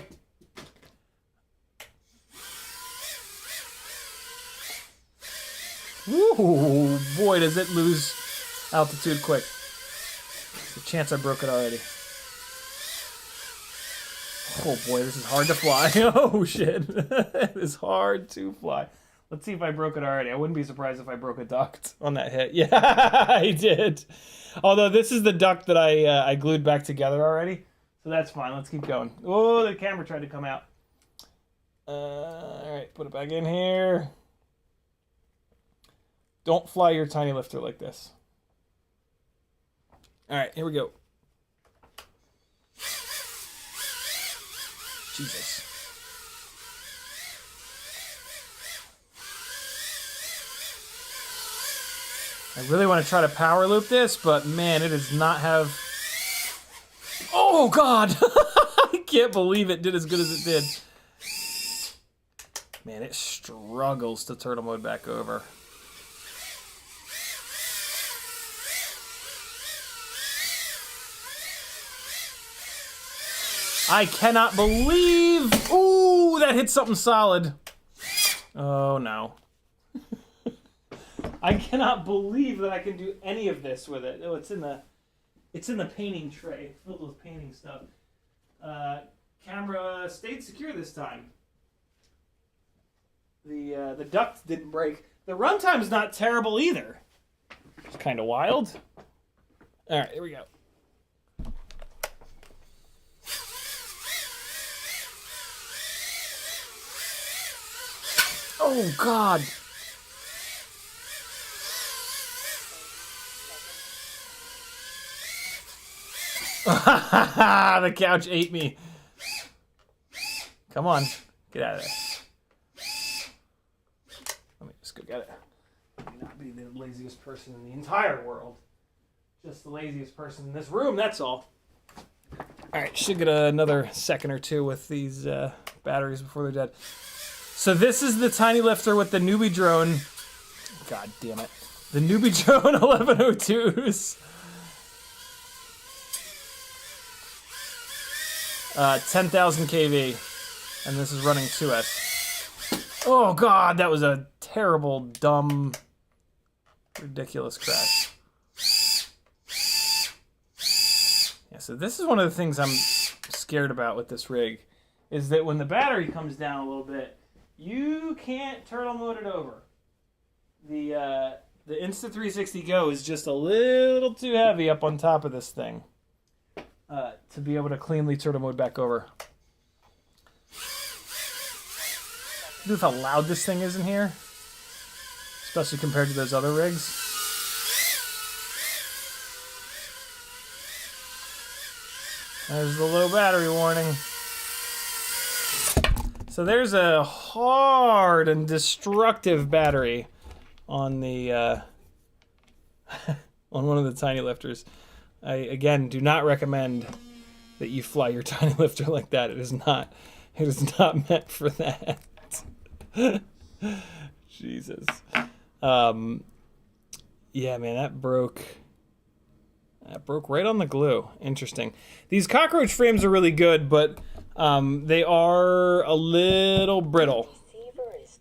Ooh, boy, does it lose altitude quick. There's a chance I broke it already. Oh, boy, this is hard to fly. Oh, shit. It is hard to fly. Let's see if I broke it already. I wouldn't be surprised if I broke a duct on that hit. Yeah, I did. Although this is the duct that I glued back together already. So that's fine. Let's keep going. Oh, the camera tried to come out. All right, put it back in here. Don't fly your Tinylifter like this. All right, here we go. Jesus. I really want to try to power loop this, but man, it does not have... Oh, God! I can't believe it did as good as it did. Man, it struggles to turtle mode back over. I cannot believe... Ooh, that hit something solid. Oh, no. I cannot believe that I can do any of this with it. Oh, it's in the painting tray, filled with painting stuff. Camera stayed secure this time. The duct didn't break. The runtime's not terrible either. It's kind of wild. All right, here we go. Oh, God. The couch ate me. Come on. Get out of there. Let me just go get it. I may not be the laziest person in the entire world. Just the laziest person in this room, that's all. Alright, should get another second or two with these batteries before they're dead. So this is the Tinylifter with the newbie drone. God damn it. The newbie drone 1102s. 10,000 kV, and this is running 2S. Oh, God, that was a terrible, dumb, ridiculous crash. Yeah, so this is one of the things I'm scared about with this rig, is that when the battery comes down a little bit, you can't turtle mode it over. The Insta360 Go is just a little too heavy up on top of this thing. To be able to cleanly turtle mode back over. Look how loud this thing is in here, especially compared to those other rigs. There's the low battery warning. So there's a hard and destructive battery on the on one of the Tinylifters. I again do not recommend that you fly your Tinylifter like that. It is not meant for that. Jesus. Yeah, man, that broke right on the glue. Interesting. These cockroach frames are really good, but they are a little brittle.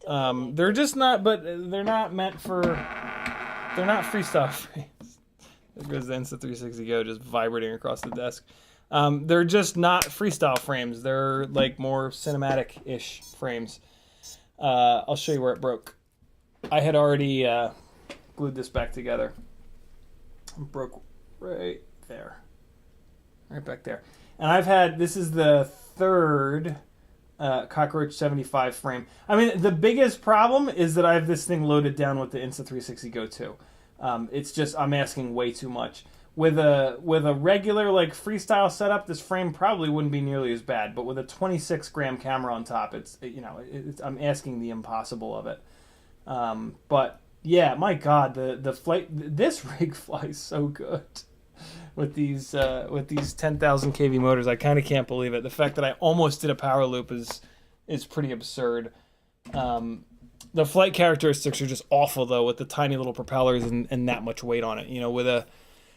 They're just not, but they're not meant for, they're not freestyle frames. There goes the Insta360 Go just vibrating across the desk. They're just not freestyle frames. They're like more cinematic-ish frames. I'll show you where it broke. I had already glued this back together. It broke right there. Right back there. And I've had, this is the third Cockroach 75 frame. I mean, the biggest problem is that I have this thing loaded down with the Insta360 Go 2. It's just, I'm asking way too much. With a regular like freestyle setup, this frame probably wouldn't be nearly as bad. But with a 26-gram camera on top, I'm asking the impossible of it. But yeah, my God, the flight, this rig flies so good with these 10,000 kV motors. I kind of can't believe it. The fact that I almost did a power loop is pretty absurd. The flight characteristics are just awful though, with the tiny little propellers and that much weight on it. You know, with a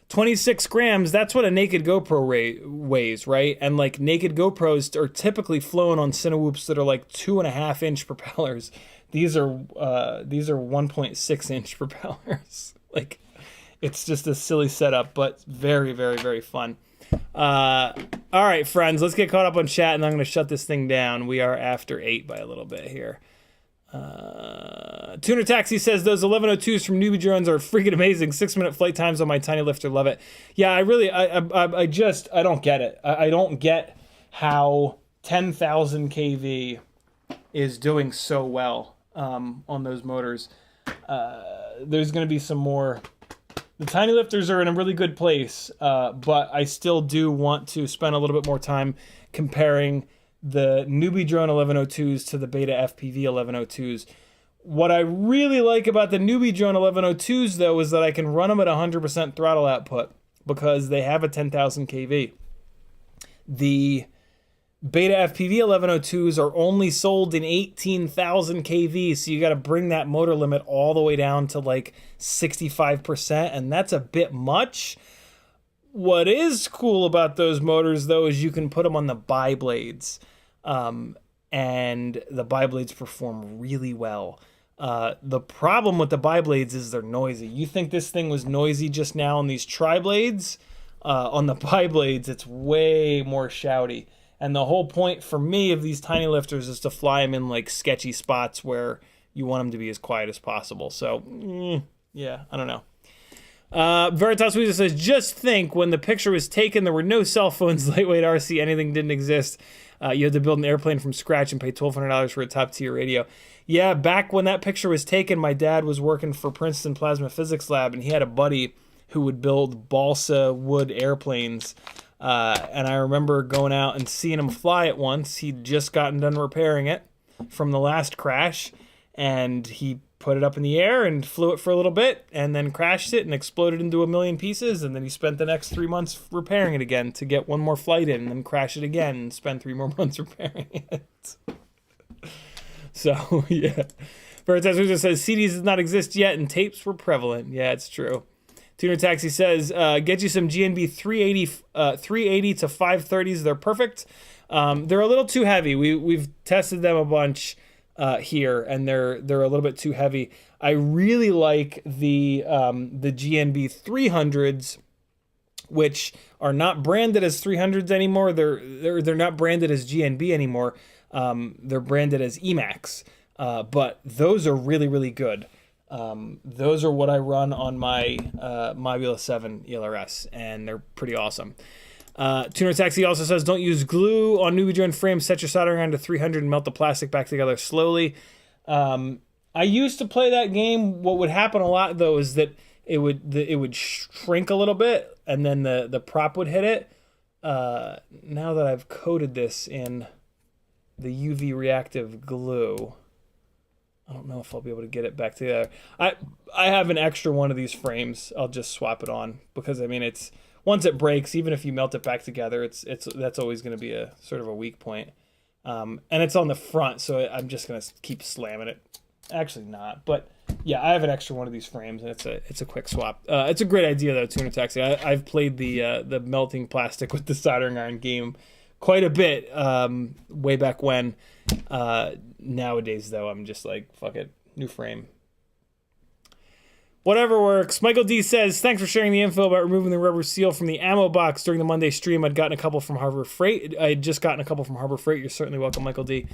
26 grams, that's what a naked GoPro weighs, right? And like naked GoPros are typically flown on Tinywhoops that are like 2.5-inch propellers. These are 1.6-inch propellers. Like, it's just a silly setup, but very, very, very fun. All right, friends, let's get caught up on chat, and I'm going to shut this thing down. We are after 8 by a little bit here. Tuner Taxi says those 1102s from Newbie Drones are freaking amazing. 6-minute flight times on my Tinylifter. Love it. Yeah, I don't get it. I don't get how 10,000 kV is doing so well on those motors. There's going to be some more. The Tinylifters are in a really good place, but I still do want to spend a little bit more time comparing the Newbie Drone 1102s to the Beta FPV 1102s. What I really like about the Newbie Drone 1102s, though, is that I can run them at 100% throttle output because they have a 10,000 kV. The Beta FPV 1102s are only sold in 18,000 kV, so you got to bring that motor limit all the way down to like 65%, and that's a bit much. What is cool about those motors, though, is you can put them on the bi-blades, and the bi-blades perform really well. The problem with the bi-blades is they're noisy. You think this thing was noisy just now on these tri-blades? On the bi-blades, it's way more shouty. And the whole point for me of these Tinylifters is to fly them in like sketchy spots where you want them to be as quiet as possible. So, yeah, I don't know. Veritas Weezer says, just think, when the picture was taken, there were no cell phones, lightweight RC, anything didn't exist. You had to build an airplane from scratch and pay $1,200 for a top-tier radio. Yeah, back when that picture was taken, my dad was working for Princeton Plasma Physics Lab, and he had a buddy who would build balsa wood airplanes. And I remember going out and seeing him fly it once. He'd just gotten done repairing it from the last crash, and he put it up in the air and flew it for a little bit, and then crashed it and exploded into a million pieces, and then he spent the next 3 months repairing it again to get one more flight in, and then crash it again and spend 3 more months repairing it. So, yeah. Veritas Weezer says, CDs does not exist yet, and tapes were prevalent. Yeah, it's true. Tuner Taxi says, get you some GNB 380 to 530s. They're perfect. They're a little too heavy. We've tested them a bunch here, and they're a little bit too heavy. I really like the GNB 300s, which are not branded as 300s anymore. They're not branded as GNB anymore. They're branded as Emax. But those are really, really good. Those are what I run on my Mobula 7 ELRS, and they're pretty awesome. Tuner Taxi also says, don't use glue on Newbie Drone frames. Set your soldering iron to 300 and melt the plastic back together slowly. I used to play that game. What would happen a lot, though, is that it would shrink a little bit, and then the prop would hit it. now that I've coated this in the UV reactive glue, I don't know if I'll be able to get it back together. I have an extra one of these frames. I'll just swap it on because I mean it's once it breaks, even if you melt it back together, that's always going to be a sort of a weak point. And it's on the front, so I'm just going to keep slamming it. Actually not, but yeah, I have an extra one of these frames, and it's a quick swap. It's a great idea though, Tuner Taxi. I've played the melting plastic with the soldering iron game quite a bit way back when. Nowadays though, I'm just like, fuck it, new frame. Whatever works. Michael D says, thanks for sharing the info about removing the rubber seal from the ammo box during the Monday stream. I'd gotten a couple from Harbor Freight. I had just gotten a couple from Harbor Freight. You're certainly welcome, Michael D.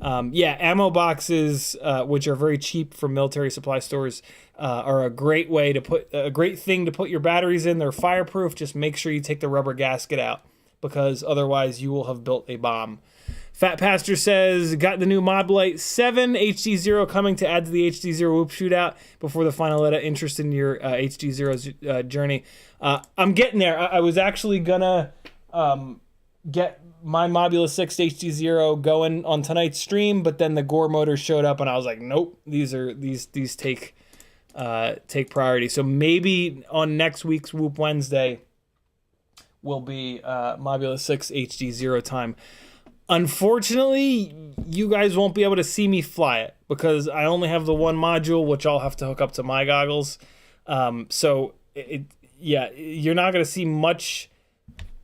Yeah, ammo boxes, which are very cheap from military supply stores, are a great way to put a great thing to put your batteries in. They're fireproof. Just make sure you take the rubber gasket out because otherwise you will have built a bomb. Fat Pastor says, got the new Moblite 7 HD0 coming to add to the HD0 Whoop shootout before the final edit. Interest in your HD0's journey. I'm getting there. I was actually gonna get my Mobula 6 HD0 going on tonight's stream, but then the Gore motors showed up and I was like, nope, these take priority. So maybe on next week's Whoop Wednesday will be Mobula 6 HD0 time. Unfortunately, you guys won't be able to see me fly it because I only have the one module, which I'll have to hook up to my goggles. So, yeah, you're not going to see much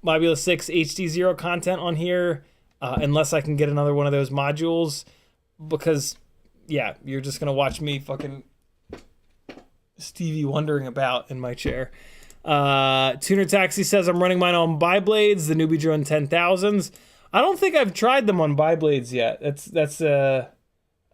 Mobula 6 HD0 content on here unless I can get another one of those modules because, yeah, you're just going to watch me fucking Stevie Wondering about in my chair. Tuner Taxi says, I'm running mine on ByBlades, the Newbie Drone 10,000s. I don't think I've tried them on ByBlades yet. That's a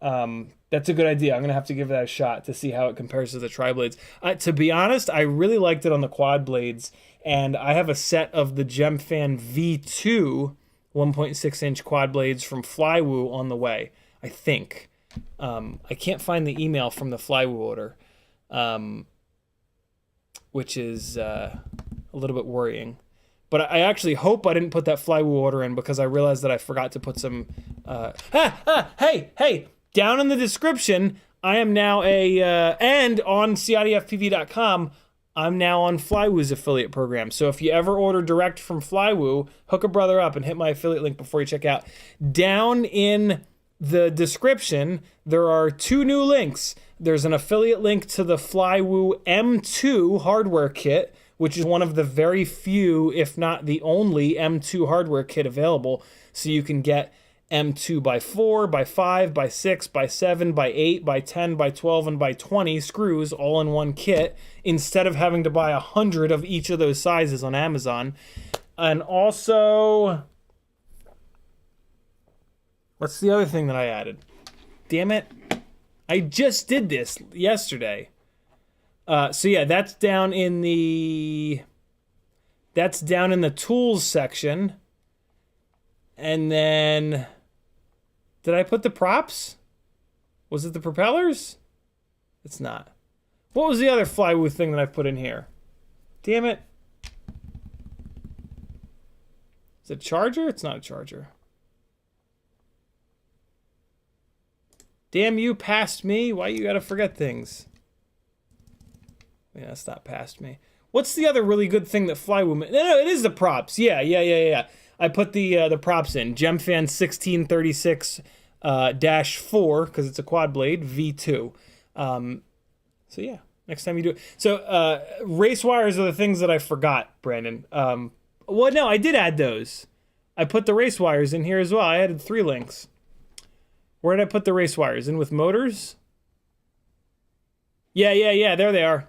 good idea. I'm gonna have to give that a shot to see how it compares to the tri-blades. To be honest, I really liked it on the quad blades, and I have a set of the Gemfan V2 1.6 inch quad blades from Flywoo on the way. I think. I can't find the email from the Flywoo order, which is a little bit worrying. But I actually hope I didn't put that Flywoo order in because I realized that I forgot to put some... Hey! Down in the description, I am now and on CiottiFPV.com, I'm now on Flywoo's affiliate program. So if you ever order direct from Flywoo, hook a brother up and hit my affiliate link before you check out. Down in the description, there are two new links. There's an affiliate link to the Flywoo M2 hardware kit, which is one of the very few, if not the only, M2 hardware kit available. So you can get M2 by 4, by 5, by 6, by 7, by 8, by 10, by 12, and by 20 screws all in one kit, instead of having to buy 100 of each of those sizes on Amazon. And also, what's the other thing that I added? Damn it. I just did this yesterday. So yeah, that's down in the tools section. And then, did I put the props? Was it the propellers? It's not. What was the other Flywoo thing that I put in here? Damn it. Is it a charger? It's not a charger. Damn you, past me. Why you gotta forget things? Yeah, that's not past me. What's the other really good thing that Flywoo... No, it is the props. Yeah. I put the props in. Gemfan 1636-4, because it's a quad blade, V2. So yeah, next time you do it. So race wires are the things that I forgot, Brandon. Well, no, I did add those. I put the race wires in here as well. I added 3 links. Where did I put the race wires? In with motors? Yeah. There they are.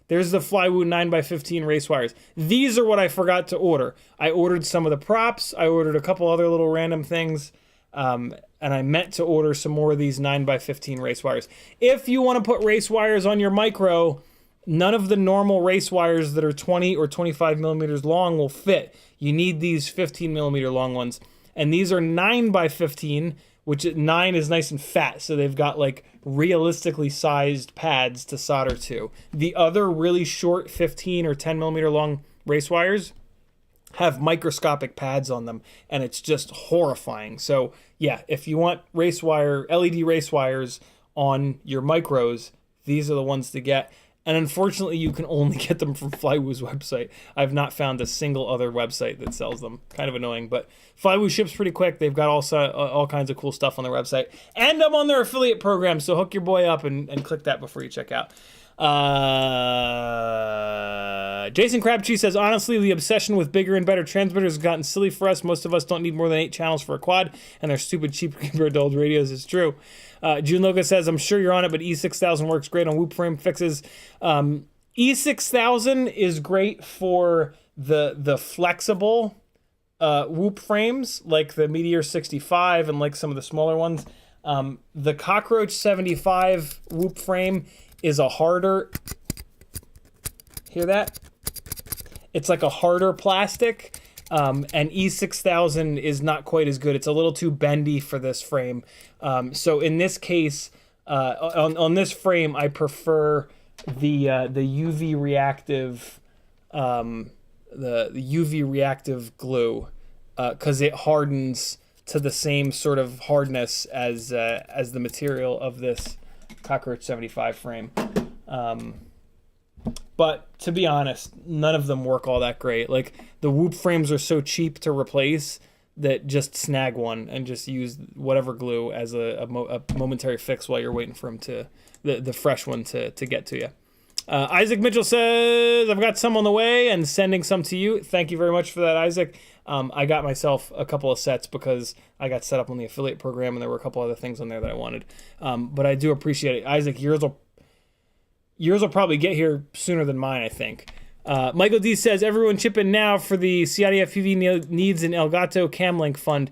There's the Flywoo 9x15 race wires. These are what I forgot to order. I ordered some of the props. I ordered a couple other little random things. And I meant to order some more of these 9x15 race wires. If you want to put race wires on your micro, none of the normal race wires that are 20 or 25 millimeters long will fit. You need these 15 millimeter long ones. And these are 9x15, which 9 is nice and fat, so they've got like realistically sized pads to solder to. The other really short 15 or 10 millimeter long race wires have microscopic pads on them, and it's just horrifying. So yeah, if you want race wire, LED race wires on your micros, these are the ones to get. And unfortunately, you can only get them from Flywoo's website. I've not found a single other website that sells them. Kind of annoying, but Flywoo ships pretty quick. They've got all kinds of cool stuff on their website. And I'm on their affiliate program, so hook your boy up and click that before you check out. Jason Crabtree says, honestly, the obsession with bigger and better transmitters has gotten silly for us. Most of us don't need more than 8 channels for a quad, and they're stupid cheap compared to old radios. It's true. June Loga says, I'm sure you're on it, but E6000 works great on Whoop frame fixes. E6000 is great for the flexible Whoop frames, like the Meteor 65 and like some of the smaller ones. The Cockroach 75 Whoop frame is a harder, hear that? It's like a harder plastic, and E6000 is not quite as good. It's a little too bendy for this frame. So in this case, on this frame, I prefer the UV reactive, the UV reactive glue, because it hardens to the same sort of hardness as the material of this Cockroach 75 frame. But to be honest, none of them work all that great. Like, the Whoop frames are so cheap to replace that just snag one and just use whatever glue as a momentary fix while you're waiting for them to, the fresh one to get to you. Isaac Mitchell says, I've got some on the way and sending some to you. Thank you very much for that, Isaac. I got myself a couple of sets because I got set up on the affiliate program and there were a couple other things on there that I wanted. But I do appreciate it. Isaac, yours will probably get here sooner than mine, I think. Michael D says, everyone chip in now for the CiottiFPV Needs an Elgato Camlink Fund.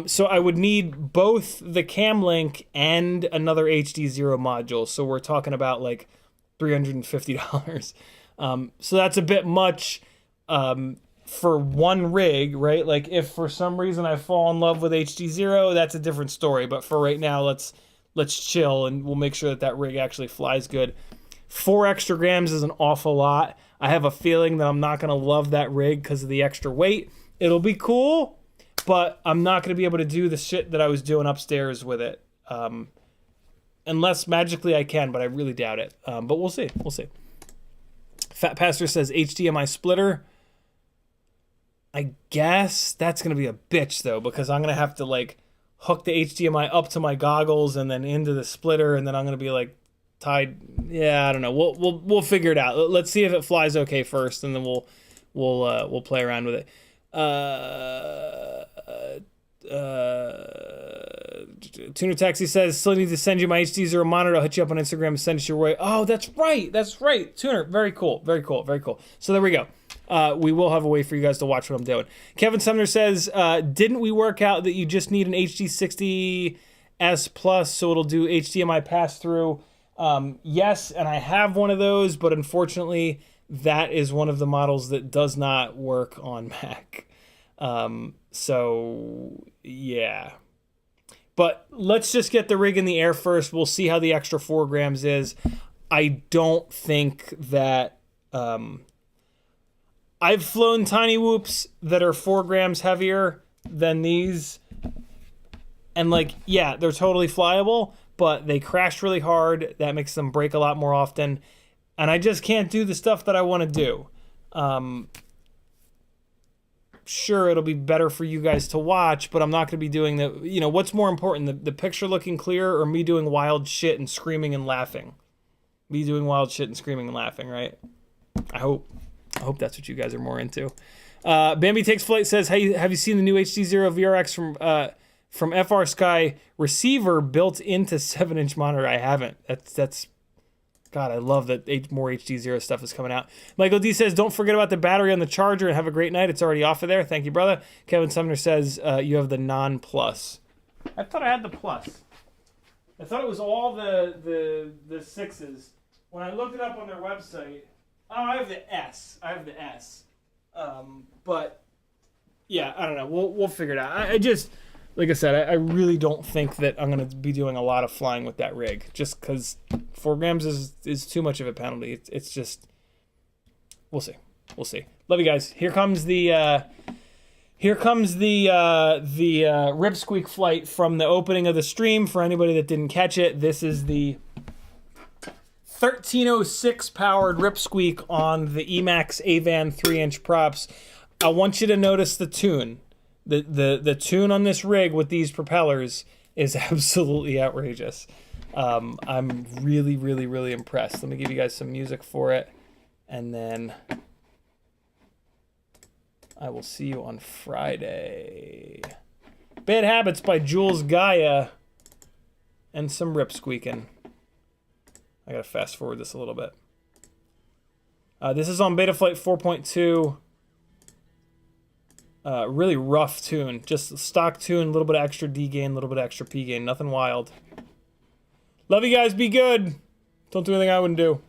So I would need both the Camlink and another HD0 module. So we're talking about like $350. So that's a bit much for one rig, right? Like, if for some reason I fall in love with HD0, that's a different story. But for right now, let's chill and we'll make sure that rig actually flies good. 4 extra grams is an awful lot. I have a feeling that I'm not going to love that rig because of the extra weight. It'll be cool, but I'm not going to be able to do the shit that I was doing upstairs with it. Unless magically I can, but I really doubt it. But we'll see. We'll see. Fat Pastor says HDMI splitter. I guess that's going to be a bitch, though, because I'm going to have to, like, hook the HDMI up to my goggles and then into the splitter, and then I'm going to be, like, tied. Yeah, I don't know. We'll figure it out. Let's see if it flies okay first, and then we'll play around with it. Tuner Taxi says, still need to send you my HD0 monitor. I'll hit you up on Instagram and send it your way. Oh, that's right. Tuner, very cool. So there we go. We will have a way for you guys to watch what I'm doing. Kevin Sumner says, didn't we work out that you just need an HD60S Plus so it'll do HDMI pass-through? Yes, and I have one of those, but unfortunately, that is one of the models that does not work on Mac. So, yeah. But let's just get the rig in the air first. We'll see how the extra 4 grams is. I don't think that... I've flown Tinywhoops that are 4 grams heavier than these. And, like, yeah, they're totally flyable, but they crash really hard. That makes them break a lot more often. And I just can't do the stuff that I want to do. Sure, it'll be better for you guys to watch, but I'm not going to be doing the... You know, what's more important, the picture looking clear or me doing wild shit and screaming and laughing? Me doing wild shit and screaming and laughing, right? I hope that's what you guys are more into. Bambi Takes Flight says, hey, have you seen the new HD0 VRX from FR Sky receiver built into 7-inch monitor? I haven't. That's God, I love that more HD0 stuff is coming out. Michael D says, don't forget about the battery on the charger and have a great night. It's already off of there. Thank you, brother. Kevin Sumner says, you have the non-plus. I thought I had the plus. I thought it was all the 6s. When I looked it up on their website... Oh, I have the S. But yeah, I don't know. We'll figure it out. I just, like I said, I really don't think that I'm going to be doing a lot of flying with that rig, just because 4 grams is too much of a penalty. It's just, we'll see. Love you guys. Here comes the Rip Squeak flight from the opening of the stream. For anybody that didn't catch it, this is the 1306 powered Rip Squeak on the Emax Avan 3-inch props. I want you to notice the tune. The tune on this rig with these propellers is absolutely outrageous. I'm really, really, really impressed. Let me give you guys some music for it, and then I will see you on Friday. Bad Habits by Jules Gaia and some Rip Squeaking. I gotta fast forward this a little bit. This is on Betaflight 4.2. Really rough tune. Just stock tune, a little bit of extra D gain, a little bit of extra P gain. Nothing wild. Love you guys. Be good. Don't do anything I wouldn't do.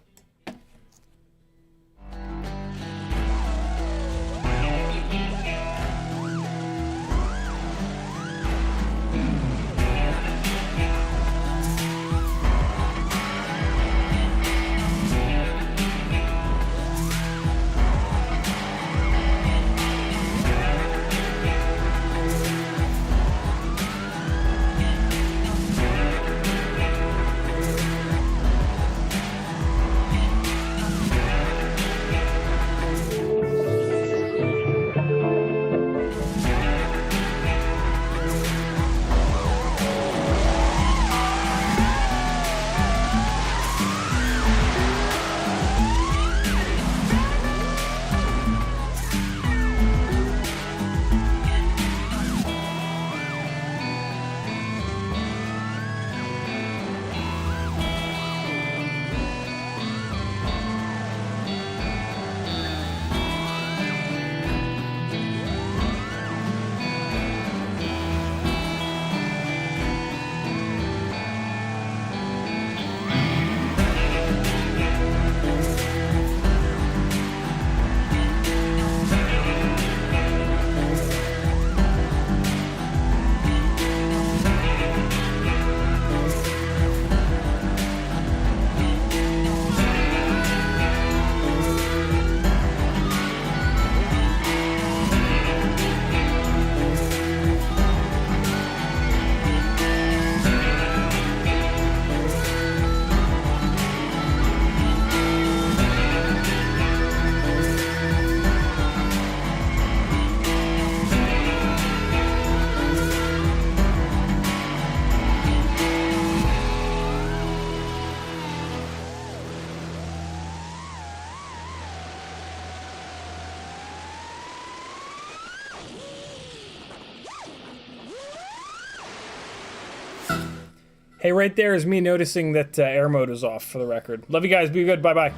Hey, right there is me noticing that air mode is off, for the record. Love you guys. Be good. Bye-bye.